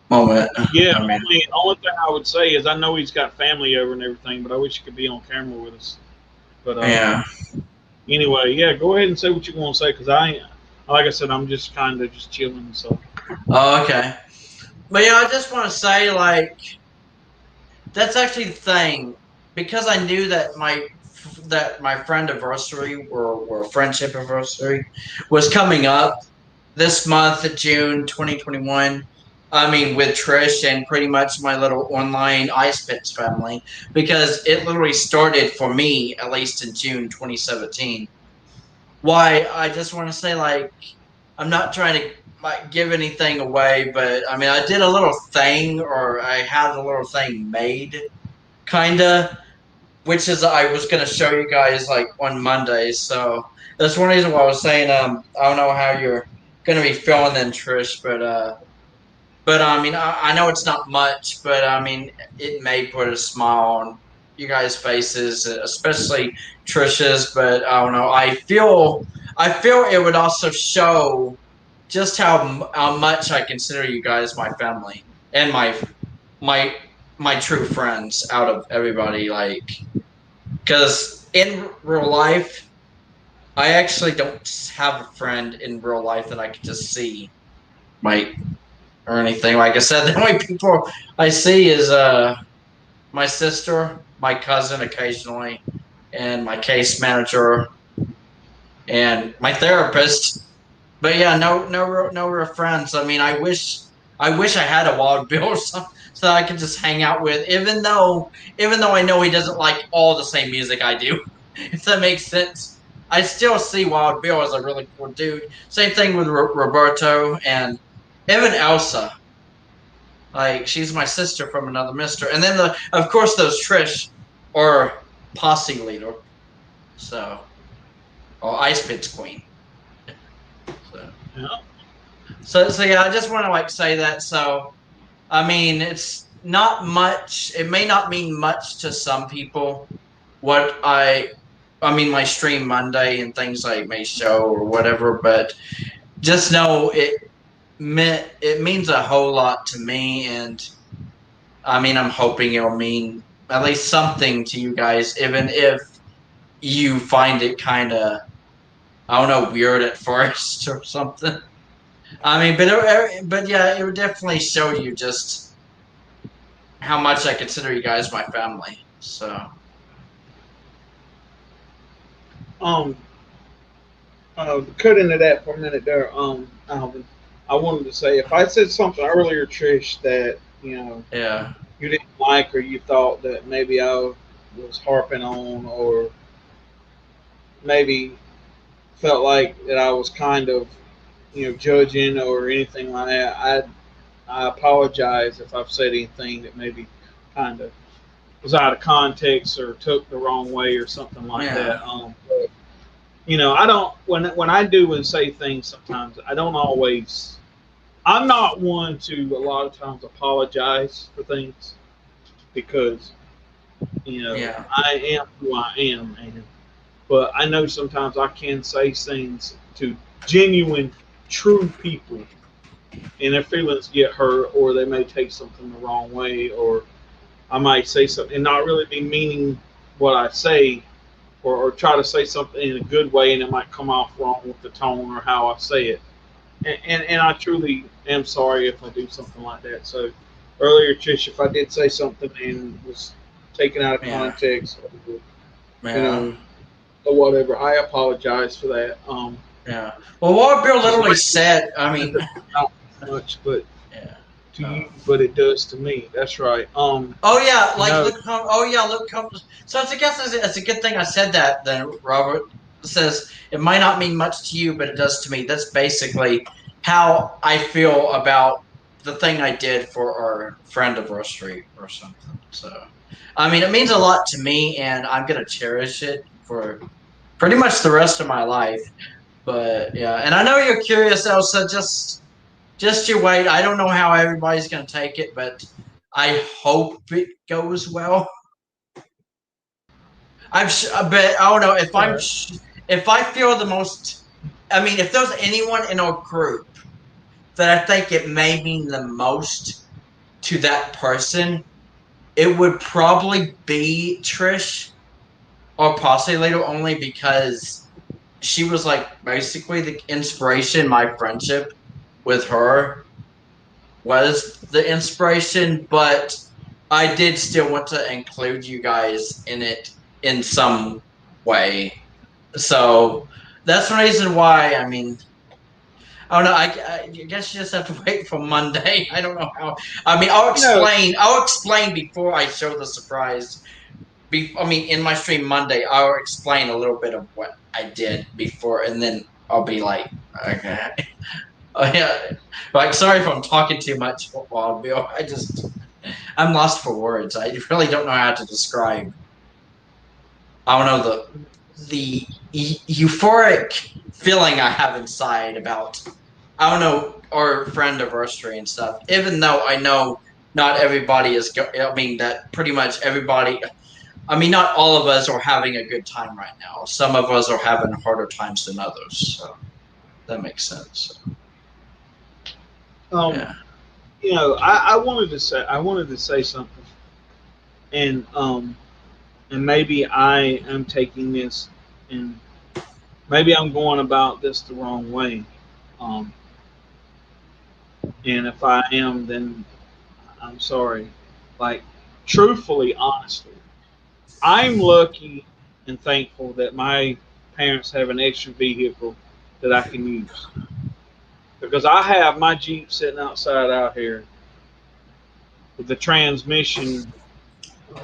moment. yeah. I mean, Only thing I would say is I know he's got family over and everything, but I wish he could be on camera with us. But yeah. anyway, yeah. Go ahead and say what you want to say, because like I said, I'm just kind of just chilling. So Oh, okay. But yeah, I just want to say like that's actually the thing because I knew that my friend anniversary or friendship anniversary was coming up this month of June 2021. I mean, with Trish and pretty much my little online ice pits family, because it literally started for me at least in June 2017. Why? I just want to say, like, I'm not trying to like give anything away, but I mean, I did a little thing, or I had a little thing made, kinda, which is I was gonna show you guys like on Monday. So that's one reason why I was saying I don't know how you're gonna be feeling then, Trish, but I mean I know it's not much, but I mean it may put a smile on you guys' faces, especially Trish's. But I don't know. I feel it would also show just how much I consider you guys my family and my my true friends out of everybody. Like because in real life, I actually don't have a friend in real life that I could just see, like, or anything. Like I said, the only people I see is my sister, my cousin occasionally, and my case manager and my therapist. But yeah, no real friends. I mean, I wish I had a wild bill or something so that I could just hang out with. Even though I know he doesn't like all the same music I do, if that makes sense. I still see Wild Bill as a really cool dude. Same thing with Roberto and even Elsa. Like she's my sister from another mister, and then of course those Trish or posse leader. So or Ice Pits Queen. So. yeah. So yeah, I just want to like say that. So I mean, it's not much. It may not mean much to some people. What I mean, my stream Monday and things I may show or whatever, but just know it means a whole lot to me, and I mean, I'm hoping it'll mean at least something to you guys, even if you find it kind of I don't know weird at first or something. I mean, but yeah, it would definitely show you just how much I consider you guys my family. So Um, cut into that for a minute there, Alvin. I wanted to say if I said something earlier, Trish, that yeah, you didn't like or you thought that maybe I was harping on or maybe felt like that I was kind of judging or anything like that, I apologize if I've said anything that maybe kind of was out of context or took the wrong way or something like yeah, that. But, I don't when I do and say things sometimes I don't always. I'm not one to a lot of times apologize for things because yeah, I am who I am, and but I know sometimes I can say things to genuine, true people, and their feelings get hurt, or they may take something the wrong way, or I might say something and not really be meaning what I say, or try to say something in a good way, and it might come off wrong with the tone or how I say it. And I truly am sorry if I do something like that. So earlier, Trish, if I did say something and was taken out of yeah, context, or, you yeah, know, or whatever, I apologize for that. yeah. Well, what Bill Just literally like said, I mean, not much, but yeah. to you, but it does to me. That's right. Oh yeah, like No, look. Oh yeah, look. So it's I guess it's a good thing I said that then, Robert. says it might not mean much to you, but it does to me. That's basically how I feel about the thing I did for our friend anniversary or something. So, I mean, it means a lot to me, and I'm gonna cherish it for pretty much the rest of my life. But yeah, and I know you're curious, Elsa. Just you wait. I don't know how everybody's gonna take it, but I hope it goes well. But I don't know if All right. if I feel the most. I mean, if there's anyone in our group that I think it may mean the most to that person, it would probably be Trish or possibly later, only because she was like basically the inspiration. My friendship with her was the inspiration, but I did still want to include you guys in it in some way. So that's the reason why. I mean, I don't know. I guess you just have to wait for Monday. I don't know how. I mean, I'll You know, explain. I'll explain before I show the surprise. I mean, in my stream Monday, I'll explain a little bit of what I did before, and then I'll be like, okay. Oh yeah, like sorry if I'm talking too much, Bill. I'm lost for words. I really don't know how to describe. I don't know the euphoric feeling I have inside about. I don't know our friend anniversary and stuff. Even though I know not everybody is. I mean that pretty much everybody. I mean, not all of us are having a good time right now. Some of us are having harder times than others. So that makes sense. um, Yeah. I wanted to say something, and and maybe I am taking this, and maybe I'm going about this the wrong way. Um, and if I am, then I'm sorry. Like, truthfully, honestly, I'm lucky and thankful that my parents have an extra vehicle that I can use, because I have my Jeep sitting outside out here with the transmission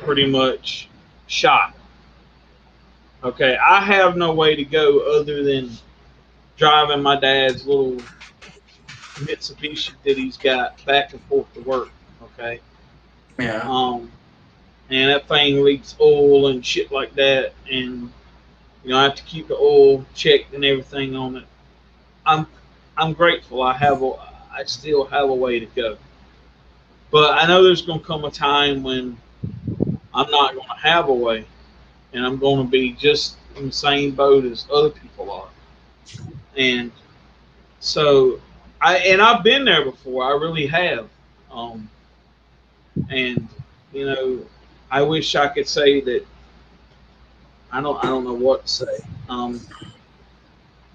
pretty much shot. Okay, I have no way to go other than driving my dad's little Mitsubishi that he's got back and forth to work. Okay, Yeah. um, and that thing leaks oil and shit like that, and I have to keep the oil checked and everything on it. I'm I'm grateful. I still have a way to go, but I know there's going to come a time when I'm not going to have a way, and I'm going to be just in the same boat as other people are. And so, I've been there before. I really have. Um, and you know, I wish I could say that I don't know what to say.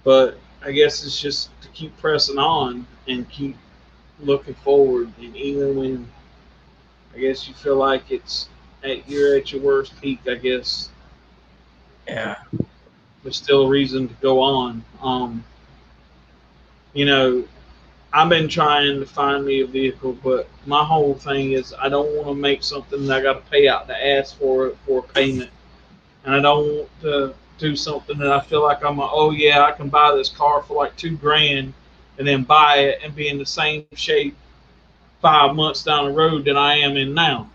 But I guess it's just to keep pressing on and keep looking forward. And even when I guess you feel like you're at your worst peak, I guess Yeah. there's still a reason to go on. You know, I've been trying to find me a vehicle, but my whole thing is I don't want to make something that I got to pay out the ass for a payment, and I don't want to do something that I feel like oh yeah, I can buy this car for like 2 grand, and then buy it and be in the same shape 5 months down the road that I am in now.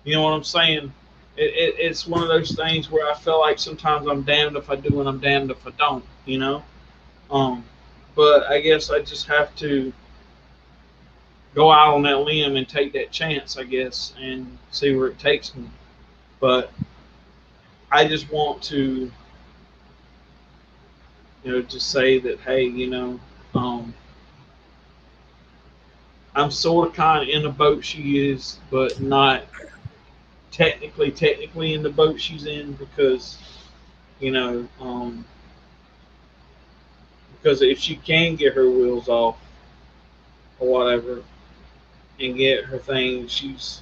You know what I'm saying? It's one of those things where I feel like sometimes I'm damned if I do and I'm damned if I don't. Um, but I guess I just have to go out on that limb and take that chance, I guess, and see where it takes me. But I just want to, just say that, hey, I'm sort of kind of in the boat she is, but not technically in the boat she's in, because you know, because if she can get her wheels off or whatever and get her thing, she's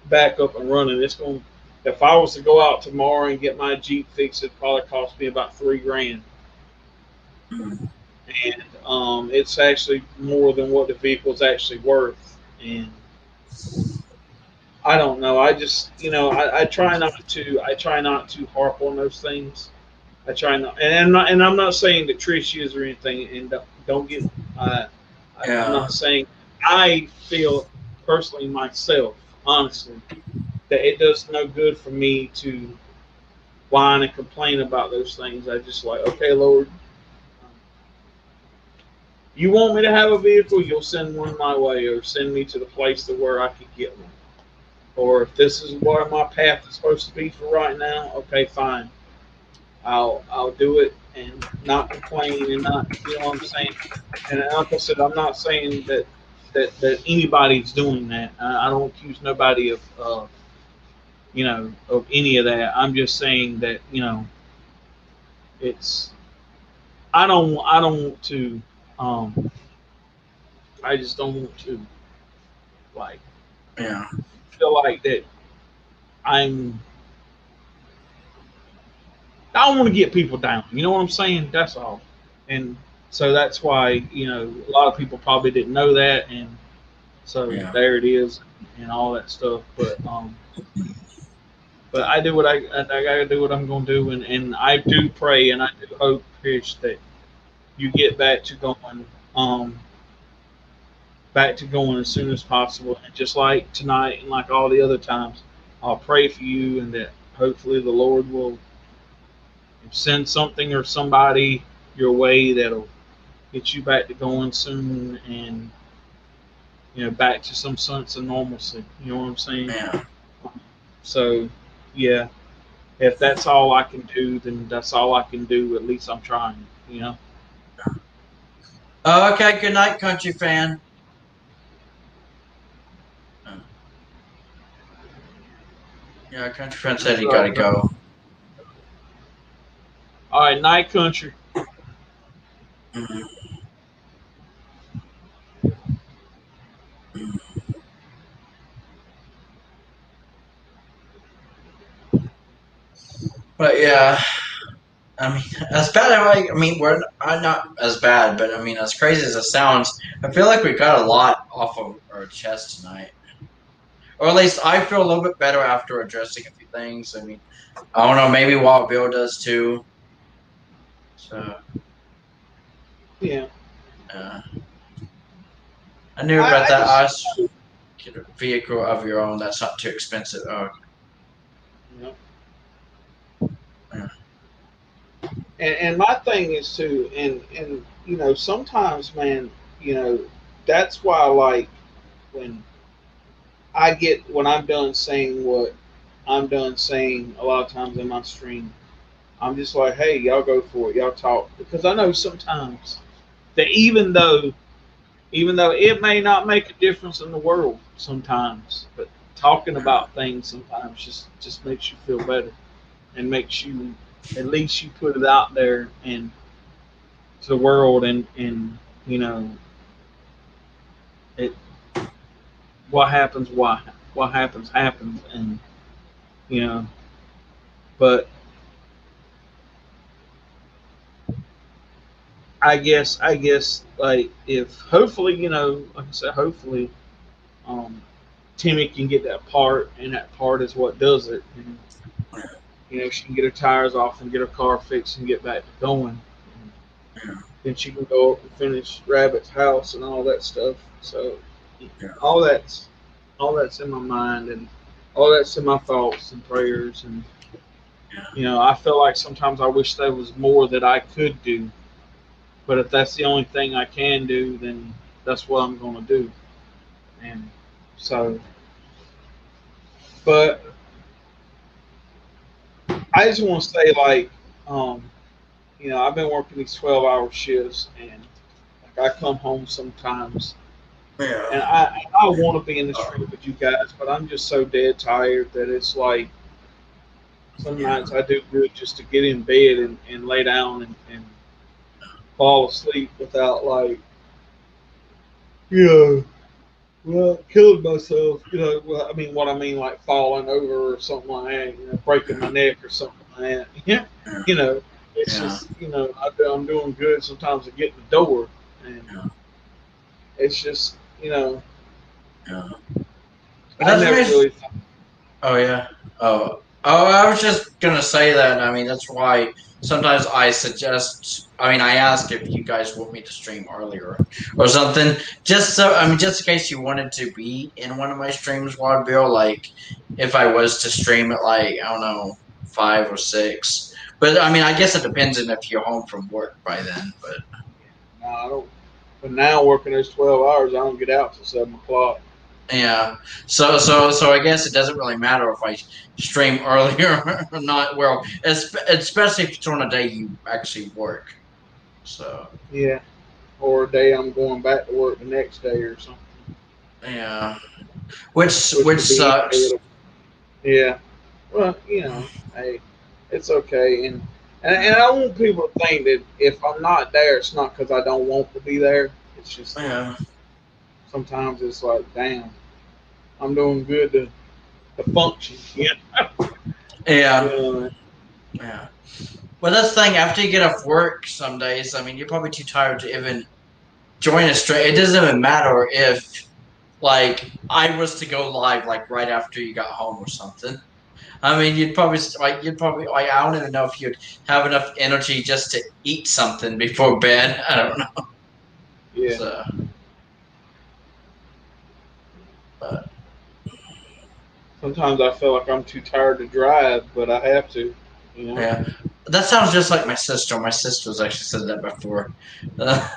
back up and running. It's going. If I was to go out tomorrow and get my Jeep fixed, it'd probably cost me about 3 grand, and it's actually more than what the vehicle's actually worth. And I don't know. I just, I try not to harp on those things. I try not, and I'm not saying that Trish is or anything. And don't get, uh, I'm Yeah. not saying. I feel personally myself, honestly, that it does no good for me to whine and complain about those things. I just like, okay, Lord, you want me to have a vehicle, you'll send one my way, or send me to the place to where I could get one. Or if this is where my path is supposed to be for right now, okay, fine. I'll do it and not complain and not, you know what I'm saying. And like I said, I'm not saying that anybody's doing that. I don't accuse nobody of of any of that. I'm just saying that it's I don't want to um I just don't want to like Yeah. feel like that I'm I don't want to get people down. You know what I'm saying? That's all. And so that's why a lot of people probably didn't know that, and so Yeah. there it is, and all that stuff. But I do what I gotta do what I'm gonna do, and I do pray and I do hope, Chris, that you get um back to going as soon as possible. And just like tonight and like all the other times, I'll pray for you, and that hopefully the Lord will send something or somebody your way that'll get you back to going soon, and back to some sense of normalcy. You know what I'm saying? Yeah. So yeah, if that's all I can do, then that's all I can do. At least I'm trying. Oh, okay. Good night, country fan. Yeah, country fan said That's he got right, to brother. go. All right, night country. Mhm. But yeah, I mean, as bad as we're I'm not as bad, but I mean, as crazy as it sounds, I feel like we got a lot off of our chest tonight. Or at least I feel a little bit better after addressing a few things. I mean, I don't know, maybe Wild Bill does too. So, Yeah, uh, I knew about I that. just I get a vehicle of your own that's not too expensive. Oh, you know, yeah. and my thing is too, and sometimes, man, you know, that's why like when when I'm done saying what I'm done saying a lot of times in my stream, I'm just like, hey, y'all go for it, y'all talk, because I know sometimes that even though it may not make a difference in the world sometimes, but talking about things sometimes just makes you feel better, and makes you, at least you put it out there and to the world, and you know it what happens, what happens, and you know but I guess like, if hopefully, like I said, hopefully um Timmy can get that part, and that part is what does it. And she can get her tires off and get her car fixed and get back to going. And then she can go up and finish Rabbit's house and all that stuff. So Yeah. all that's all that's in my mind, and all that's in my thoughts and prayers. And I feel like sometimes I wish there was more that I could do, but if that's the only thing I can do, then that's what I'm going to do. And so, but I just want to say, like, um, I've been working these 12-hour shifts, and like, I come home sometimes, and Yeah. I want to be in the street with you guys, but I'm just so dead tired that it's like some Yeah. nights I do good just to get in bed and lay down and fall asleep without, like, you know, well, killing myself. Well, what I mean, like falling over or something like that, breaking my neck or something like that. Yeah, Yeah. you know, it's Yeah. just, I'm doing good sometimes to get in the door, and Yeah. it's just, Yeah. But I that's never nice. really thought, Oh yeah. Oh. Oh, I was just gonna say that. I mean, that's why sometimes I suggest. I mean, I ask if you guys want me to stream earlier or something, just so. I mean, just in case you wanted to be in one of my streams, Wild Bill. Like, if I was to stream at like I don't know 5 or 6. But I mean, I guess it depends on if you're home from work by then. But No, I don't. But now working those 12 hours, I don't get out till 7 o'clock. yeah, so I guess it doesn't really matter if I stream earlier or not. Well, especially if it's on a day you actually work. So Yeah, or a day I'm going back to work the next day or something, yeah, which which which would be sucks. yeah. Well, hey, it's okay, and I want people to think that if I'm not there, it's not because I don't want to be there. It's just like Yeah, sometimes it's like, damn, I'm doing good to function. You yeah, know, yeah. Well, that's the thing. After you get off work, some days, I mean, you're probably too tired to even join a stream. It doesn't even matter if like I was to go live like right after you got home or something. I mean, you'd probably I don't even know if you'd have enough energy just to eat something before bed. I don't know. yeah. So, but Sometimes I feel like I'm too tired to drive, but I have to. You know. yeah, that sounds just like my sister. My sister's actually said that before. Uh,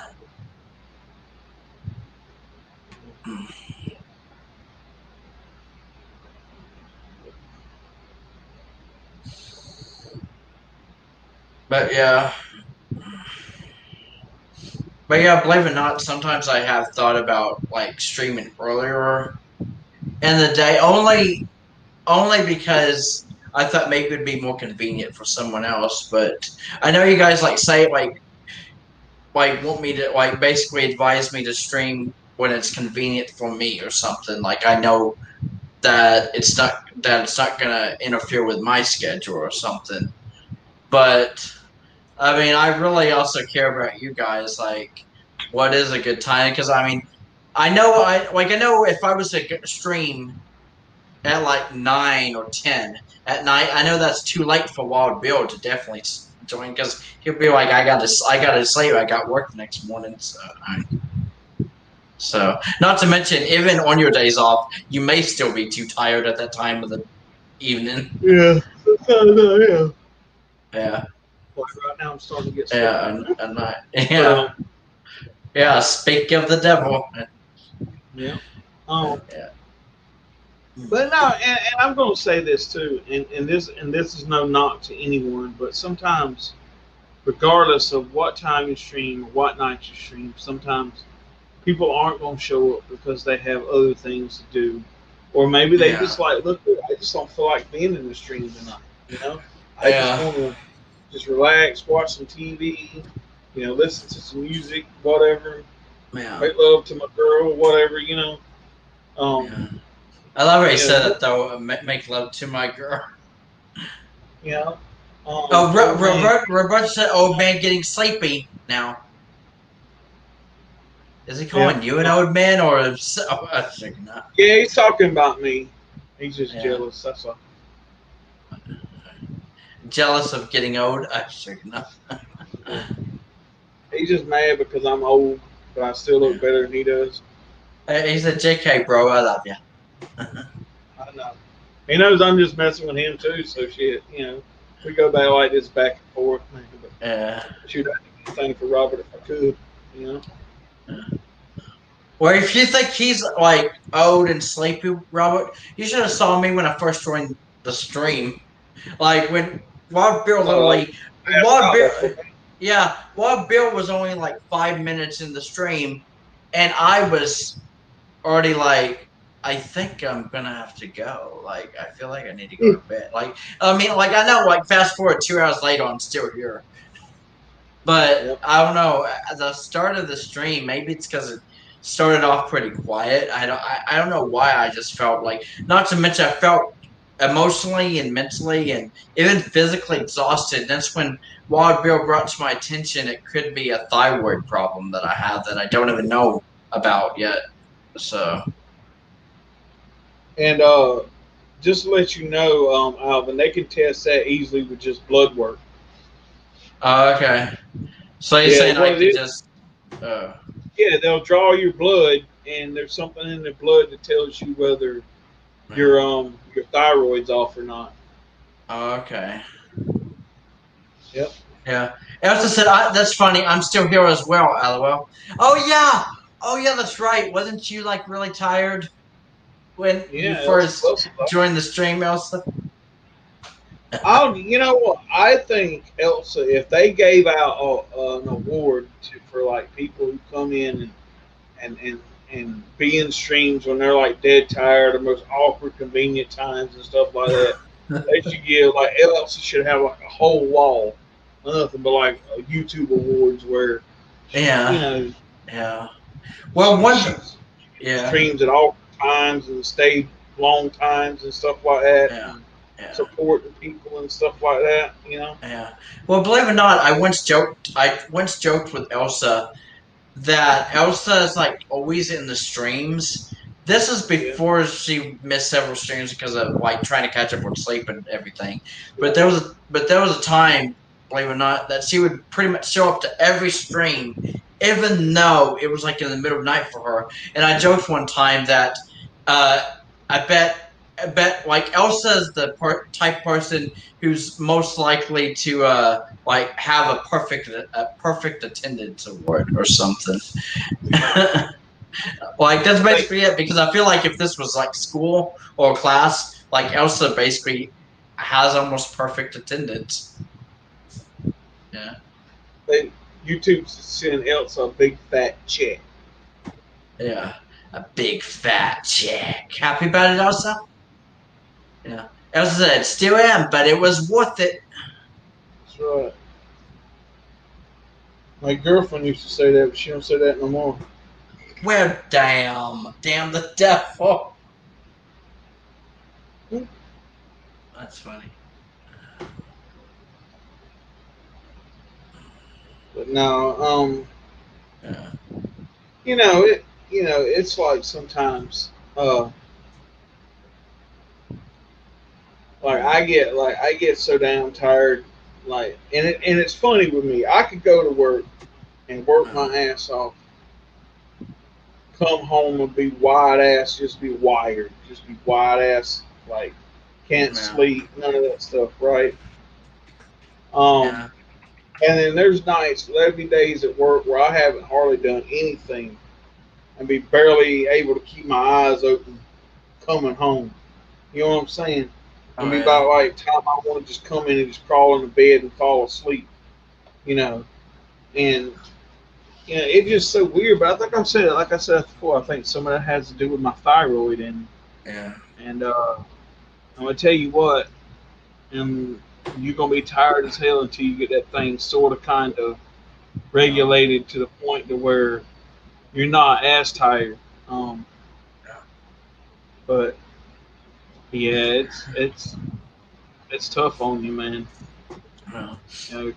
but yeah, believe it or not, sometimes I have thought about like streaming earlier in the day, only because I thought maybe it'd be more convenient for someone else. But I know you guys like say like want me to like basically advise me to stream when it's convenient for me or something. Like I know that it's not gonna interfere with my schedule or something. But I mean, I really also care about you guys. Like, what is a good time? Because I mean, I know if I was to stream at like 9 or 10 at night, I know that's too late for Wild Bill to definitely join because he'll be like, I gotta sleep. I got work the next morning. So not to mention, even on your days off, you may still be too tired at that time of the evening. Yeah. Yeah. Yeah, Like right now, I'm starting to get yeah, sleepy. and not, But yeah, yeah. Speak of the devil. yeah. Um, Yeah, but no, and I'm going to say this too, and this is no knock to anyone, but sometimes, regardless of what time you stream or what night you stream, sometimes people aren't going to show up because they have other things to do, or maybe they yeah, just like, look, I just don't feel like being in the stream tonight. You know, I just yeah, want to just relax, watch some TV, listen to some music, whatever, yeah, make love to my girl, whatever. Um, yeah. I love how he you know, said it though. Make love to my girl. you know, Oh, old man. Robert said, "Old man getting sleepy now." Is he Yeah, calling you an old man or? Oh, I think not. yeah, he's talking about me. He's just Yeah, jealous. That's all. jealous of getting old. I think not. Yeah. He's just mad because I'm old, but I still look Yeah. better than he does. He said, "JK, bro, I love you." I know. He knows I'm just messing with him too. So shit, we go back like this back and forth, man. But Yeah. shoot, I'd do anything for Robert if I could. You know. Well, if you think he's like old and sleepy, Robert, you should have saw me when I first joined the stream. Like when Wild Bill Uh, literally, passed Wild out Bill, after me. yeah, Wild Bill was only like 5 minutes in the stream, and I was already like, I think I'm gonna have to go. Like, I feel like I need to go to bed. Like, I mean, like I know, like fast forward 2 hours later, I'm still here. But Yep. I don't know. At the start of the stream, maybe it's because it started off pretty quiet. I don't know why. I just felt like, not to mention, I felt emotionally and mentally and even physically exhausted. That's when Wild Bill brought to my attention it could be a thyroid problem that I have that I don't even know about yet. So And just to let you know, Alvin, they can test that easily with just blood work. Oh, okay. So you're Yeah, saying I what it could is, just, uh, yeah, they'll draw your blood, and there's something in the blood that tells you whether yeah. your thyroid's off or not. Oh, okay. Yep. Yeah. Elsa said, that's funny. I'm still here as well, LOL. Oh, yeah. Oh, yeah, that's right. Wasn't you, like, really tired when you Yeah, Elsa, first Elsa. joined the stream, Elsa? You know what? I think Elsa, if they gave out an award for like people who come in and and and be in streams when they're like dead tired, the most awkward, convenient times and stuff like that, they should give like Elsa should have like a whole wall, nothing but like YouTube awards where, you Yeah. know, Yeah. Well, she yeah. streams at all times and stayed long times and stuff like that, Yeah. and Yeah. supporting people and stuff like that. You know. Yeah. Well, believe it or not, I once joked with Elsa that Elsa is like always in the streams. This is Yeah. before she missed several streams because of like trying to catch up with sleep and everything. Yeah. But there was a time, believe it or not, that she would pretty much show up to every stream, even though it was like in the middle of the night for her. And I joked one time that uh, I bet like Elsa's the type person who's most likely to like have a perfect attendance award or something. Like that's Hey, basically it because I feel like if this was like school or class, like Elsa basically has almost perfect attendance. Yeah. they YouTube send Elsa a big fat check. Yeah. A big fat check. Happy about it, Elsa? Yeah. Elsa said, still am, but it was worth it. That's right. My girlfriend used to say that, but she don't say that no more. Well, damn the devil. That's funny. But no, Yeah. it's like sometimes, like I get so damn tired, like, and it's funny with me. I could go to work and work my ass off, come home and be wide ass, just be wired, just be wide ass, like can't Yeah. sleep, none of that stuff, right? Um, Yeah. and then there's nights, there'll be days at work where I haven't hardly done anything and be barely able to keep my eyes open coming home. You know what I'm saying? And Oh be yeah. about like time I want to just come in and just crawl into bed and fall asleep, you know. And it's just so weird. But I think like I said before, I think some of that has to do with my thyroid, Yeah. and I'm gonna tell you what, and you're gonna be tired as hell until you get that thing sort of kind of Oh, regulated to the point to where you're not as tired. Um, but yeah, it's tough on you, man. yeah. You know,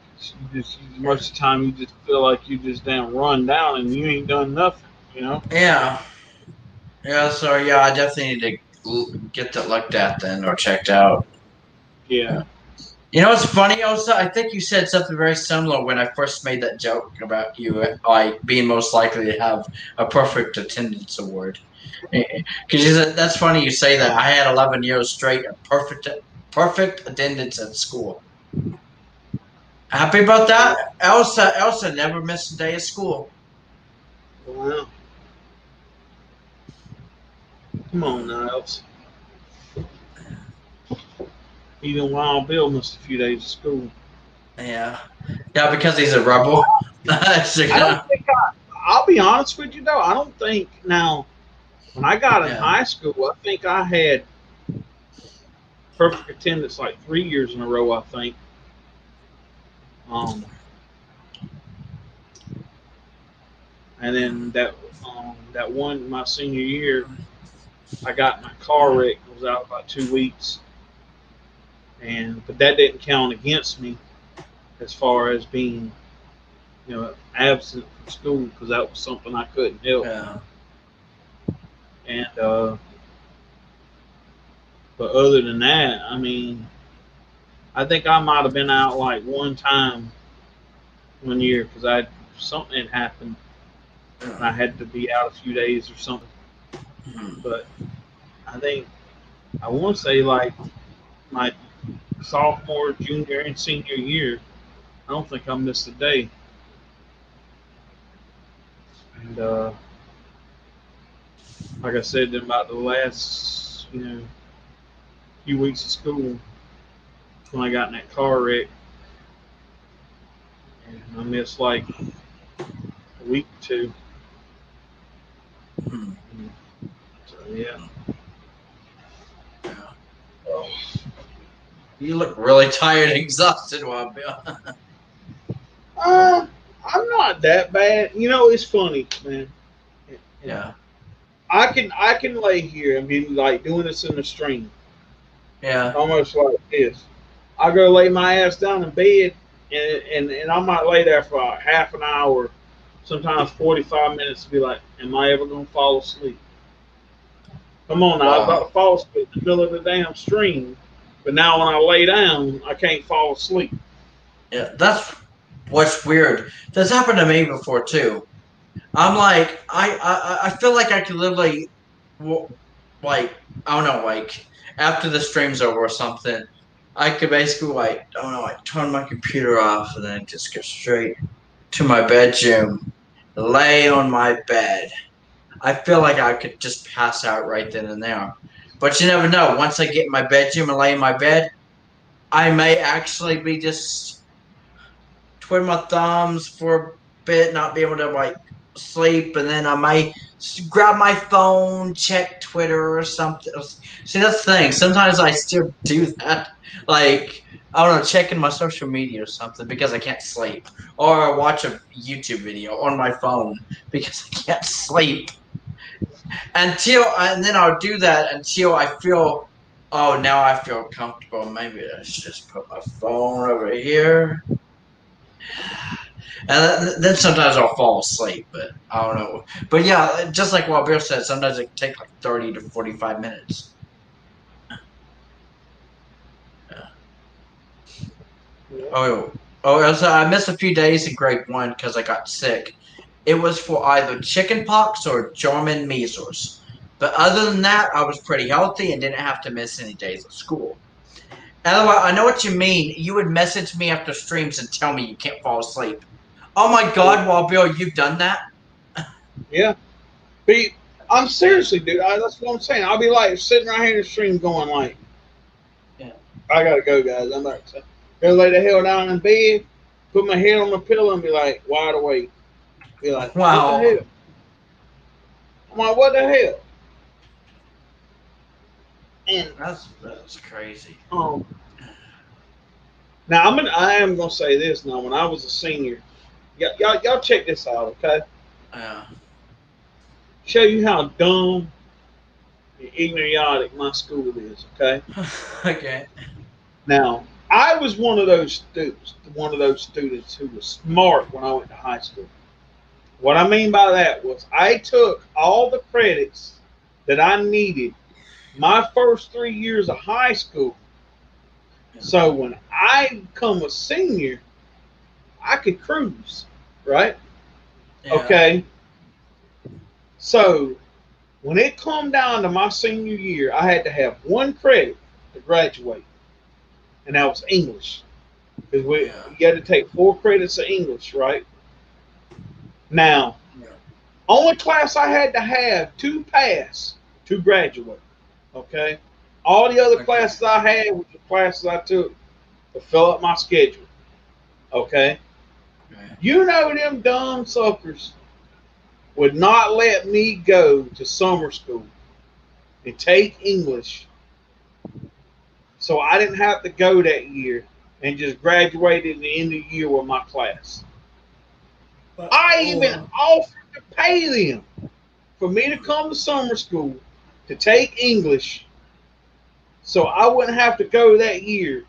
most of the time you just feel like you just damn run down and you ain't done nothing. You know? Yeah. Yeah. So yeah, I definitely need to get that looked at then or checked out. Yeah. Yeah. You know what's funny, Elsa? I think you said something very similar when I first made that joke about you like being most likely to have a perfect attendance award. Because you said that's funny you say that. I had 11 years straight of perfect attendance at school. Happy about that, Elsa. Elsa never missed a day of school. Wow. Come on, Niles. Even Wild Bill missed a few days of school. Yeah, yeah, because he's a rebel. I don't Yeah, think I'll be honest with you though. I don't think now when I got in yeah, high school, I think I had perfect attendance like 3 years in a row. I think. Um, and then that one my senior year, I got in my car wreck. I was out about 2 weeks, and but that didn't count against me as far as being absent from school because that was something I couldn't help. yeah. And But other than that, I mean, I think I might have been out like one time one year because I something had happened and I had to be out a few days or something. Mhm. But I think I want to say like my sophomore, junior, and senior year, I don't think I missed a day. And like I said, in about the last few weeks of school, when I got in that car wreck, and I missed like a week or two. Mhm. And so yeah. Yeah. Oh. You look really tired and exhausted, Wabill. Uh, I'm not that bad. You know, it's funny, man. And Yeah. I can lay here and be like doing this in the stream, Yeah. almost like this. I go lay my ass down in bed, and I might lay there for like half an hour, sometimes 45 minutes, to be like, am I ever gonna fall asleep? Come on now, I was about Wow. to fall asleep in the middle of the damn stream, but now when I lay down, I can't fall asleep. Yeah. That's what's weird. That's happened to me before too. I'm like, I feel like I could literally, like, I don't know, like after the stream's over or something, I could basically like, I don't know, like turn my computer off and then just go straight to my bedroom, lay on my bed. I feel like I could just pass out right then and there. But you never know. Once I get in my bedroom and lay in my bed, I may actually be just twiddling my thumbs for a bit, not be able to like sleep, and then I might grab my phone, check Twitter or something. See, that's the thing. Sometimes I still do that, like I don't know, checking my social media or something because I can't sleep, or watch a YouTube video on my phone because I can't sleep and then I'll do that until I feel. Oh, now I feel comfortable. Maybe I should just put my phone over here. And then sometimes I'll fall asleep, but I don't know. But yeah, just like what Bill said, sometimes it can take like 30 to 45 minutes. Yeah. Yeah. So I missed a few days in grade one because I got sick. It was for either chicken pox or German measles. But other than that, I was pretty healthy and didn't have to miss any days of school. Otherwise, I know what you mean. You would message me after streams and tell me you can't fall asleep. Oh my Yeah. God, well, Bill, you've done that? Yeah. Be I'm Yeah. seriously, dude. That's what I'm saying. I'll be like sitting right here in the stream, going like, Yeah. I gotta go, guys. I'm about to go lay the hell down in bed, put my head on the pillow, and be like wide awake. Be like, what the Wow. hell? I'm like, what the hell? And That's crazy. um, now I am gonna say this now. When I was a senior, y'all check this out, okay? Yeah. Show you how dumb and ignorant my school is, okay? Okay. Now, I was one of those students who was smart when I went to high school. What I mean by that was I took all the credits that I needed my first 3 years of high school. So when I become a senior, I could cruise, right? Yeah. Okay. So when it come down to my senior year, I had to have one credit to graduate, and that was English. Because Yeah. you had to take 4 credits of English, right? Now, Yeah. only class I had to have to pass to graduate. Okay. All the other Okay. classes I had were the classes I took to fill up my schedule. Okay. Okay. You know them dumb suckers would not let me go to summer school and take English, so I didn't have to go that year and just graduated at the end of the year with my class. But I even oh. offered to pay them for me to come to summer school to take English, so I wouldn't have to go that year,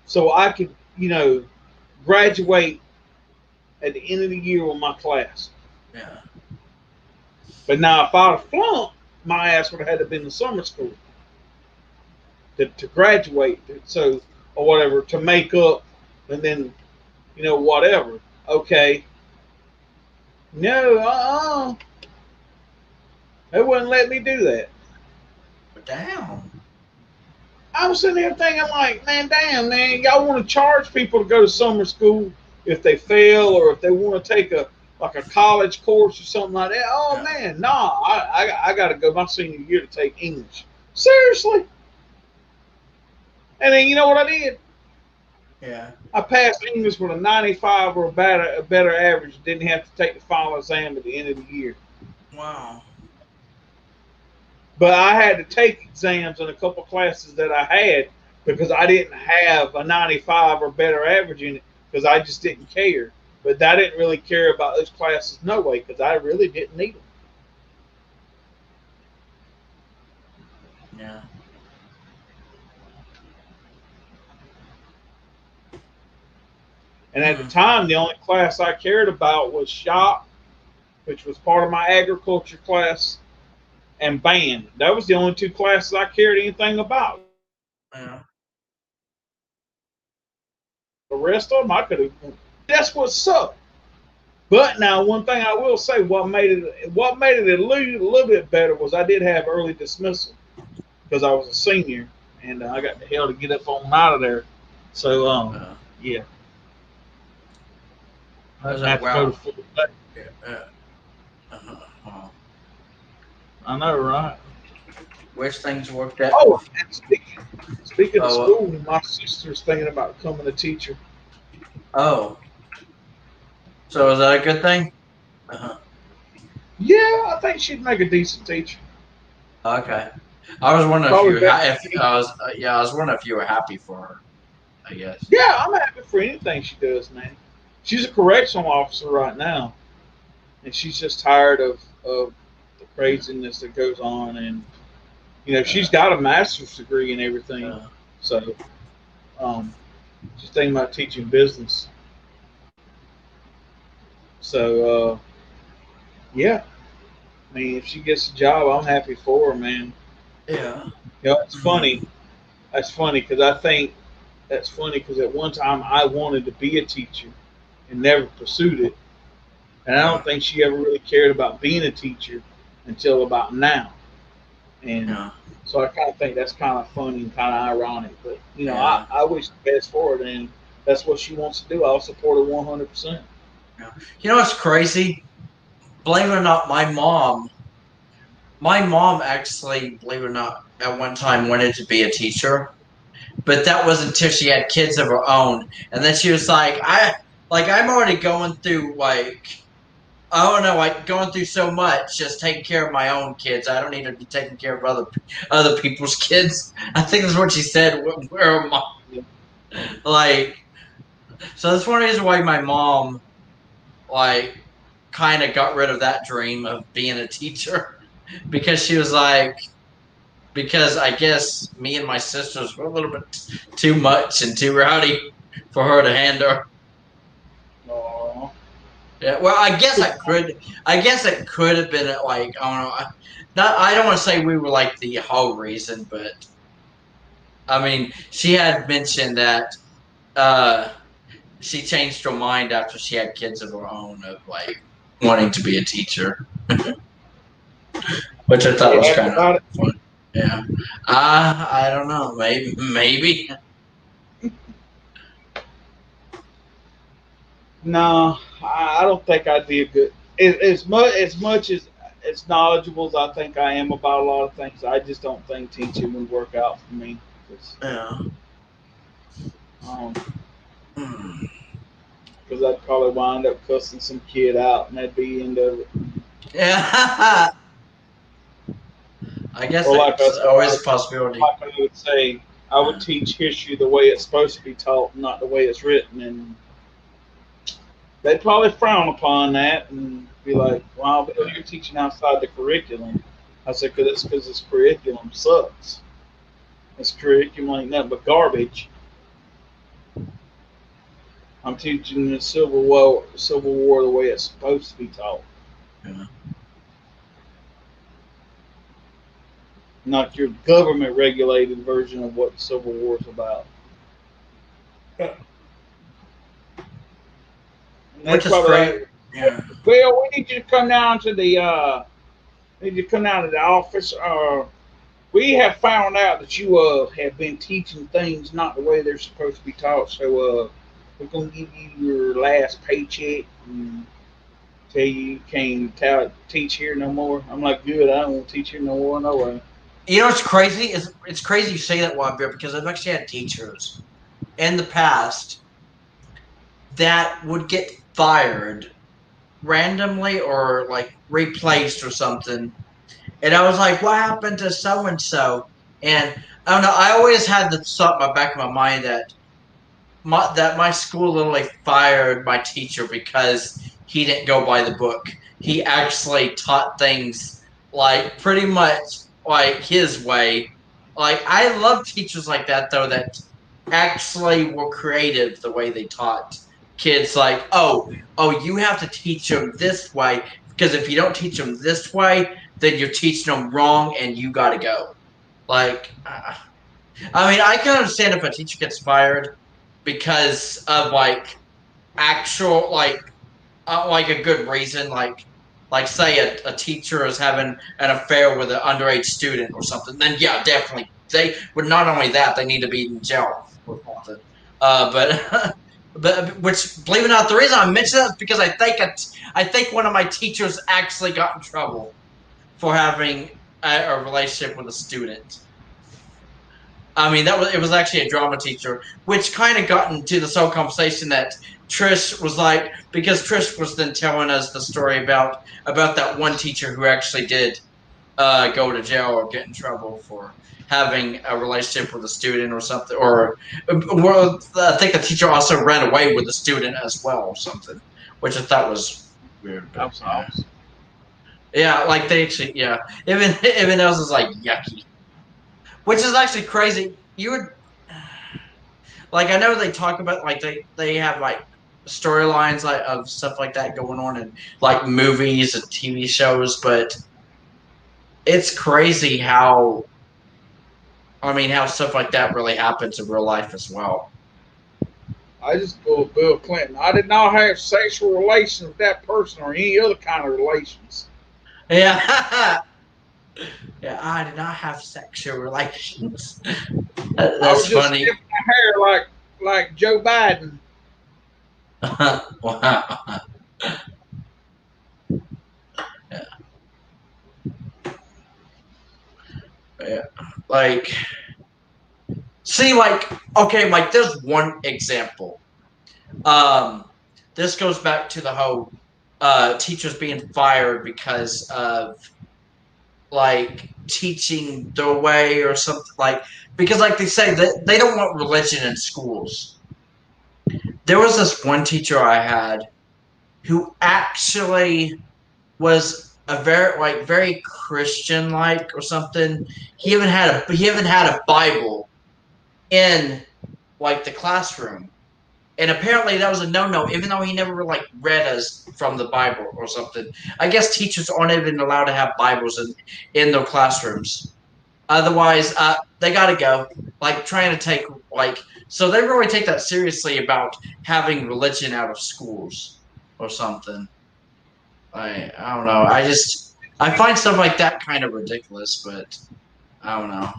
so I could, graduate at the end of the year with my class. Yeah. But now, if I'd have flunked, my ass would have had to been in summer school. to graduate, so or whatever to make up, and then whatever. Okay, no, they wouldn't let me do that. Damn. I was sitting there thinking, like, man, damn, man, y'all want to charge people to go to summer school if they fail or if they want to take a college course or something like that. Oh Yeah. man, nah, I got to go my senior year to take English. Seriously. And then you know what I did? Yeah. I passed English with a 95 or a better average. Didn't have to take the final exam at the end of the year. Wow. But I had to take exams in a couple classes that I had because I didn't have a 95 or better average in it because I just didn't care. But I didn't really care about those classes no way because I really didn't need them. Yeah. And at the Hmm. time, the only class I cared about was shop, which was part of my agriculture class, and band. That was the only two classes I cared anything about. Yeah. The rest of them, I could have. That's what sucked. But now, one thing I will say, what made it a little bit better was I did have early dismissal because I was a senior and I got the hell to get up on out of there. So, Uh, yeah, I was didn't that have to go wow? to full day. Yeah. Wow. I know, right? Wish things worked out. Oh, and speaking of Oh. school, my sister's thinking about becoming a teacher. Oh. So is that a good thing? Uh-huh. Yeah, I think she'd make a decent teacher. Okay. I was wondering if Probably you better. if I was yeah I was wondering if you were happy for her. I guess. Yeah, I'm happy for anything she does, man. She's a correctional officer right now, and she's just tired of the craziness that goes on. And she's Uh, got a master's degree and everything, uh, so she's thinking about teaching business. So yeah, I mean, if she gets a job, I'm happy for her, man. yeah. It's funny. Mm, That's funny because I think that's funny because at one time I wanted to be a teacher and never pursued it, and I don't uh, think she ever really cared about being a teacher until about now. And yeah. so I kind of think that's kind of funny and kind of ironic. But Yeah. I wish the best for her, and that's what she wants to do. I'll support her 100%. Yeah. You know what's crazy? Believe it or not, my mom actually, believe it or not, at one time wanted to be a teacher, but that was until she had kids of her own, and then she was like, I'm already going through I don't know, like going through so much, just taking care of my own kids. I don't need to be taking care of other people's kids. I think that's what she said. Where my, Yeah, like, so that's one reason why my mom like kind of got rid of that dream of being a teacher because she was like, because I guess me and my sisters were a little bit too much and too rowdy for her to handle. Aw. Yeah, well, I guess it could have been like I don't know. Not, I don't want to say we were like the whole reason, but I mean, she had mentioned that uh, she changed her mind after she had kids of her own of like wanting to be a teacher, which I Are thought you was happy kind of about it? fun. Yeah, I don't know, maybe. No, I don't think I'd be a good. As much as knowledgeable as I think I am about a lot of things, I just don't think teaching would work out for me. 'Cause, Yeah. um, Hmm. because I'd probably wind up cussing some kid out, and that'd be the end of it. Yeah, I guess Or like that's us, always a possibility. like I would say, I would Yeah. teach history the way it's supposed to be taught, not the way it's written, and they'd probably frown upon that and be like, "Wow, Bill, you're teaching outside the curriculum." I said, "Because this curriculum sucks. This curriculum ain't nothing but garbage. I'm teaching the Civil War the way it's supposed to be taught." Yeah. not your government regulated version of what the Civil War is about. And Which that's is probably great. like, Yeah. Bill, we need you to come down to the office. We have found out that you have been teaching things not the way they're supposed to be taught. So we're gonna give you your last paycheck and tell you can't teach here no more. I'm like, good. I don't want to teach here no more. No way. You know what's crazy? It's crazy you say that, Wabir, because I've actually had teachers in the past that would get fired randomly or like replaced or something. And I was like, what happened to so and so? And I don't know. I always had the thought in the back of my mind that my school literally fired my teacher because he didn't go by the book. He actually taught things like pretty much like his way. Like I love teachers like that though that actually were creative the way they taught kids. Like you have to teach them this way because if you don't teach them this way, then you're teaching them wrong and you got to go. Like I mean, I can understand if a teacher gets fired because of like actual like a good reason, like say a teacher is having an affair with an underage student or something. Then yeah, definitely they would not only that they need to be in jail or something. But but which believe it or not, the reason I mention that is because I think one of my teachers actually got in trouble for having a relationship with a student. I mean, it was actually a drama teacher, which kind of got into this whole conversation that Trish was like, because Trish was then telling us the story about that one teacher who actually did go to jail or get in trouble for having a relationship with a student or something, or well, I think the teacher also ran away with the student as well or something, which I thought was weird. But That's awesome. yeah, like they actually, yeah, even else is like yucky, which is actually crazy. You would like I know they talk about like they have like storylines like of stuff like that going on in like movies and TV shows, but it's crazy how how stuff like that really happens in real life as well. I just go with Bill Clinton. I did not have sexual relations with that person or any other kind of relations. Yeah. Yeah, I did not have sexual relations. I was That's just funny. sniffing my hair like Joe Biden. Wow. Yeah. Yeah. Like see like okay, like there's one example. Um, this goes back to the whole teachers being fired because of like teaching their way or something like because like they say that they don't want religion in schools. There was this one teacher I had who actually was a very Christian like or something. He even had a Bible in like the classroom. And apparently that was a no-no, even though he never like read us from the Bible or something. I guess teachers aren't even allowed to have Bibles in their classrooms. Otherwise, they got to go. Like trying to take like so they really take that seriously about having religion out of schools or something. I don't know. I find stuff like that kind of ridiculous, but I don't know.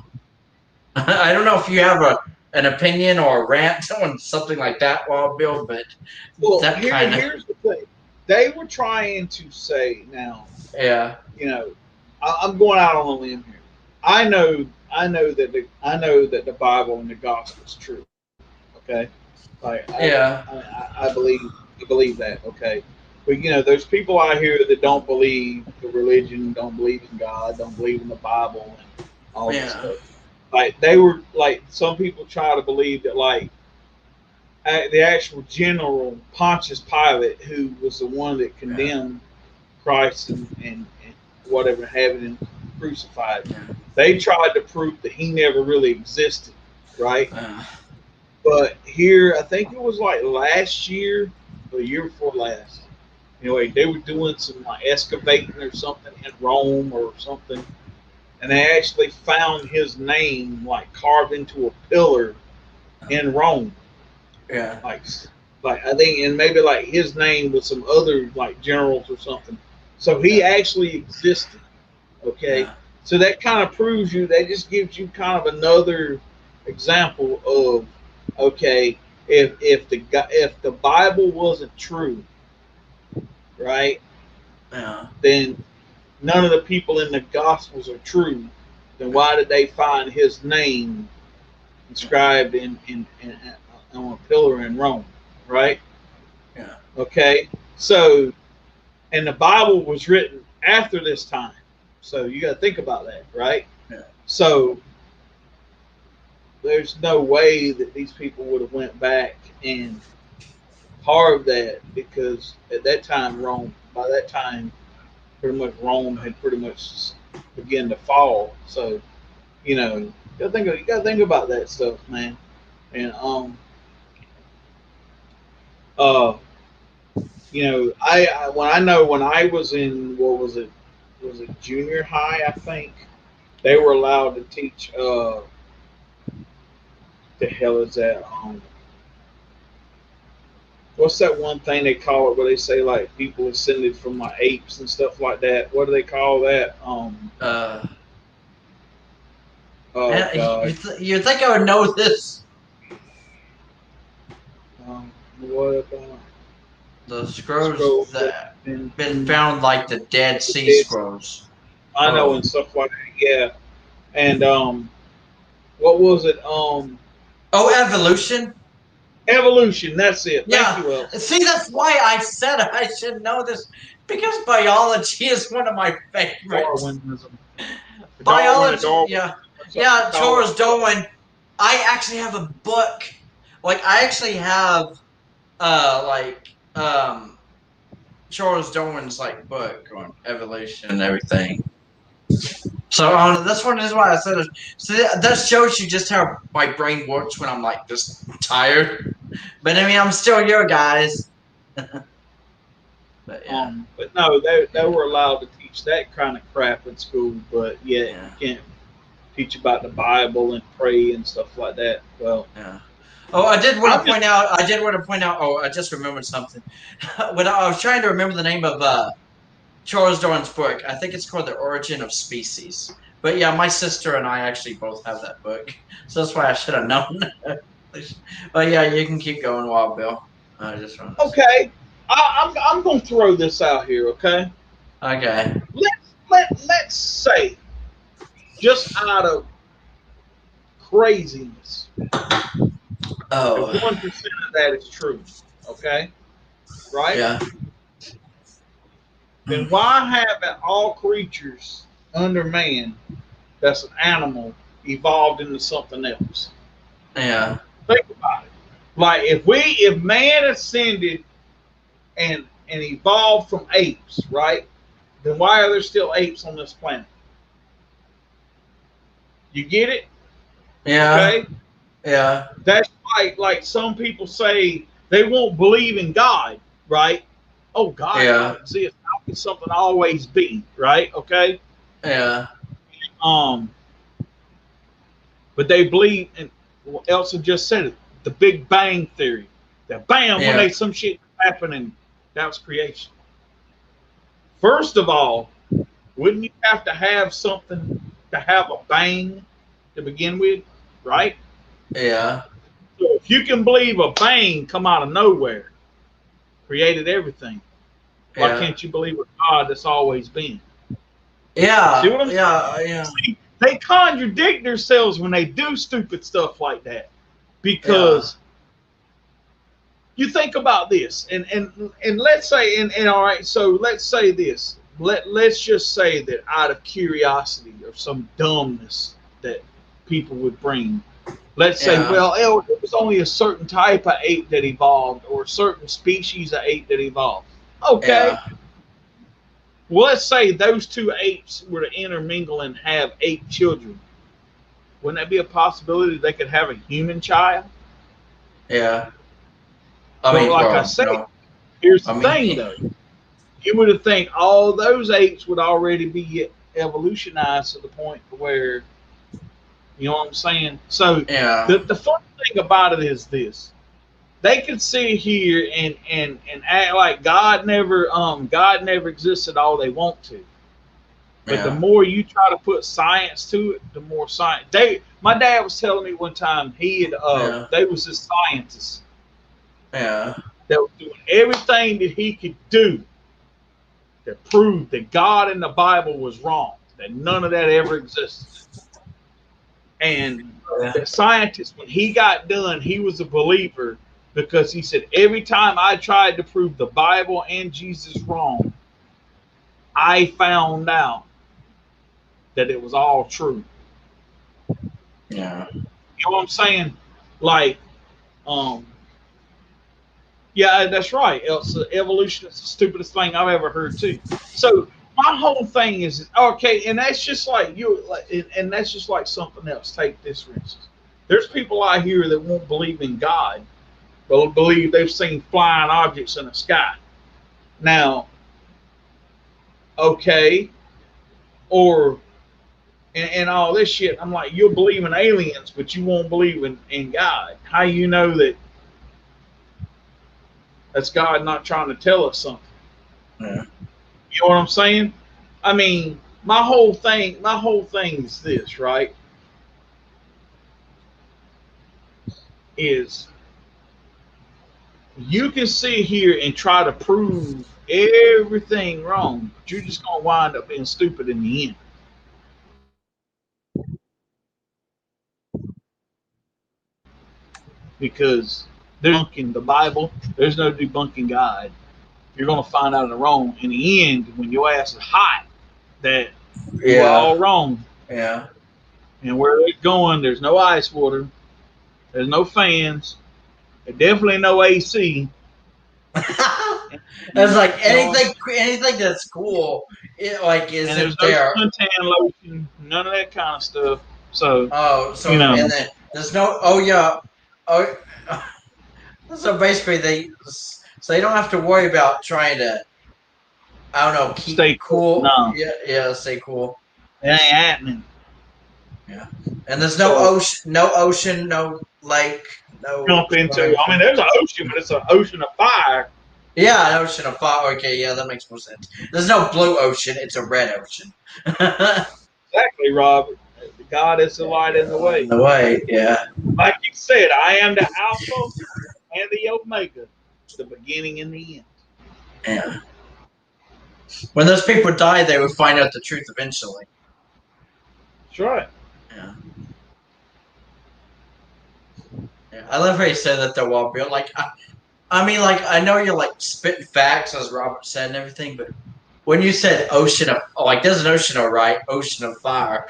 I don't know if you have an opinion or a rant on something like that, Wild Bill, but Well, that kind of here's the thing. They were trying to say now, yeah. you know, I'm going out on a limb here. I know that the Bible and the gospel is true. Okay, like Yeah. I believe that. Okay, but there's people out here that don't believe the religion, don't believe in God, don't believe in the Bible, and all this Yeah. stuff. Like they were like some people try to believe that like the actual general Pontius Pilate, who was the one that Yeah. condemned Christ and whatever, having him crucified. Yeah. They tried to prove that he never really existed, right? Uh, But here, I think it was like last year, or the year before last. Anyway, they were doing some like excavating or something in Rome or something, and they actually found his name like carved into a pillar in Rome. Yeah. Like, like I think, and maybe like his name with some other like generals or something. So he Yeah. actually existed. Okay, Yeah. so that kind of proves you. That just gives you kind of another example of okay, if the Bible wasn't true, right? Yeah. Then none of the people in the Gospels are true. Then why did they find his name inscribed in on a pillar in Rome, right? Yeah. Okay, so and the Bible was written after this time, so you got to think about that, right? Yeah. So there's no way that these people would have went back and carved that because at that time by that time pretty much Rome had pretty much begun to fall. So you gotta think about that stuff, man. And uh when I was in what was it junior high, I think they were allowed to teach the hell is that what's that one thing they call it where they say like people ascended from like apes and stuff like that? What do they call that? Uh. Oh Man, God. you think I would know this? Um, what about The the scrolls scrolls that that have been been found, like the Dead Sea dead? Scrolls. I know Oh. and stuff like that. Yeah. And what was it? Oh, evolution. Evolution. That's it. Thank Yeah. you, Elsa. See, that's why I said I should know this because biology is one of my favorites. Darwinism. Biology. Darwin. Yeah. Something they Yeah. call it. Charles Darwin. I actually have a book. Like I actually have like Charles Darwin's like book on evolution and everything. So that's one reason why I said it. So that shows you just how my brain works when I'm like just tired. But I mean, I'm still your guys. But yeah, But no, they yeah, were allowed to teach that kind of crap in school, but yet you yeah, can't teach about the Bible and pray and stuff like that. Well, yeah. Oh, I did want I'm to just point out. I did want to point out. Oh, I just remembered something. When I was trying to remember the name of Charles Darwin's book, I think it's called The Origin of Species. But yeah, my sister and I actually both have that book, so that's why I should have known. But yeah, you can keep going, Wild Bill. I just want to. okay. I'm gonna throw this out here. Okay, Okay. let's say just out of craziness, if Oh, 1% of that is true, okay, right? yeah. Then why haven't all creatures under man that's an animal evolved into something else? Yeah. Think about it. Like if man ascended and evolved from apes, right? Then why are there still apes on this planet? You get it? Yeah. Okay? Yeah. That's like some people say they won't believe in God, right? Oh, God Yeah. don't exist. How can something always be, right? Okay. Yeah. Um, but they believe in what Elsa just said it, the Big Bang theory. That bam, when Yeah. they some shit happening, that was creation. First of all, wouldn't you have to have something to have a bang to begin with, right? Yeah. So if you can believe a bang come out of nowhere, created everything, why Yeah. can't you believe a God that's always been? See Yeah. what I'm saying? Yeah. Yeah. See, they contradict themselves when they do stupid stuff like that. Yeah. Because you think about this, and let's say, and all right, so let's say this. Let's just say that out of curiosity or some dumbness that people would bring, let's say, Yeah. well, it was only a certain type of ape that evolved or a certain species of ape that evolved. Okay. Yeah. Well, let's say those two apes were to intermingle and have 8 children. Wouldn't that be a possibility they could have a human child? Yeah. I But mean, like I well, say, no. here's I the mean, thing though. You would have think all those apes would already be evolutionized to the point where, you know what I'm saying? So Yeah. the funny thing about it is this. They can sit here and act like God never existed all they want to. But the Yeah. more you try to put science to it, the more science. My dad was telling me one time Yeah. they was this scientist Yeah. that was doing everything that he could do to prove that God in the Bible was wrong, that none of that ever existed. And Yeah. the scientist, when he got done, he was a believer because he said, every time I tried to prove the Bible and Jesus wrong, I found out that it was all true. Yeah. You know what I'm saying? Like, um, yeah, that's right. Evolution is the stupidest thing I've ever heard too. So my whole thing is okay, and that's just like and that's just like something else. Take this for instance. There's people out here that won't believe in God, but believe they've seen flying objects in the sky. Now, okay, or and all this shit. I'm like, you'll believe in aliens, but you won't believe in God. How you know that that's God not trying to tell us something? Yeah. You know what I'm saying? I mean, my whole thing is this, right? Is you can sit here and try to prove everything wrong, but you're just gonna wind up being stupid in the end. Because there's no debunking the Bible, there's no debunking God. You're gonna find out in the wrong. In the end, when your ass is hot, that you were Yeah. all wrong. Yeah. And where it's going, there's no ice water, there's no fans, there's definitely no AC. And, It's like you know, anything that's cool, it like and there's isn't no there. suntan lotion, none of that kind of stuff. So, Oh, you so know, and then there's no. Oh yeah. Oh, so basically they don't have to worry about trying to, I don't know, keep stay cool. cool. No, Yeah. Yeah. Stay cool. it ain't happening. Yeah. And there's So, no ocean, no lake, no jump into, swimming I mean, pool. there's an ocean, but it's an ocean of fire. Yeah, an ocean of fire. Okay, yeah, that makes more sense. There's no blue ocean; it's a red ocean. Exactly, Robert. God is the light in the way. In the way, yeah, Like you said, I am the Alpha and the Omega, the beginning and the end. yeah. When those people die, they will find out the truth eventually. That's right. Yeah, yeah. I love how you said that though, Walter. Like, I mean, like, I know you're like spitting facts, as Robert said and everything, but when you said ocean of, like, there's an ocean of right, ocean of fire.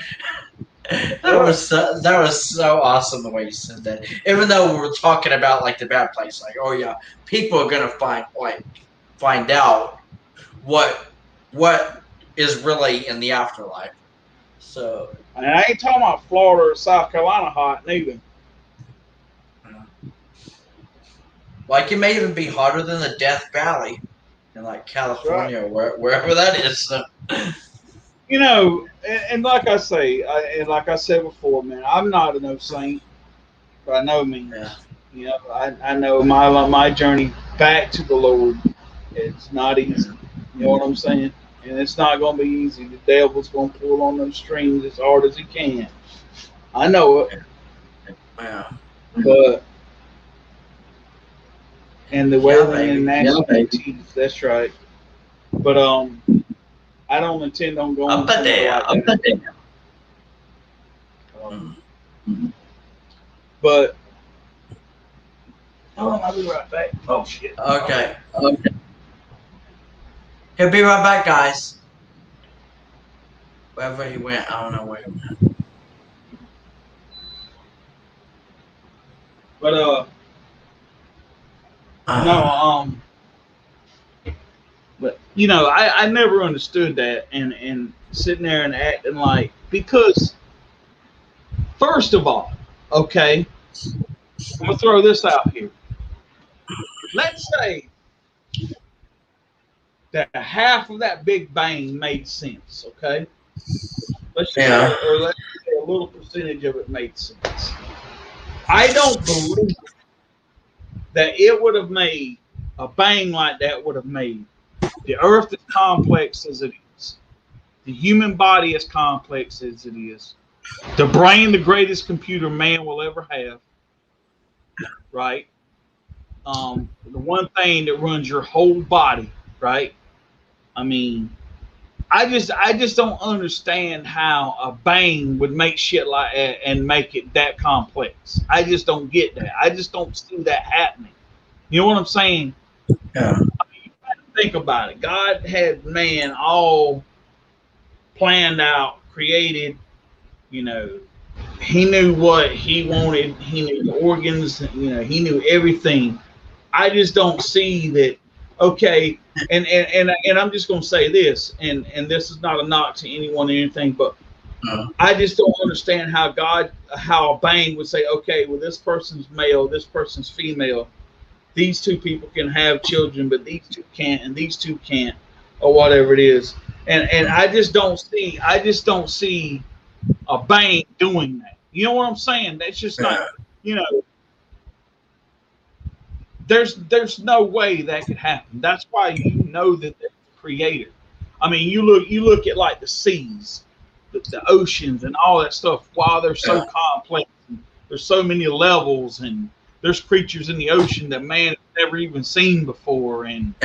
That's right. That was so awesome the way you said that. Even though we were talking about like the bad place, like, oh yeah, people are gonna find out what what is really in the afterlife. So, And I ain't talking about Florida or South Carolina hot neither. like, it may even be hotter than the Death Valley in like That's right. California, or wherever that is. So, You know, and like I say, and like I said before, man, I'm not no saint by no yeah, means. You know, I know my journey back to the Lord. It's not easy. You know what I'm saying? And it's not going to be easy. The devil's going to pull on those strings as hard as he can. I know it, yeah, but and the yeah, wailing and baby, yeah, gnashing of baby. teeth. That's right. But I don't intend on going Up a somewhere there, like up a that. there. Um, Mm. but hold on, I'll be right back. Oh shit. Okay, okay. He'll be right back, guys. Wherever he went, I don't know where he went. But no, but you know, I never understood that, and sitting there and acting like because first of all, okay, I'm gonna throw this out here. Let's say that half of that Big Bang made sense, okay? Let's just say, or let's say a little percentage of it made sense. I don't believe that it would have made a bang like that would have made the earth as complex as it is, the human body as complex as it is, the brain the greatest computer man will ever have, right? The one thing that runs your whole body, right? I mean, I just don't understand how a bang would make shit like that and make it that complex. I just don't get that. I just don't see that happening. You know what I'm saying? Yeah. Think about it. God had man all planned out, created. You know, he knew what he wanted. He knew the organs. You know, he knew everything. I just don't see that. Okay, and I'm just going to say this, and this is not a knock to anyone or anything, but I just don't understand how a bang would say, okay, well, this person's male, this person's female. These two people can have children, but these two can't, and these two can't, or whatever it is. And I just don't see a bang doing that. You know what I'm saying? That's just not. You know, there's no way that could happen. That's why you know that there's a creator. I mean, you look at like the seas, the oceans, and all that stuff. Wow, they're so complex. And there's so many levels, and there's creatures in the ocean that man has never even seen before, and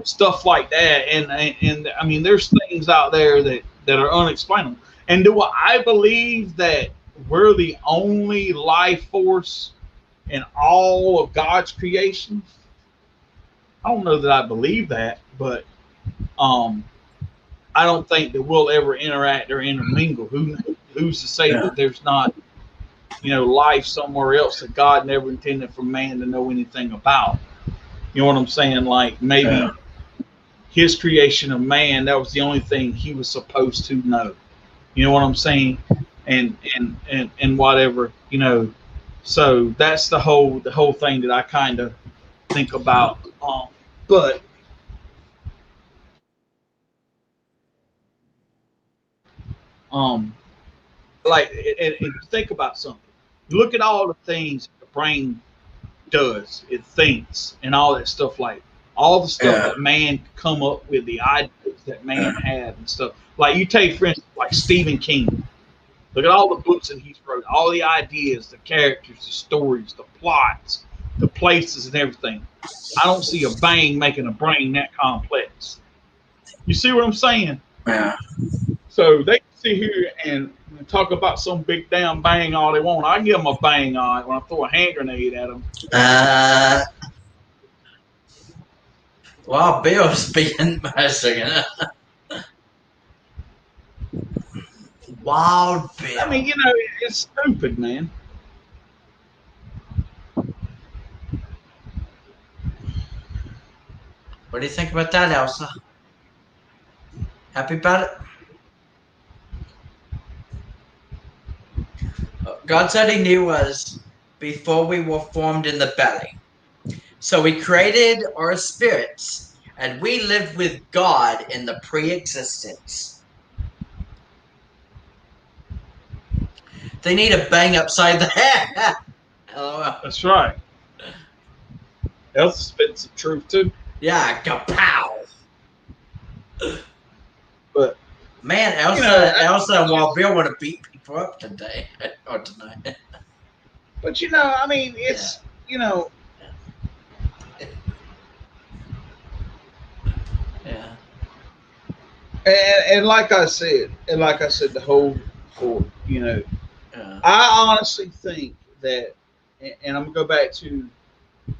stuff like that. And I mean, there's things out there that are unexplainable. And do I believe that we're the only life force in all of God's creation? I don't know that I believe that, but I don't think that we'll ever interact or intermingle. Who's to say that there's not, life somewhere else that God never intended for man to know anything about? You know what I'm saying? Like maybe his creation of man, that was the only thing he was supposed to know. You know what I'm saying? And whatever, So that's the whole thing that I kind of think about. But like, and think about something. Look at all the things the brain does. It thinks and all that stuff. Like all the stuff that man come up with, the ideas that man had and stuff. Like you take, for instance, like Stephen King. Look at all the books that he's wrote, all the ideas, the characters, the stories, the plots, the places, and everything. I don't see a bang making a brain that complex. You see what I'm saying? Yeah. So they can sit here and talk about some big damn bang all they want. I give them a bang on it when I throw a hand grenade at them. Wow, Bill's being second. Wild Bill. I mean, it's stupid, man. What do you think about that, Elsa? Happy about it? God said he knew us before we were formed in the belly. So he created our spirits, and we lived with God in the pre-existence. They need a bang upside the head. That's right. Elsa spitting some truth too. Yeah, kapow. But man, Elsa and Wild Bill want to beat people up today or tonight. But I mean, it's Yeah. And like I said, the whole court, I honestly think that, and I'm gonna go back to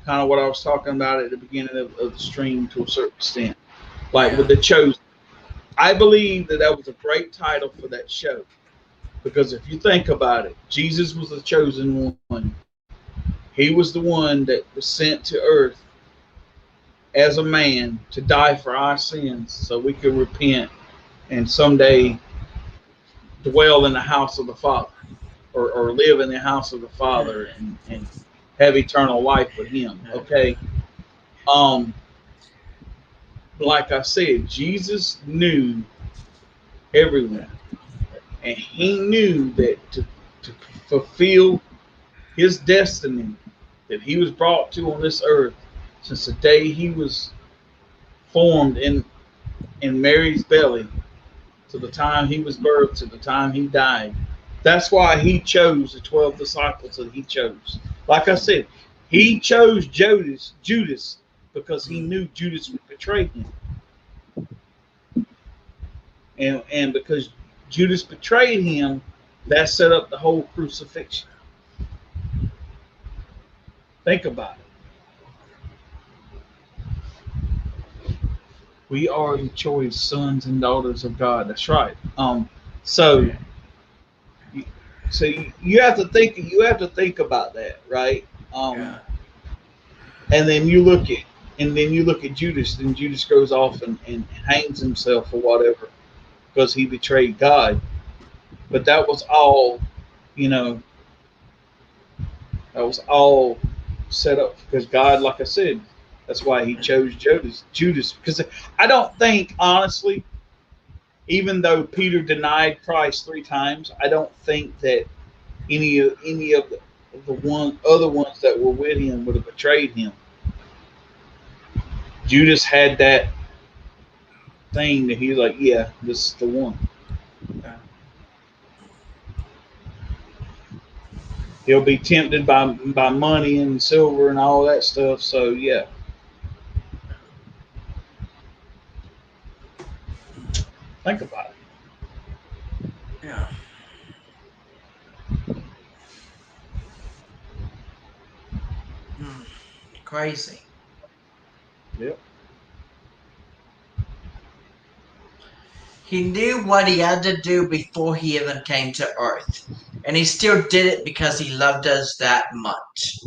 kind of what I was talking about at the beginning of the stream to a certain extent, like with The Chosen. I believe that was a great title for that show, because if you think about it, Jesus was the chosen one. He was the one that was sent to earth as a man to die for our sins so we could repent and someday dwell in the house of the Father, or live in the house of the Father and have eternal life with him. Okay. Like I said, Jesus knew everyone. And he knew that to fulfill his destiny that he was brought to on this earth since the day he was formed in Mary's belly to the time he was birthed to the time he died. That's why he chose the 12 disciples that he chose. Like I said, he chose Judas because he knew Judas would betray him. And because Judas betrayed him, that set up the whole crucifixion. Think about it. We are the choice sons and daughters of God. That's right. So so you have to think about that, right? Yeah. And then you look at Judas, and Judas goes off and hangs himself or whatever because he betrayed God. But that was all, you know, that was all set up because God, like I said, that's why he chose Judas. Because I don't think, honestly, even though Peter denied Christ 3 times, I don't think that any of the other ones that were with him would have betrayed him. Judas had that thing that he's like, yeah, this is the one. Yeah. He'll be tempted by money and silver and all that stuff. So yeah, think about it. Yeah. Crazy. Yep. He knew what he had to do before he even came to Earth. And he still did it because he loved us that much.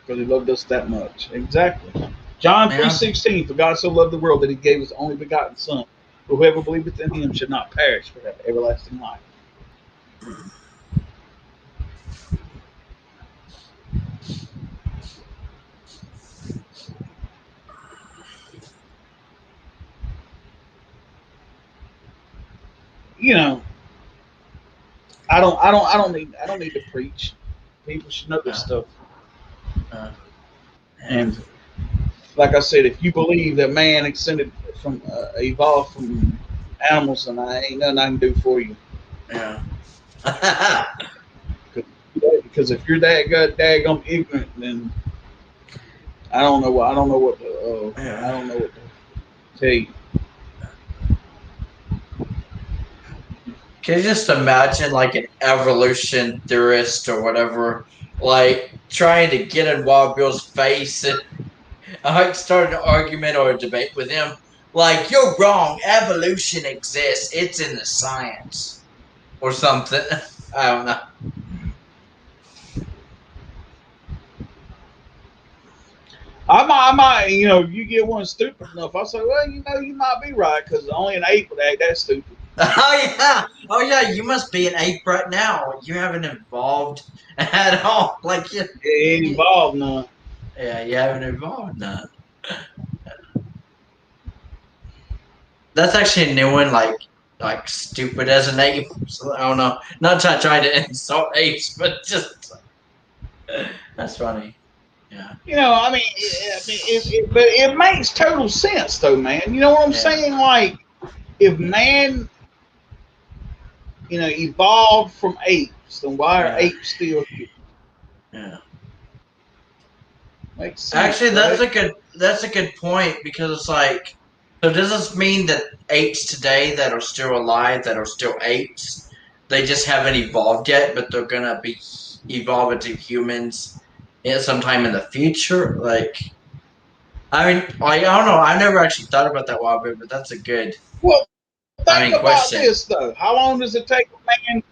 Because he loved us that much. Exactly. John Yeah. 3:16, for God so loved the world that he gave his only begotten Son. Whoever believeth in him should not perish but have everlasting life. You know, I don't need to preach. People should know this Uh, stuff. uh, yeah. And like I said, if you believe that man extended from evolved from animals, and I ain't nothing I can do for you. Yeah. Because if you're that good, daggum ignorant, then I don't know what Yeah. to tell you. Can you just imagine like an evolution theorist or whatever, like trying to get in Wild Bill's face and start an argument or a debate with him? Like, you're wrong. Evolution exists. It's in the science or something. I don't know. I might, you get one stupid enough. I say, well, you might be right because only an ape would act that stupid. Oh yeah. Oh yeah. You must be an ape right now. You haven't evolved at all. Like It ain't you involved none. yeah, you haven't evolved none. That's actually a new one. Like stupid as an ape. So, I don't know. Not trying to insult apes, but just that's funny. Yeah. I mean, but it makes total sense though, man. You know what I'm Yeah. saying? Like, if man, evolved from apes, then why are Yeah. apes still here? Yeah. Makes Actually, sense, right? that's a good point because it's like, so does this mean that apes today that are still alive, that are still apes, they just haven't evolved yet, but they're gonna be evolve into humans sometime in the future? Like, I mean, I don't know. I never actually thought about that while, but that's a good, Well, think about question. this though. How long does it take a man?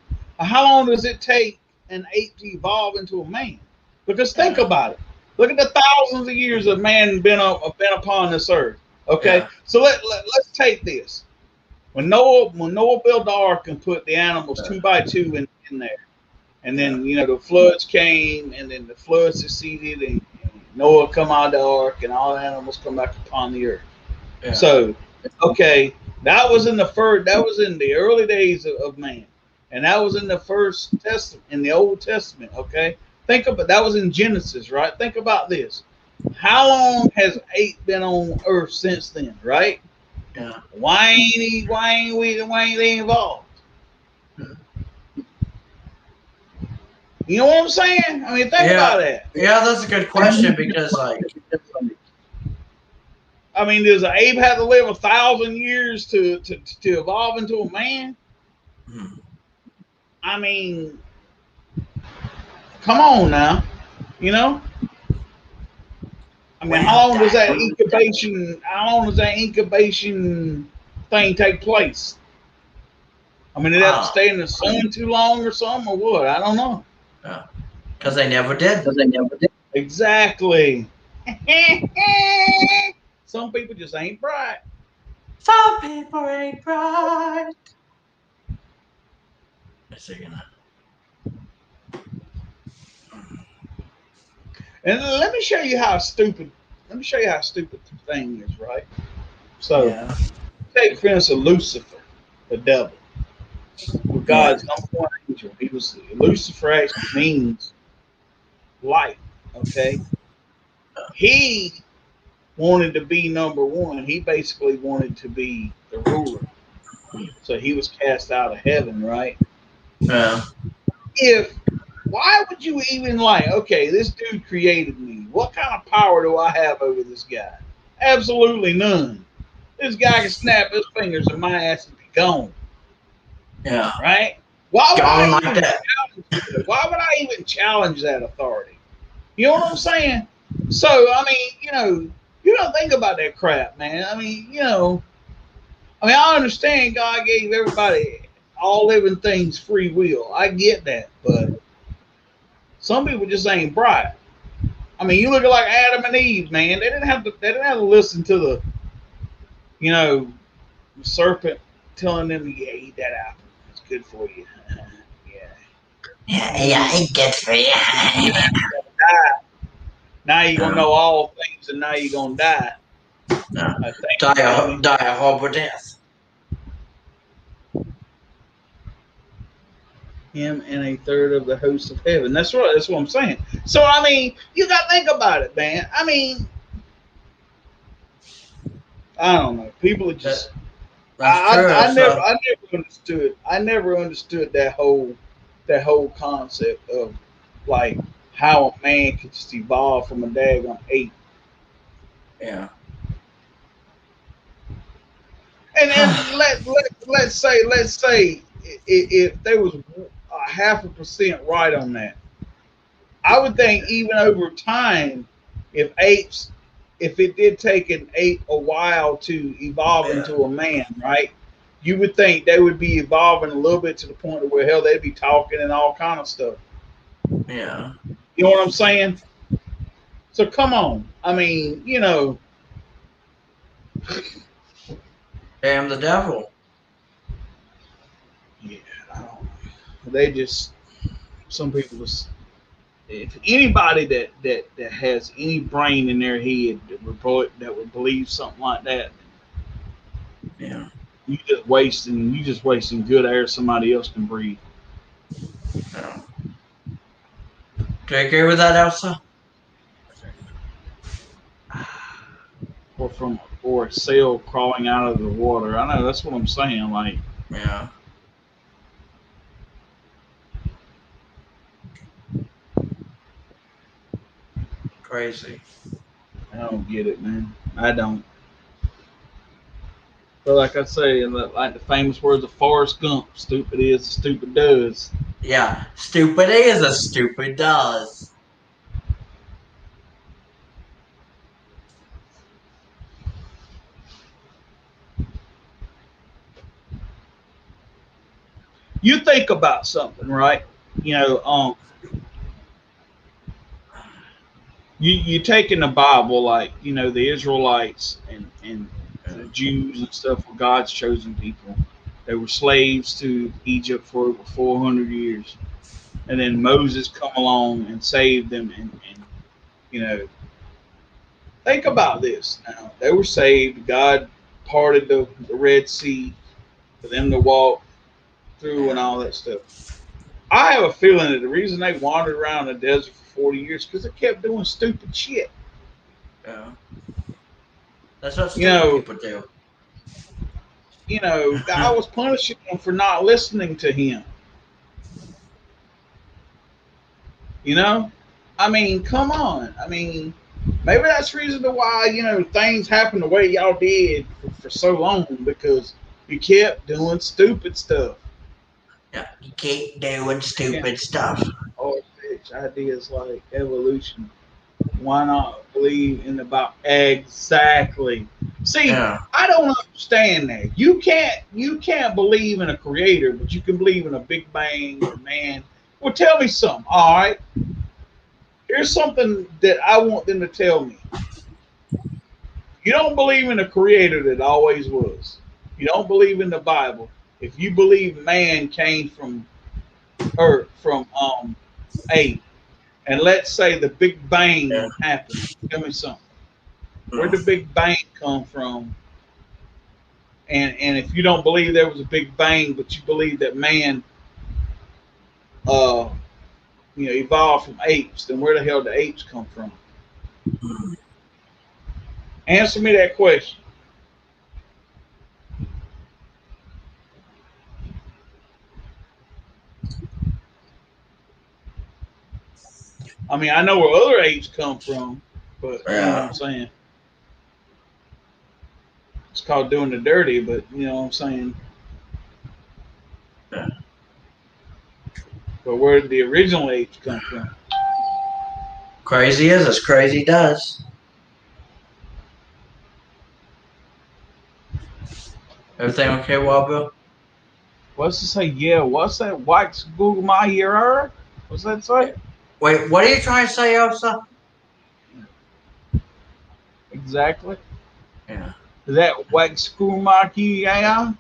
How long does it take an ape to evolve into a man? Because think Yeah. about it. Look at the thousands of years that man been upon this earth. Okay, Yeah. so let's take this. When Noah built the ark and put the animals two by two in there, and Yeah. then the floods came, and then the floods succeeded, and Noah come out of the ark, and all animals come back upon the earth. Yeah. So, okay, that was in the first. That was in the early days of man, and that was in the first testament, in the Old Testament. Okay, think about that was in Genesis, right? Think about this. How long has ape been on Earth since then, right? Yeah. Why ain't they involved? You know what I'm saying? I mean, think Yeah. about that. Yeah, that's a good question because, like, I mean, does an ape have to live 1,000 years to evolve into a man? hmm. I mean, come on now. You know? I mean, how Well, long does that incubation? How long does that incubation thing take place? I mean, did it have to wow. stay in the sun too long or something, or what? I don't know. Yeah. Because they never did. Exactly. Some people just ain't bright. Some people ain't right. Is he gonna? And let me show you how stupid. Let me show you how stupid the thing is, right? So, Yeah. take for instance Lucifer, the devil, who Yeah. God's number one angel. He was Lucifer actually means light. Okay, he wanted to be number one. He basically wanted to be the ruler. So he was cast out of heaven, right? Yeah. If why would you even like, okay, this dude created me. What kind of power do I have over this guy? Absolutely none. This guy can snap his fingers and my ass would be gone. Yeah. Right? Why would Gone I like even that. challenge it? Why would I even challenge that authority? You know what I'm saying? So I mean, you don't think about that crap, man. I mean, I understand God gave everybody, all living things, free will. I get that, but some people just ain't bright. I mean, you look at like Adam and Eve, man. They didn't have to listen to the serpent telling them, "Yeah, eat that apple. It's good for you." Yeah. Yeah, it gets for you. Die. Now you're gonna Yeah. know all things, and now you're gonna die. Yeah. I think you tell me. Die a horrible death. Him and a third of the hosts of heaven. That's right. That's what I'm saying. So I mean, you got to think about it, man. I mean, I don't know. People are That, just. that's true. So, I never understood. I never understood that whole concept of like how a man could just evolve from a daggone ape. yeah. And then let's say if there was a 0.5% right on that, I would think even over time, if apes, if it did take an ape a while to evolve Yeah. into a man, right? You would think they would be evolving a little bit to the point of where hell they'd be talking and all kind of stuff. Yeah. You know what I'm saying? So come on. I mean, Damn the devil. yeah, I don't know. They just some people just if anybody that has any brain in their head that would believe something like that, Yeah. you just wasting good air somebody else can breathe. Yeah. Do you agree with that, Elsa? Or a sail crawling out of the water. I know that's what I'm saying. Like Yeah. Crazy. I don't get it, man. I don't. But like I say, like the famous words of Forrest Gump, "Stupid is, stupid does." Yeah. Stupid is as stupid does. You think about something, right? You know, you take in the Bible, like the Israelites and Yeah. the Jews and stuff were God's chosen people. They were slaves to Egypt for over 400 years, and then Moses come along and saved them, and you know Think about this now. They were saved. God parted the Red Sea for them to walk through and Yeah. all that stuff. I have a feeling that the reason they wandered around the desert for 40 years because they kept doing stupid shit. Yeah. That's what You stupid know, people do. God was punishing them for not listening to Him. You know, I mean, come on. I mean, maybe that's the reason why things happen the way y'all did for so long because you kept doing stupid stuff. Yeah. You keep doing Yeah. stupid stuff. Or bitch, ideas like evolution. Why not believe in about exactly? See, Yeah. I don't understand that. You can't believe in a creator, but you can believe in a big bang or man. Well, tell me something. All right, here's something that I want them to tell me. You don't believe in a creator that always was. You don't believe in the Bible. If you believe man came from earth, from A, and let's say the Big Yeah. Bang happened. Tell me something. Where did the Big Bang come from? And if you don't believe there was a Big Bang, but you believe that man, uh, evolved from apes, then where the hell did the apes come from? Answer me that question. I mean, I know where other apes come from, but you know what Yeah. I'm saying. It's called doing the dirty, but you know what I'm saying. Yeah. But where did the original apes come from? Crazy is as crazy does. Everything okay, Wobble? What's it say? Yeah, what's that? Wax Google my ear? What's that say? Wait, what are you trying to say, Elsa? Exactly. Yeah. Is that wax school my ear?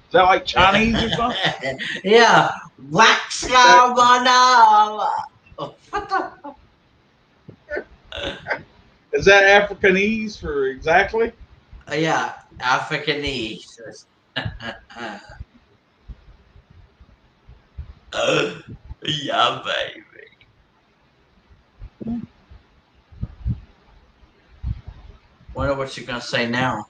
Is that like Chinese or something? Yeah. Wax That, What the? is that Africanese for exactly? Yeah. Africanese. Yeah, baby. Wonder what you're gonna say now.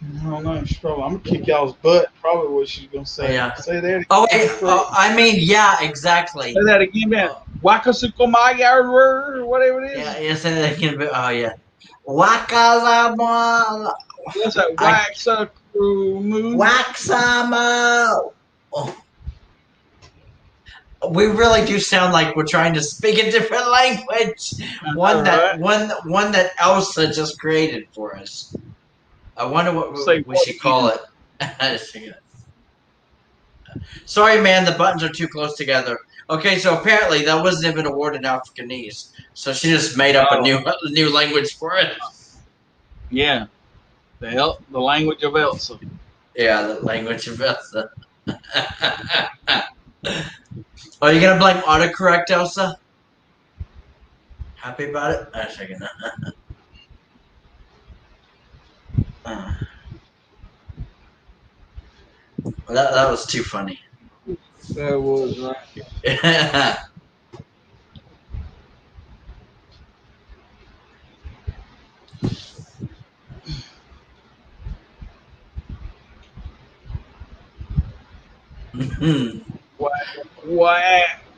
I don't know. I'm gonna kick y'all's butt. Probably what she's gonna Oh say. yeah. Say that Oh again. wait. Oh, I mean, yeah, exactly. Say that again, man. Oh, Wakasukomaya or whatever it yeah, is. yeah. Say that again. Oh yeah. Wakazama. What's that? I Waxakumu. Waxama. Oh, we really do sound like we're trying to speak a different language. All right. One that Elsa just created for us. I wonder what Say we what should call again? it. Sorry, man, the buttons are too close together. Okay, so apparently that wasn't even a word in Afrikanese. So she just made up a Oh, new language for it. yeah. The language of Elsa. Yeah, the language of Elsa. Are you gonna blame autocorrect, Elsa? Happy about it? I second that. That was too funny. That was right.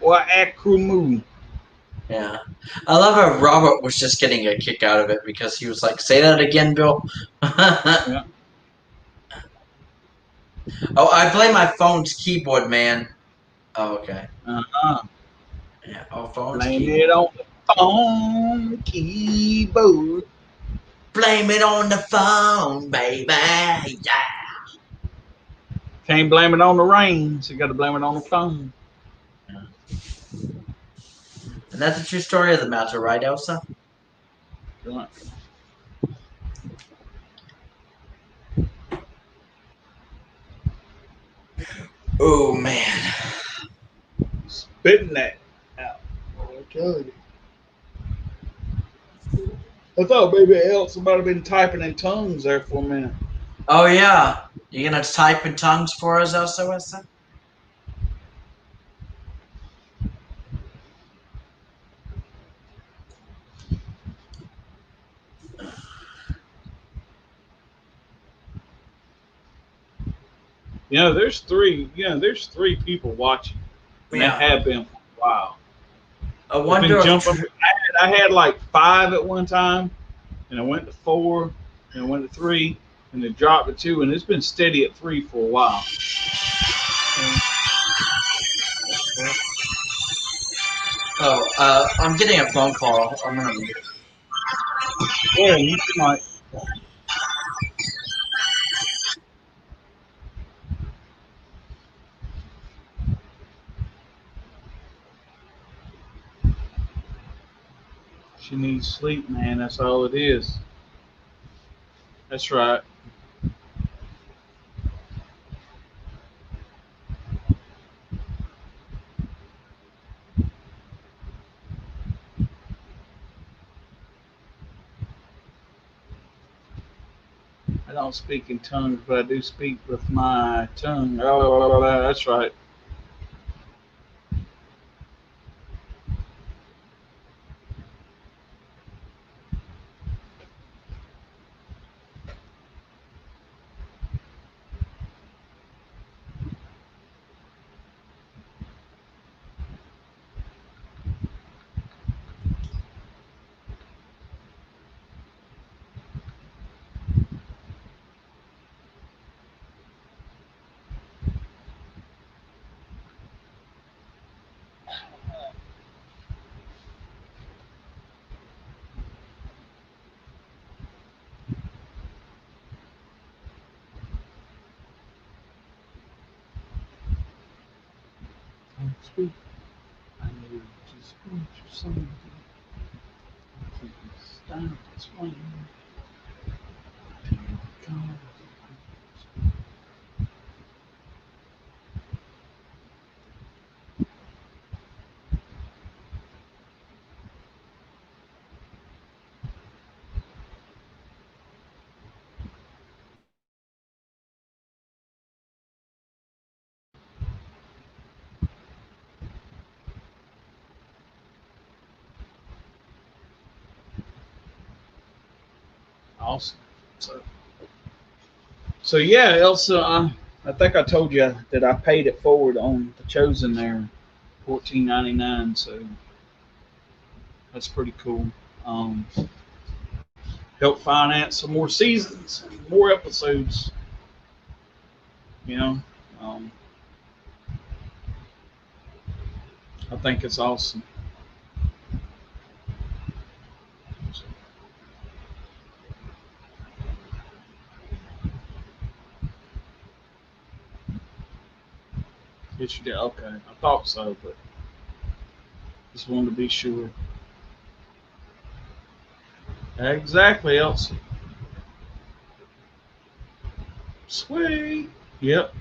Wa'akrumu. Yeah. I love how Robert was just getting a kick out of it because he was like, say that again, Bill. Oh, Yeah. I blame my phone's keyboard, man. Oh, okay. Uh-huh. Yeah. Oh, phone's Blame it keyboard. on the phone keyboard. Blame it on the phone, baby. Yeah. Can't blame it on the rain, so you got to blame it on the phone. And that's a true story of the matter, right, Elsa? Right. Oh, man. Spitting that out. Oh, I tell you. I thought maybe Elsa might have been typing in tongues there for a minute. Oh yeah, you gonna type in tongues for us, Elsa Wilson? There's three. There's three people watching, and they Yeah. have been for a while. I They've been wonder jumping. if I had like 5 at one time, and I went to 4, and I went to 3, and then dropped to 2, and it's been steady at 3 for a while. I'm getting a phone call. I'm gonna mute it. Yeah, you might. She needs sleep, man. That's all it is. That's right. I don't speak in tongues, but I do speak with my tongue. Oh, that's right. Speak. I need to speak to somebody. Stop explaining. Awesome. So yeah, Elsa, I think I told you that I paid it forward on the Chosen there, $14.99. So that's pretty cool. Um, Help finance some more seasons, more episodes. You know, um, I think it's awesome. So, yes, you did. Okay, I thought so, but just wanted to be sure. Exactly, Elsa. Sweet. Yep.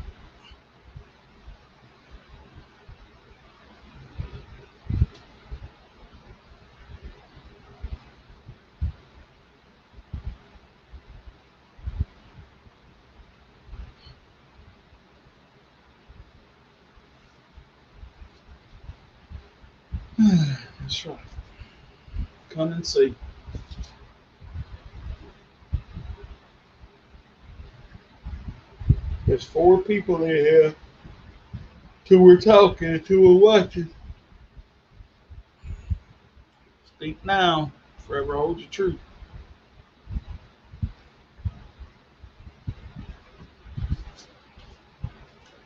That's right. Come and see. There's 4 people in here. 2 are talking, 2 are watching. Speak now. Forever hold your truth.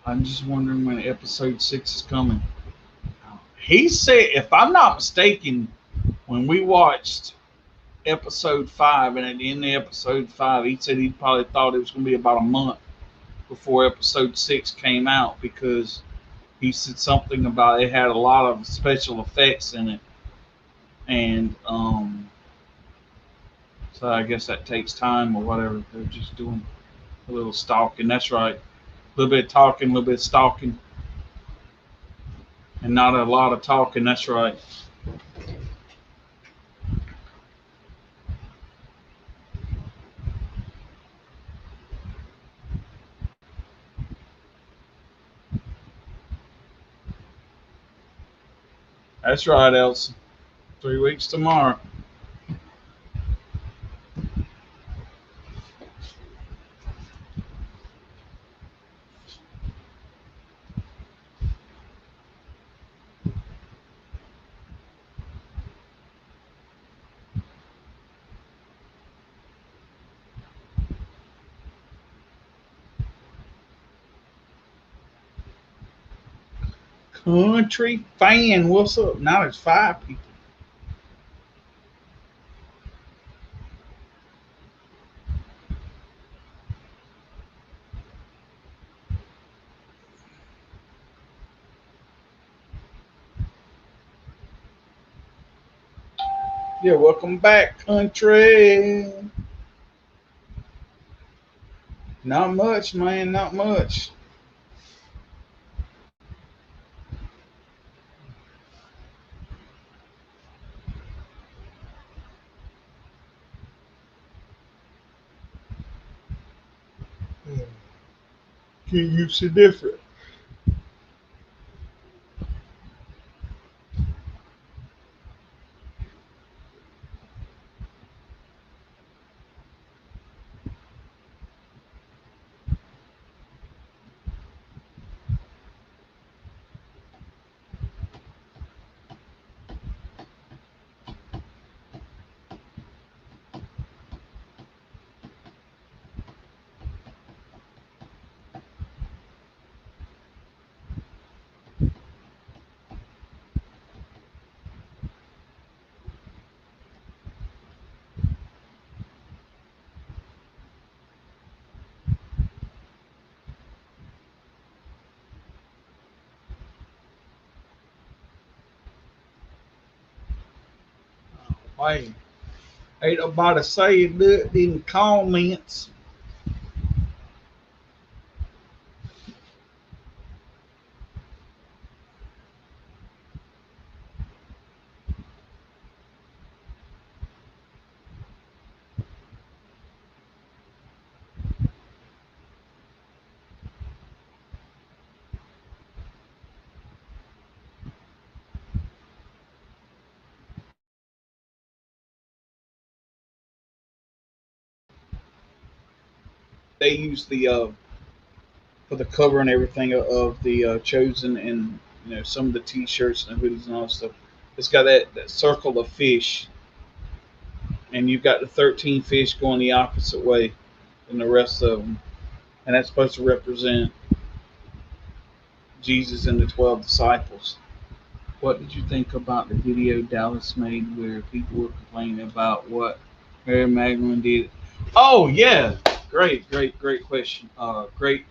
I'm just wondering when episode 6 is coming. He said, if I'm not mistaken, when we watched episode 5, and at the end of episode 5, he said he probably thought it was going to be about a month before episode 6 came out because he said something about it had a lot of special effects in it. And so I guess that takes time or whatever. They're just doing a little stalking. That's right. A little bit of talking, a little bit of stalking, and not a lot of talking. That's right. That's right, Elsa. 3 weeks tomorrow. Country fan, what's up? Now there's 5 people. Yeah, welcome back, country. Not much, man, not much. Get used to different. Hey, ain't nobody saying that in the comments. They use the for the cover and everything of the chosen, and some of the t-shirts and the hoodies and all that stuff. It's got that circle of fish, and you've got the 13 fish going the opposite way than the rest of them, and that's supposed to represent Jesus and the 12 disciples. What did you think about the video Dallas made where people were complaining about what Mary Magdalene did? Oh yeah, great question. Great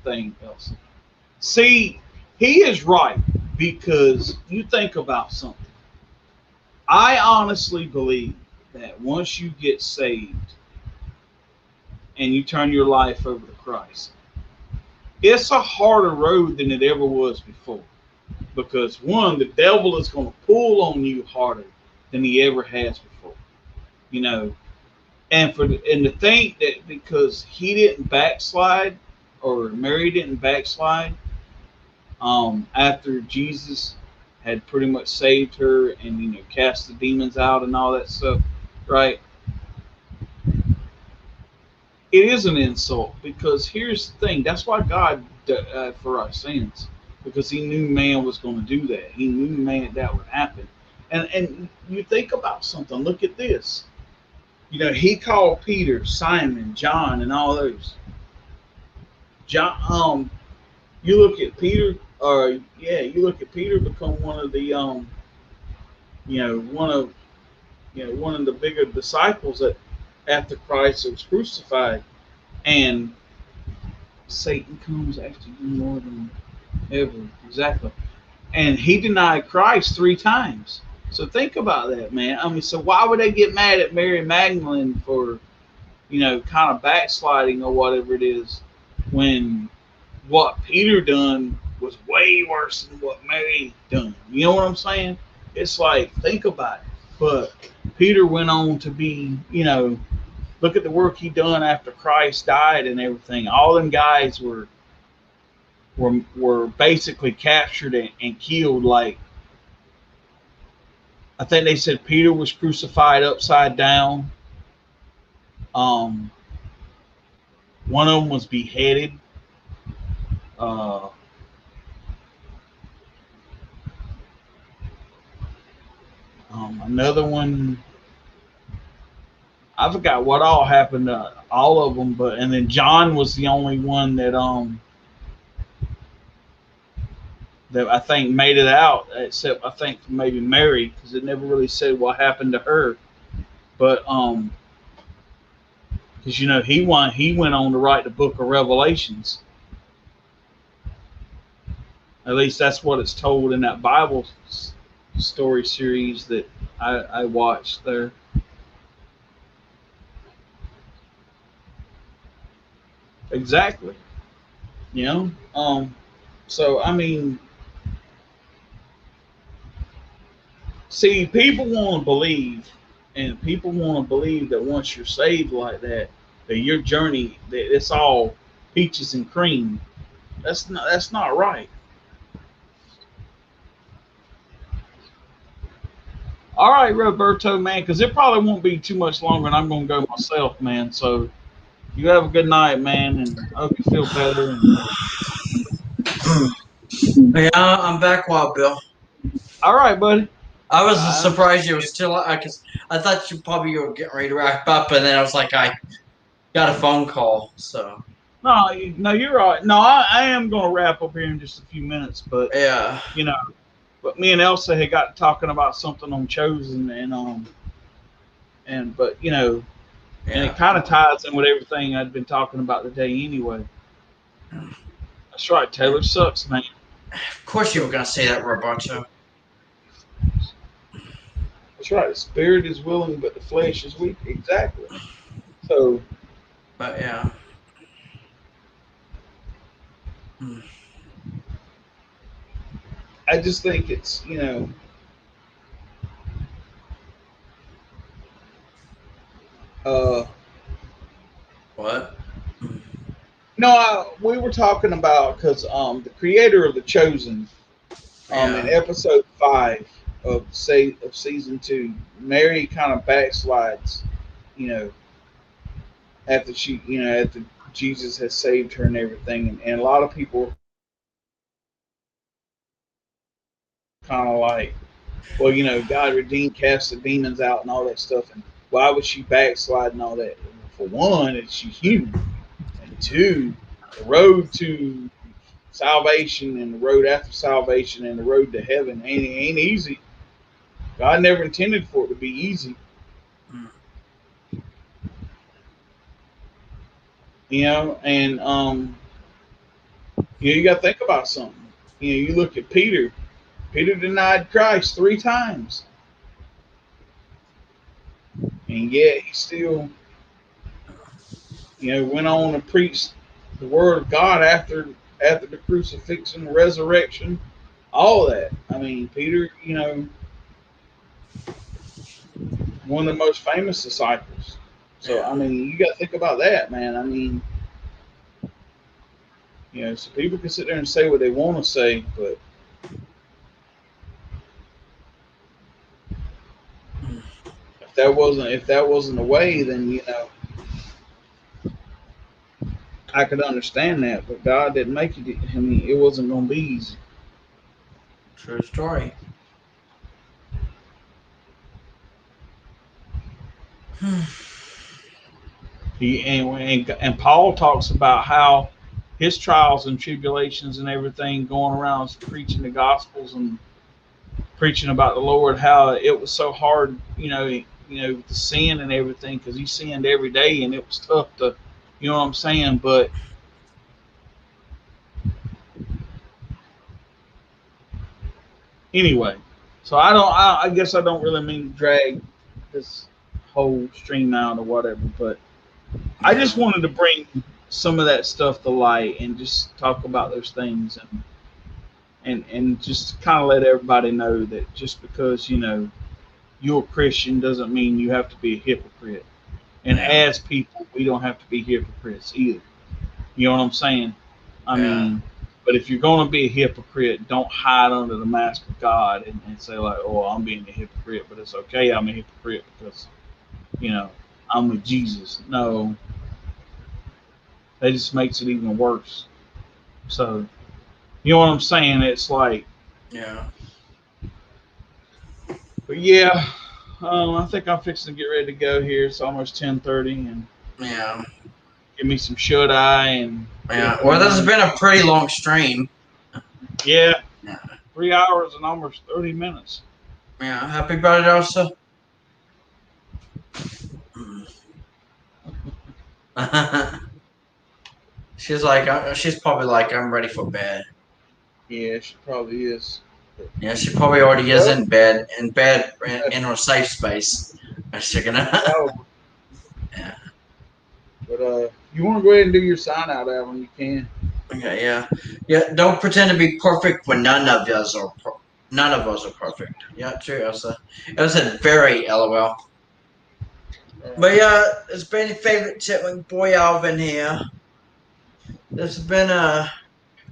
thing, Elsa. See, he is right, because you think about something. I honestly believe that once you get saved and you turn your life over to Christ, it's a harder road than it ever was before. Because one, the devil is going to pull on you harder than he ever has before. You know, and to think that because he didn't backslide, or Mary didn't backslide, after Jesus had pretty much saved her and cast the demons out and all that stuff, right? It is an insult, because here's the thing. That's why God for our sins, because He knew man was going to do that. He knew man that would happen. And you think about something. Look at this. He called Peter, Simon, John, and all those. John. You look at Peter. You look at Peter become one of the one of the bigger disciples that after Christ was crucified, and Satan comes after you more than ever. Exactly. And he denied Christ 3 times. So think about that, man. I mean, so why would they get mad at Mary Magdalene for, kind of backsliding or whatever it is, when what Peter done was way worse than what Mary done? You know what I'm saying? It's like, think about it. But Peter went on to be, look at the work he done after Christ died and everything. All them guys were basically captured and killed, like I think they said Peter was crucified upside down. Um, one of them was beheaded. Uh, another one, I forgot what all happened to all of them, but and then John was the only one that I think made it out, except I think maybe Mary, because it never really said what happened to her. But because he went on to write the Book of Revelations. At least that's what it's told in that Bible story series that I watched there. Exactly. You know. So I mean, see, people want to believe, and people want to believe that once you're saved like that, that your journey, that it's all peaches and cream. That's not right. All right, Roberto, man, because it probably won't be too much longer, and I'm gonna go myself, man. So you have a good night, man, and I hope you feel better. And Yeah, I'm back, Wild Bill. all right, buddy. I was I surprised you were understand. still because I thought you were getting ready to wrap up, and then I was like, I got a phone call, so No, no, you're all right. No, I am gonna wrap up here in just a few minutes, but yeah, you know, but me and Elsa had got talking about something on Chosen, and but and it yeah. kind of ties in with everything I'd been talking about today anyway. That's right, Taylor sucks, man. Of course, you were gonna say that, Roberto. That's right. The spirit is willing, but the flesh is weak. Exactly. So But yeah, Hmm. I just think it's uh What? Hmm. no, we were talking about because the creator of the Chosen in Yeah, episode 5 of season 2, Mary kind of backslides, you know, after Jesus has saved her and everything, and a lot of people kind of like, well, God redeemed, cast the demons out, and all that stuff, and why would she backslide and all that? For one, it's she's human, and two, the road to salvation and the road after salvation and the road to heaven ain't easy. God never intended for it to be easy. Hmm. And you got to think about something. You look at Peter. Peter denied Christ 3 times, and yet he still, went on and preached the word of God after the crucifixion, the resurrection, all of that. I mean, Peter, one of the most famous disciples. So Yeah. I mean, you got to think about that, man. I mean, so people can sit there and say what they want to say, but Hmm. if that wasn't the way, then I could understand that. But God didn't make it. I mean, it wasn't going to be easy. True story. Hmm. And Paul talks about how his trials and tribulations and everything going around preaching the gospels and preaching about the Lord, how it was so hard, to sin and everything, because he sinned every day and it was tough to, you know what I'm saying? But anyway, so I guess I don't really mean to drag this whole stream out or whatever, but I just Yeah. wanted to bring some of that stuff to light and just talk about those things and just kind of let everybody know that just because you're a Christian doesn't mean you have to be a hypocrite. And Yeah. as people, we don't have to be hypocrites either. You know what I'm saying? I Yeah. mean, But if you're going to be a hypocrite, don't hide under the mask of God and say like, "Oh, I'm being a hypocrite," but it's okay. I'm a hypocrite because I'm with Jesus. No, that just makes it even worse. So, you know what I'm saying? It's like, Yeah. but yeah, I think I'm fixing to get ready to go here. It's almost 10:30, and Yeah. give me some shut eye and get Yeah. up in the Well, this has morning. been a pretty long stream. Yeah, Yeah. 3 hours and almost 30 minutes. Yeah. Happy birthday, also. She's probably like, I'm ready for bed. Yeah, she probably is. Yeah, she probably already is Well, in bed, in her safe space. She's gonna. probably. Yeah. But you want to go ahead and do your sign out, Alan? You can. Okay. Yeah. Yeah. Don't pretend to be perfect when none of us are perfect. Yeah. True, Elsa. Elsa, very LOL. But yeah, it's been your favorite Chipmunk boy Alvin here. This has been a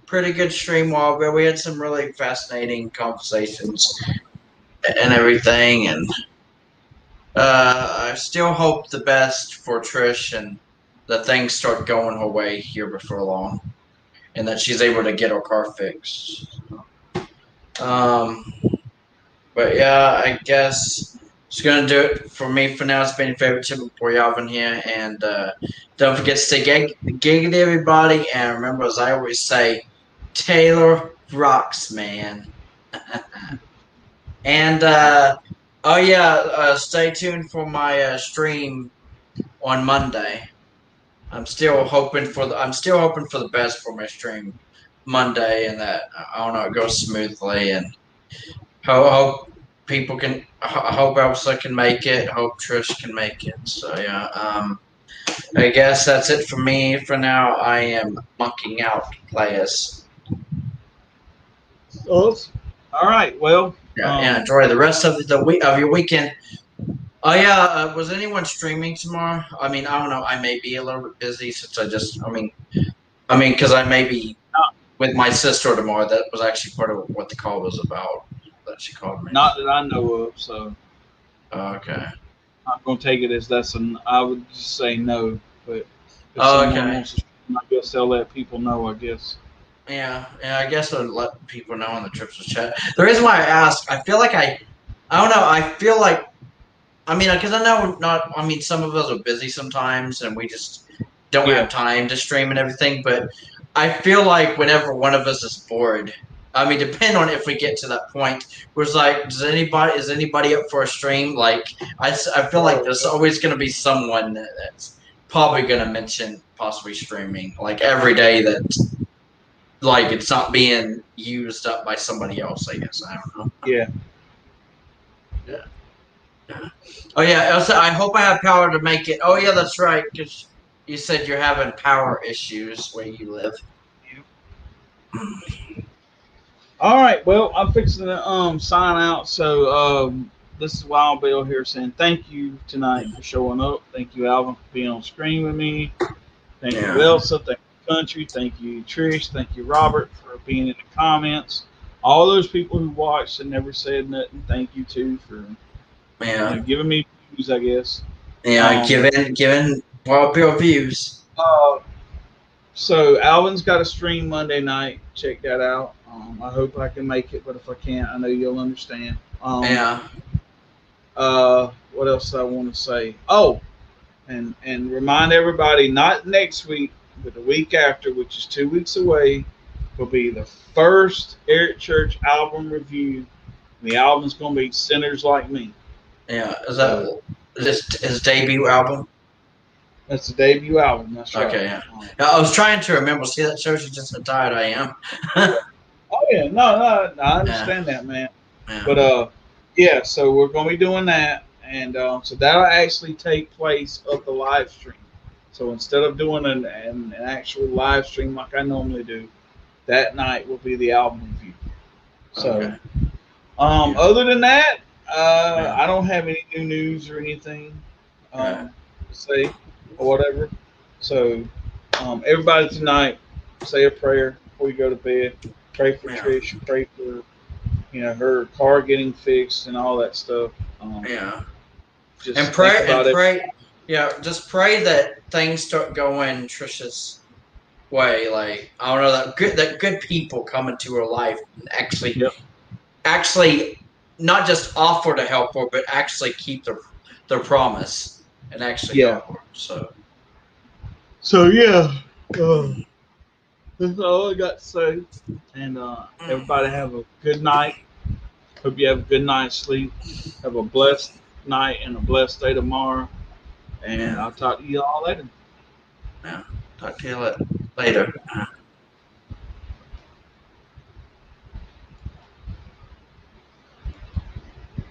pretty good stream while we had some really fascinating conversations and everything, and I still hope the best for Trish and that things start going her way here before long, and that she's able to get her car fixed. Um, but yeah, I guess it's gonna do it for me for now. It's been your favorite Chipmunk boy Alvin here, and don't forget to stay giggity, everybody, and remember, as I always say, Taylor rocks, man. And oh yeah, stay tuned for my stream on Monday. I'm still hoping for the best for my stream Monday, and that I don't know it goes smoothly, and hope people can. I hope Elsa can make it. Hope Trish can make it. So yeah, I guess that's it for me for now. I am mucking out, players. Awesome. All right. Well, Yeah, enjoy the rest of the week of your weekend. Oh yeah, was anyone streaming tomorrow? I mean, I don't know. I may be a little bit busy since because I may be not, with my sister tomorrow. That was actually part of what the call was about. That she called me. not that I know of. So Okay. I'm going to take it as that's an. I would just say no. But if Oh, someone okay. wants to stream, I guess they'll let people know. I guess. Yeah, yeah. I guess I'll let people know in the trips to chat. The reason why I ask, I feel like I don't know. I feel like because I know not. Some of us are busy sometimes, and we just don't Yeah. have time to stream and everything. But I feel like whenever one of us is bored, depend on if we get to that point where it's like, is anybody up for a stream? Like, I feel like there's always going to be someone that's probably going to mention possibly streaming, like every day that, like, it's not being used up by somebody else. I guess I don't know. Yeah. Yeah. Oh yeah, Elsa, I hope I have power to make it. Oh yeah, that's right, because you said you're having power issues where you live. All right. Well, I'm fixing to sign out. So this is Wild Bill here saying thank you tonight for showing up. Thank you, Alvin, for being on screen with me. Thank you, Yeah. Elsa. Thank you, Country. Thank you, Trish. Thank you, Robert, for being in the comments. All those people who watched and never said nothing, thank you too for giving me views, I guess. Yeah, given Wild Bill views. Uh, so Alvin's got a stream Monday night. Check that out. I hope I can make it, but if I can't, I know you'll understand. Yeah. What else I want to say? Oh, and remind everybody, not next week, but the week after, which is 2 weeks away, will be the first Eric Church album review. And the album's going to be Sinners Like Me. Yeah. Is that his debut album? That's the debut album. That's right. Okay, yeah. I was trying to remember. See, that shows you just how tired I am. Oh yeah, no, I understand that, man. Yeah. But yeah, so we're gonna be doing that, and so that'll actually take place of the live stream. So instead of doing an actual live stream like I normally do, that night will be the album review. So, Okay. Other than that, I don't have any new news or anything to say or whatever. So, everybody tonight, say a prayer. before you go to bed. Pray for Yeah. Trish. Pray for her car getting fixed and all that stuff. Yeah. And Just think pray and about it. pray. Yeah, just pray that things start going Trisha's way. Like I don't know that good people come into her life and Yep. actually not just offer to help her, but actually keep their promise and actually Yeah. help her. So So yeah, that's all I got to say. And everybody have a good night. Hope you have a good night's sleep. Have a blessed night and a blessed day tomorrow. And yeah, I'll talk to you all later. yeah. Talk to you later.